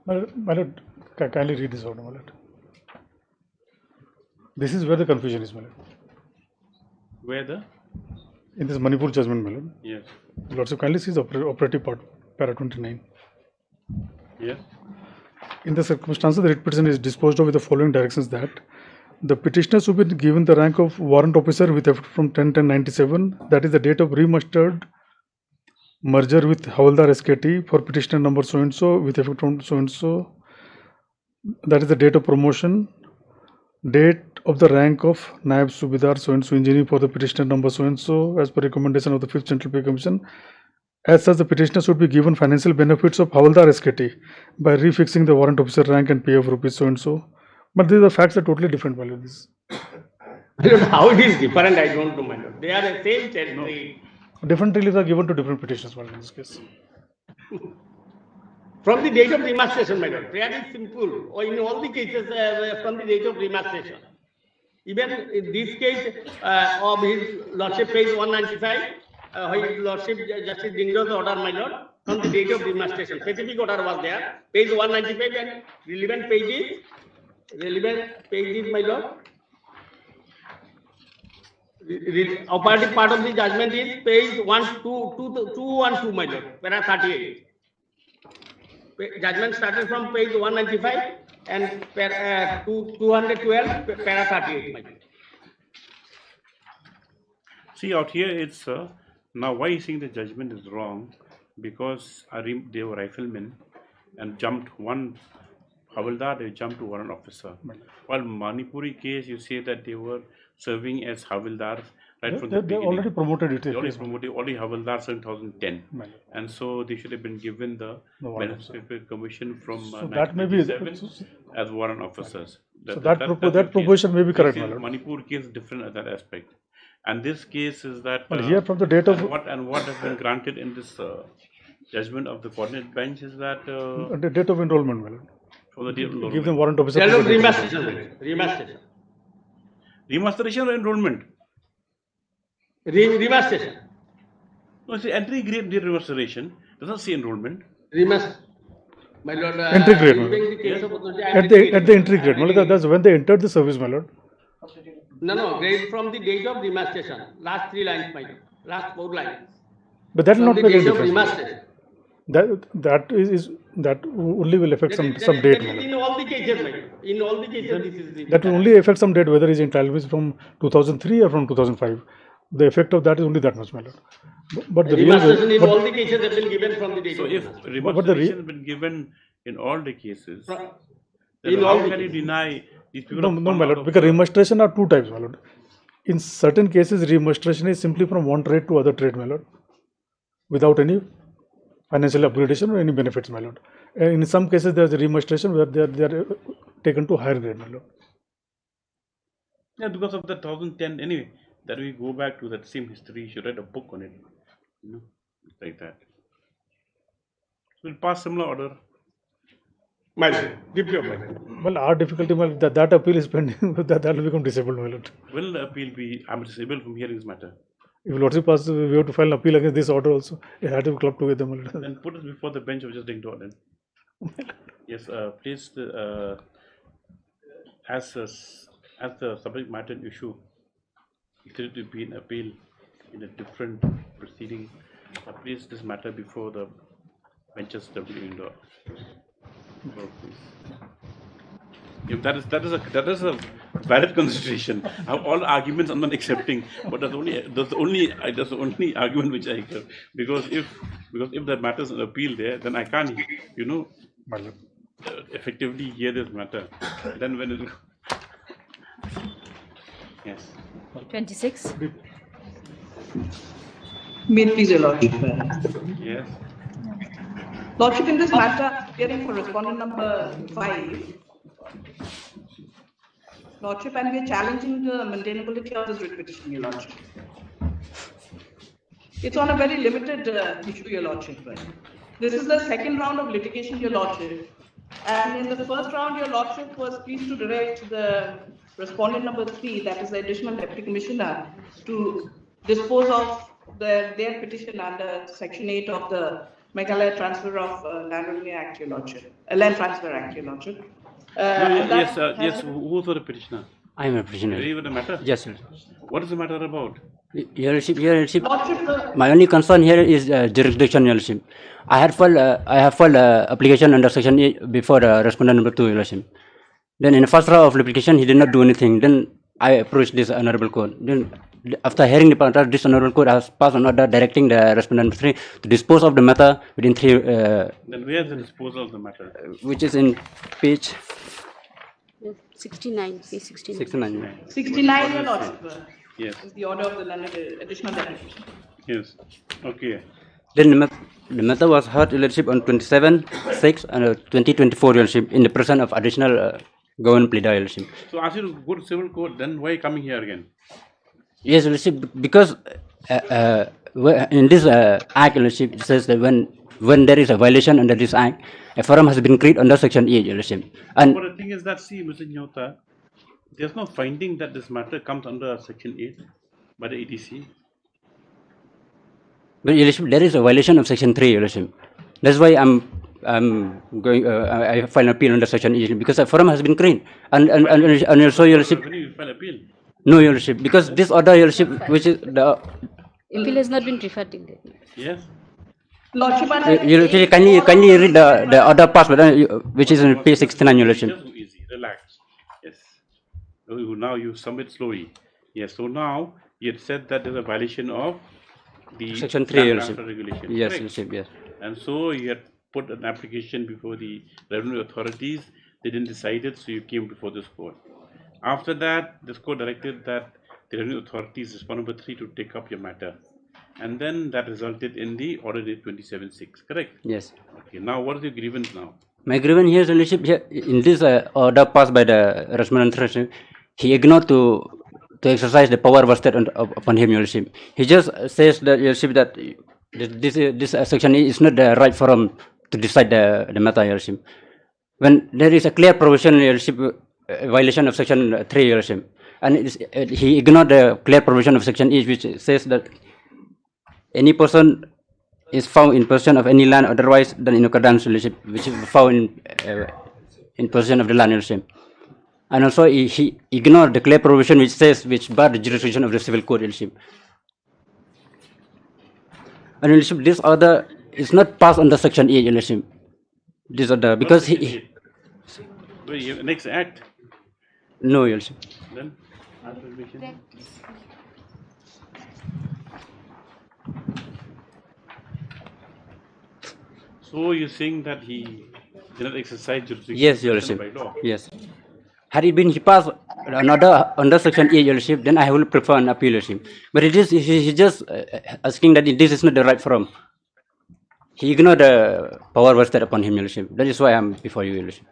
My lord, kindly read this order, my lord. This is where the confusion is, my lord. Where the? In this Manipur judgment, my lord. Yes. Lordship, kindly see the operative part, para 29. Yes. In the circumstances, the writ petition is disposed of with the following directions: that the petitioner should be given the rank of warrant officer with effect from 10/10/97, that is the date of remastered merger with Havaldar SKT for petitioner number so and so with effect from so and so, that is the date of promotion, date of the rank of Naib Subidar so and so engineering for the petitioner number so and so as per recommendation of the 5th Central Pay Commission. As such, the petitioner should be given financial benefits of Havaldar SKT by refixing the warrant officer rank and pay of rupees so and so. But these are facts are totally different, my lord. This. How it is different, I don't know, my lord. They are the same territory. Different reliefs are given to different petitioners, my lord, in this case. From the date of remarstration, my lord. Prayer is simple. Or in all the cases, from the date of remarstration. Even in this case of his lordship, page 195, his lordship Justice Dingro's order, my lord, from the date of demonstration. Specific order was there, page 195, and relevant page is, my lord. Operative part of the judgment is page 212, my lord, para 38. Judgment started from page 195 and 212, para 38, my lord. See, out here it's now why you think the judgment is wrong? Because they were riflemen and jumped one Havaldar, they jumped to warrant officer. While Manipuri case, you say that they were serving as Havaldars right from the beginning. They already promoted it. They already promoted, already Havaldars in 2010. And so they should have been given the benefit commission from so that may be as warrant officers. So that proportion may be correct, my lord. Manipur case is different at that aspect. And this case is that here from the date of what has been granted in this judgment of the coordinate bench is that the date of enrollment, my lord. For the date of enrollment. Give them warrant officer. Remasteration or enrollment? Remasteration. No, it's entry grade remasteration. Does not say enrollment. My lord. Entry grade, my lord. At the entry grade, my lord. That's when they entered the service, my lord. No, grade from the date of demarcation. Last 3 lines, my lord. Last 4 lines. But that will not make any difference. That only will affect some date, my lord. In all the cases, my lord. In all the cases, this is the. That will only affect some date, whether it's entitled from 2003 or from 2005. The effect of that is only that much, my lord. But the real in all the cases have been given from the date. So if remarstration has been given in all the cases, then in how all can you deny these people? No, my lord, because remarstration are 2 types, my lord. In certain cases, remarstration is simply from one trade to other trade, my lord, without any financial upgradation or any benefits, my lord. And in some cases, there is a remarstration where they are taken to higher grade, my lord. Yeah, because of the 2010 anyway. That we go back to that same history. You should write a book on it, like that. We'll pass similar order. Well, our difficulty, well, that appeal is pending. that will become disabled, my lord. Will the appeal be? I'm disabled from hearing this matter. If lordship passes, we have to file an appeal against this order also. It had to be clubbed together, my lord. Then put it before the bench of just Dingdor then. Yes, please. As the subject matter issue, it will be an appeal in a different proceeding. Place this matter before the benches of Dingdor. If that is a valid consideration. All arguments I'm not accepting, but that's the only argument which I have. Because if that matter is an appeal there, then I can't effectively hear this matter. Then when it yes. 26. May it please your lordship. Yes. Lordship, in this matter, appearing for respondent number 5. Lordship, and we are challenging the maintainability of this writ petition, your lordship. It's on a very limited issue, your lordship. This is the second round of litigation, Your Lordship. And in the first round, Your Lordship was pleased to direct the respondent number 3, that is the additional deputy commissioner, to dispose of their petition under Section 8 of the Meghalaya Transfer of Land Revenue Act, Your Lordship, Land Transfer Act, Your Lordship. Yes, who's the petitioner? I am a petitioner. Very with the matter? Yes, sir. What is the matter about? Your Lordship, my only concern here is jurisdiction, Your Lordship. I have filed application under Section 8 before respondent number 2, Your Lordship. Then in the first round of application, he did not do anything. Then I approached this honorable court. Then after hearing the matter, this honorable court has passed an order directing the respondent number 3 to dispose of the matter within 3. Then where is the disposal of the matter? Which is in page 69, page 69. 69. 69, Your Lordship. Yes. Is the order of the additional deputy. Yes. Okay. Then the matter was heard, Your Lordship, on 27/6 and 2024, Your Lordship, in the presence of additional government pleader, Your Lordship. So ask you to go to civil court, then why coming here again? Yes, Your Lordship, because in this act, Your Lordship, it says that when there is a violation under this act, a forum has been created under Section 8, Your Lordship. And but the thing is that, see, Mr. Nyota, there's no finding that this matter comes under Section 8 by the EDC. But Your Lordship, there is a violation of Section 3, Your Lordship. That's why I'm going. I file an appeal under Section 8 because a forum has been created, and also, Your Lordship. When you file appeal? No, Your Lordship, because this order, Your Lordship, which is the Appeal has not been preferred till date. Yes. Lordship, can you read the order passed, which is in page 69, Your Lordship? Just easy, relax. Yes. Now you submit slowly. Yes. So now you had said that there's a violation of the Section 3, Your land Lordship. transfer regulation. Yes, correct? Your Lordship, yes. And so you had put an application before the revenue authorities. They didn't decide it, so you came before this court. After that, this court directed that the revenue authorities, respondent number 3, to take up your matter. And then that resulted in the order date 27/6, correct? Yes. Okay, now what is your grievance now? My grievance here, Your Lordship, in this order passed by the respondent, he ignored to exercise the power vested upon him, Your Lordship. He just says that, Your Lordship, that this section is not the right forum to decide the matter, Your Lordship. When there is a clear provision, Your Lordship, violation of Section 3, Your Lordship, and he ignored the clear provision of Section 8, which says that any person is found in possession of any land otherwise than in accordance, Your Lordship, which is found in possession of the land, Your Lordship. And also he ignored the clear provision which bar the jurisdiction of the civil court, Your Lordship. And Your Lordship, this order is not passed under Section 8, Your Lordship. This order, because Next act. No, Your Lordship. Then so you're saying that he did not exercise jurisdiction? Yes, Your Lordship. By law? Yes. Had it been he passed another under Section 8, Your Lordship, then I will prefer an appeal, Your Lordship. But it is he just asking that this is not the right forum. He ignored the power vested upon him, Your Lordship. That is why I am before you, Your Lordship.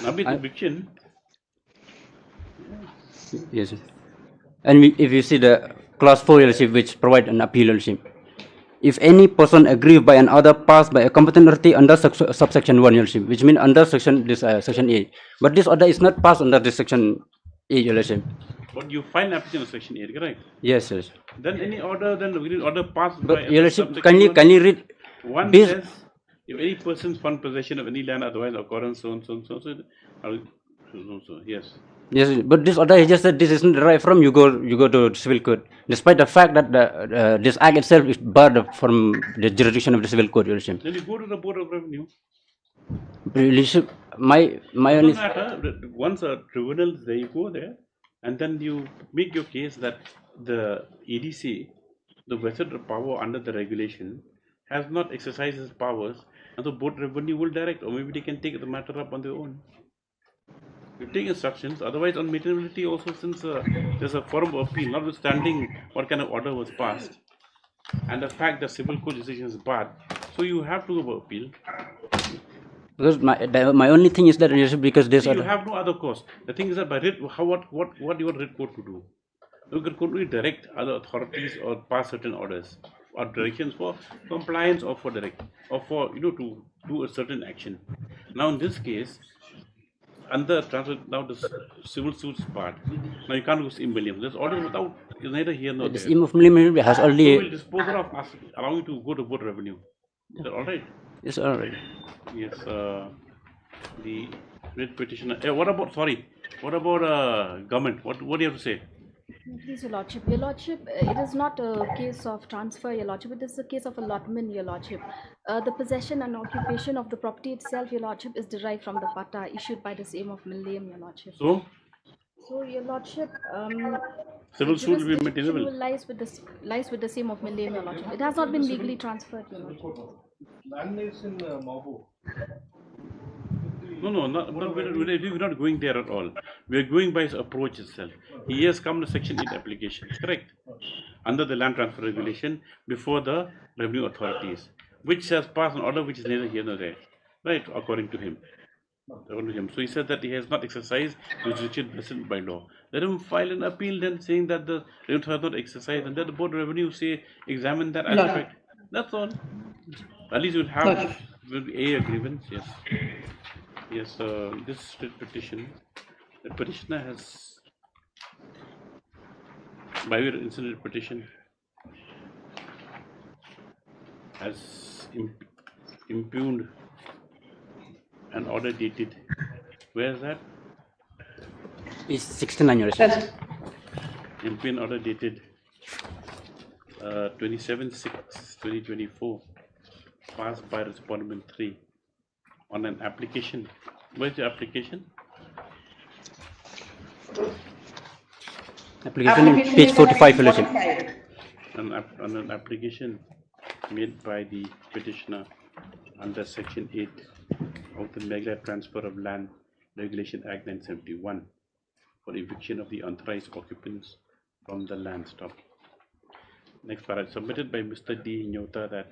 Now with eviction. Yes, sir. And if you see the clause 4, Your Lordship, which provide an appeal, Your Lordship. If any person aggrieved by an order passed by a competent authority under subsection 1, Your Lordship, which means under Section 8. But this order is not passed under this Section 8, Your Lordship. But you find application of Section 8, correct? Yes, Your Lordship. Then any order, then we order passed But by Your Lordship, subsection can you read one this? says, if any person found possession of any land otherwise occurrence, so and so and so, so, yes. Yes, but this order, he just said this isn't the right from, you go to civil court, despite the fact that this act itself is barred from the jurisdiction of the civil court, Your Lordship. Then you go to the Board of Revenue. Your Lordship, my only... No matter, once a tribunal, there you go there, and then you make your case that the EDC, the vested power under the regulation, has not exercised its powers, and the Board of Revenue will direct, or maybe they can take the matter up on their own. You take instructions, otherwise on maintainability also, since there's a forum of appeal, notwithstanding what kind of order was passed, and the fact that civil court decision is barred, so you have to go appeal. Because my only thing is that, because this you have no other cause. The thing is that by writ, what you want writ court to do? You could only direct other authorities or pass certain orders. or directions for compliance or for direct or for to do a certain action. Now in this case, under transfer now the civil suits part. Now you can't use Williams. This order without is neither here nor This there. Williams has So already. we'll dispose of us, allowing you to go to board revenue. Is that all right? Yes, all right. Yes. The writ petitioner. What about government? What do you have to say? Please, Your Lordship. Your Lordship, it is not a case of transfer, Your Lordship. It is a case of allotment, Your Lordship. The possession and occupation of the property itself, Your Lordship, is derived from the pata issued by the same of Millennium, Your Lordship. So, Your Lordship, civil suit will be jurisdiction maintainable. lies with the same of Millennium, Your Lordship. It has not been legally transferred, Your Lordship. Land is in Mabu. No, we're not going there at all. We're going by his approach itself. He has come to Section 8 application, correct? Under the land transfer regulation before the revenue authorities, which has passed an order which is neither here nor there, right? According to him. So he said that he has not exercised jurisdiction present by law. Let him file an appeal then saying that the revenue has not exercised, and then the board of revenue say examine that aspect. That's all. At least we'll have a grievance, yes. Yes, this petition, the petitioner has, by way of incident petition, has impugned an order dated. Where is that? It's 69 years. Impugned order dated 27/6/2024, passed by respondent 3 on an application. Where's the application? Application in page 45, Your Lordship. On an application made by the petitioner under Section 8 of the Meghalaya Transfer of Land Regulation Act 1971 for eviction of the unauthorized occupants from the land stock. Next paragraph, submitted by Mr. D. Nyota that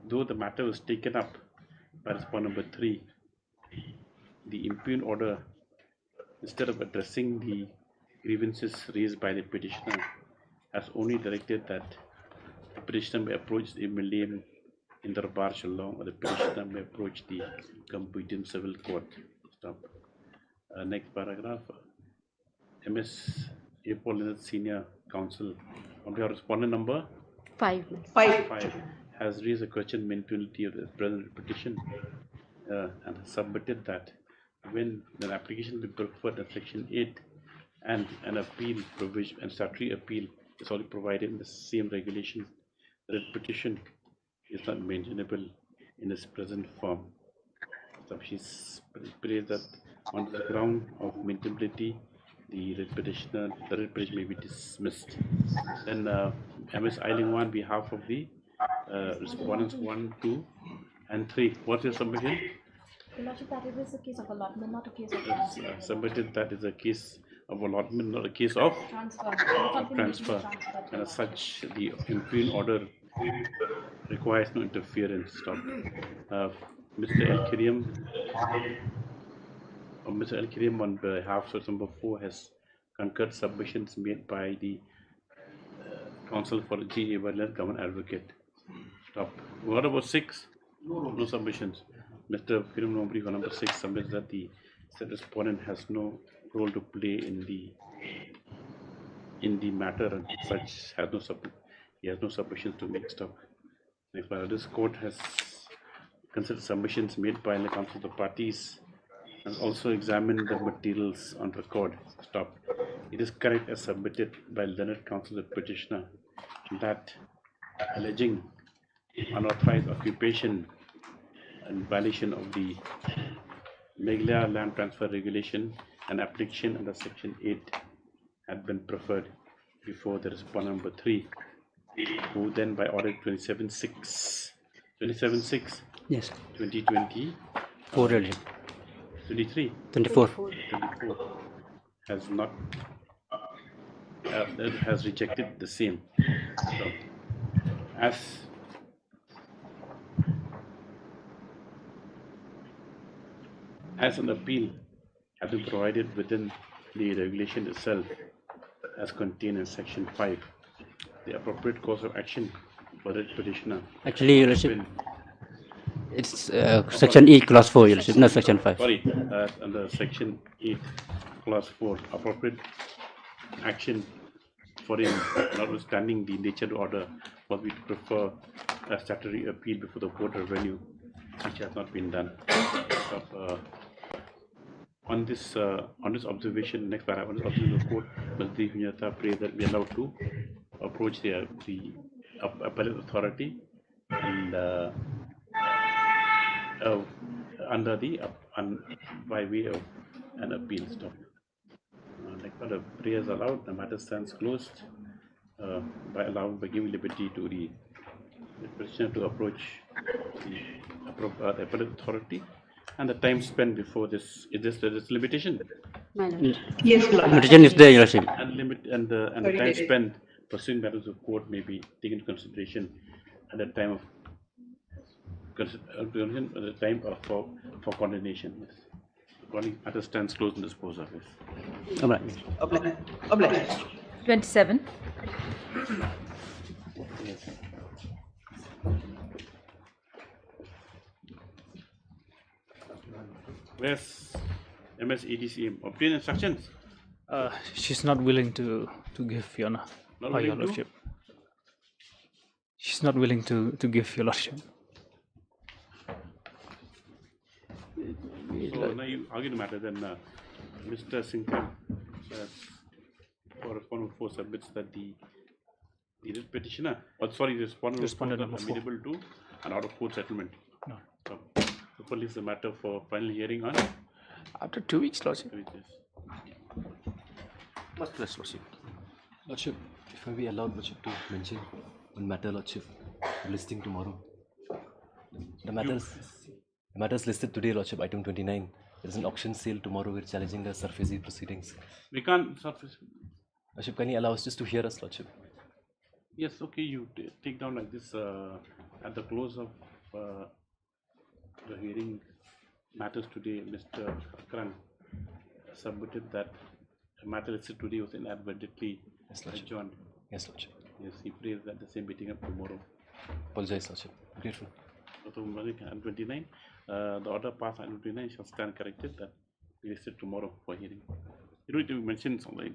though the matter was taken up by respondent number 3, the impugned order, instead of addressing the grievances raised by the petitioner, has only directed that the petitioner may approach the MLA in the Darbar Shalom, or the petitioner may approach the competent civil court. Stop. Next paragraph. MS A. Paul Leonard, Senior Counsel, on behalf of respondent number 5. 5 has raised a question mentality of the present petition and submitted that when an application be preferred in Section 8 and an appeal provision and statutory appeal is already provided in the same regulation, the petition is not maintainable in its present form. So she prays that on the ground of maintainability, the petition may be dismissed. Then MS Eiling on behalf of the respondents 1, 2, and 3. What's your submission? Your Lordship, that it is a case of allotment, not a case of transfer. Submitted that is a case of allotment, not a case of transfer. And as such, the impugned order requires no interference. Stop. Mr. El Kirim on behalf of number 4 has concurred submissions made by the Counsel for G. Government Advocate. Stop. What about 6? No submissions. Mr. Kirim Nombri for number 6 submits that the said respondent has no role to play in the matter, and such has he has no submissions to make. Stop. Next, this court has considered submissions made by the counsel of the parties and also examined the materials on record. Stop. It is correct as submitted by learned counsel of the petitioner that alleging unauthorized occupation and violation of the Meghalaya Land Transfer Regulation and application under Section 8 had been preferred before the respondent number 3, who then by order 27/6 yes 2020 23 24 has not has rejected the same. So, as an appeal has been provided within the regulation itself as contained in Section 5 the appropriate course of action for the petitioner. Actually, Your Lordship, it's Section 8, Clause 4, Your Lordship, not Section 5. Sorry, under Section 8, Clause 4, appropriate action for him, notwithstanding the nature of the order, what we prefer a statutory appeal before the Court of Revenue, which has not been done. On this observation, next paragraph, on this observation, the Court must be prays that we are allowed to approach the appellate authority and under the by way of an appeal stop. Like the prayer is allowed, the matter stands closed by giving liberty to the petitioner to approach the appellate authority, and the time spent before this is this limitation. Yes, limitation is there, Your Lordship. And the time spent pursuing matters of court may be taken into consideration at the time of for condemnation. Yes. According matter stands closed and disposed of. Yes. All right. Obliged. 27. Yes. Where's MSEDC obtain instructions? She's not willing to give, Your Honor. Not Your willing to? Lordship. She's not willing to give, Your Lordship. So now you argue the matter, then Mr. Singham, for respondent 4 submits that the petitioner, respondent number 4. amenable to an out-of-court settlement. No. So, the police the matter for final hearing on After 2 weeks, Lordship. 2 weeks. Much less, Lordship. Lordship, if I be allowed, Lordship, to mention one matter, Lordship, listing tomorrow. The matters listed today, Lordship, item 29. There is an auction sale tomorrow. We're challenging the SARFAESI proceedings. We can't surface. Lordship, can you allow us just to hear us, Lordship? Yes, okay, you take down like this at the close of the hearing matters today. Mr. Akran submitted that the matter listed today was inadvertently adjourned. Yes, Lordship. Yes, he prays that the same meeting up tomorrow. Apologize, Lordship. Grateful. So, item 29, the order passed item 29 shall stand corrected that we listed tomorrow for hearing. You don't need to mention something.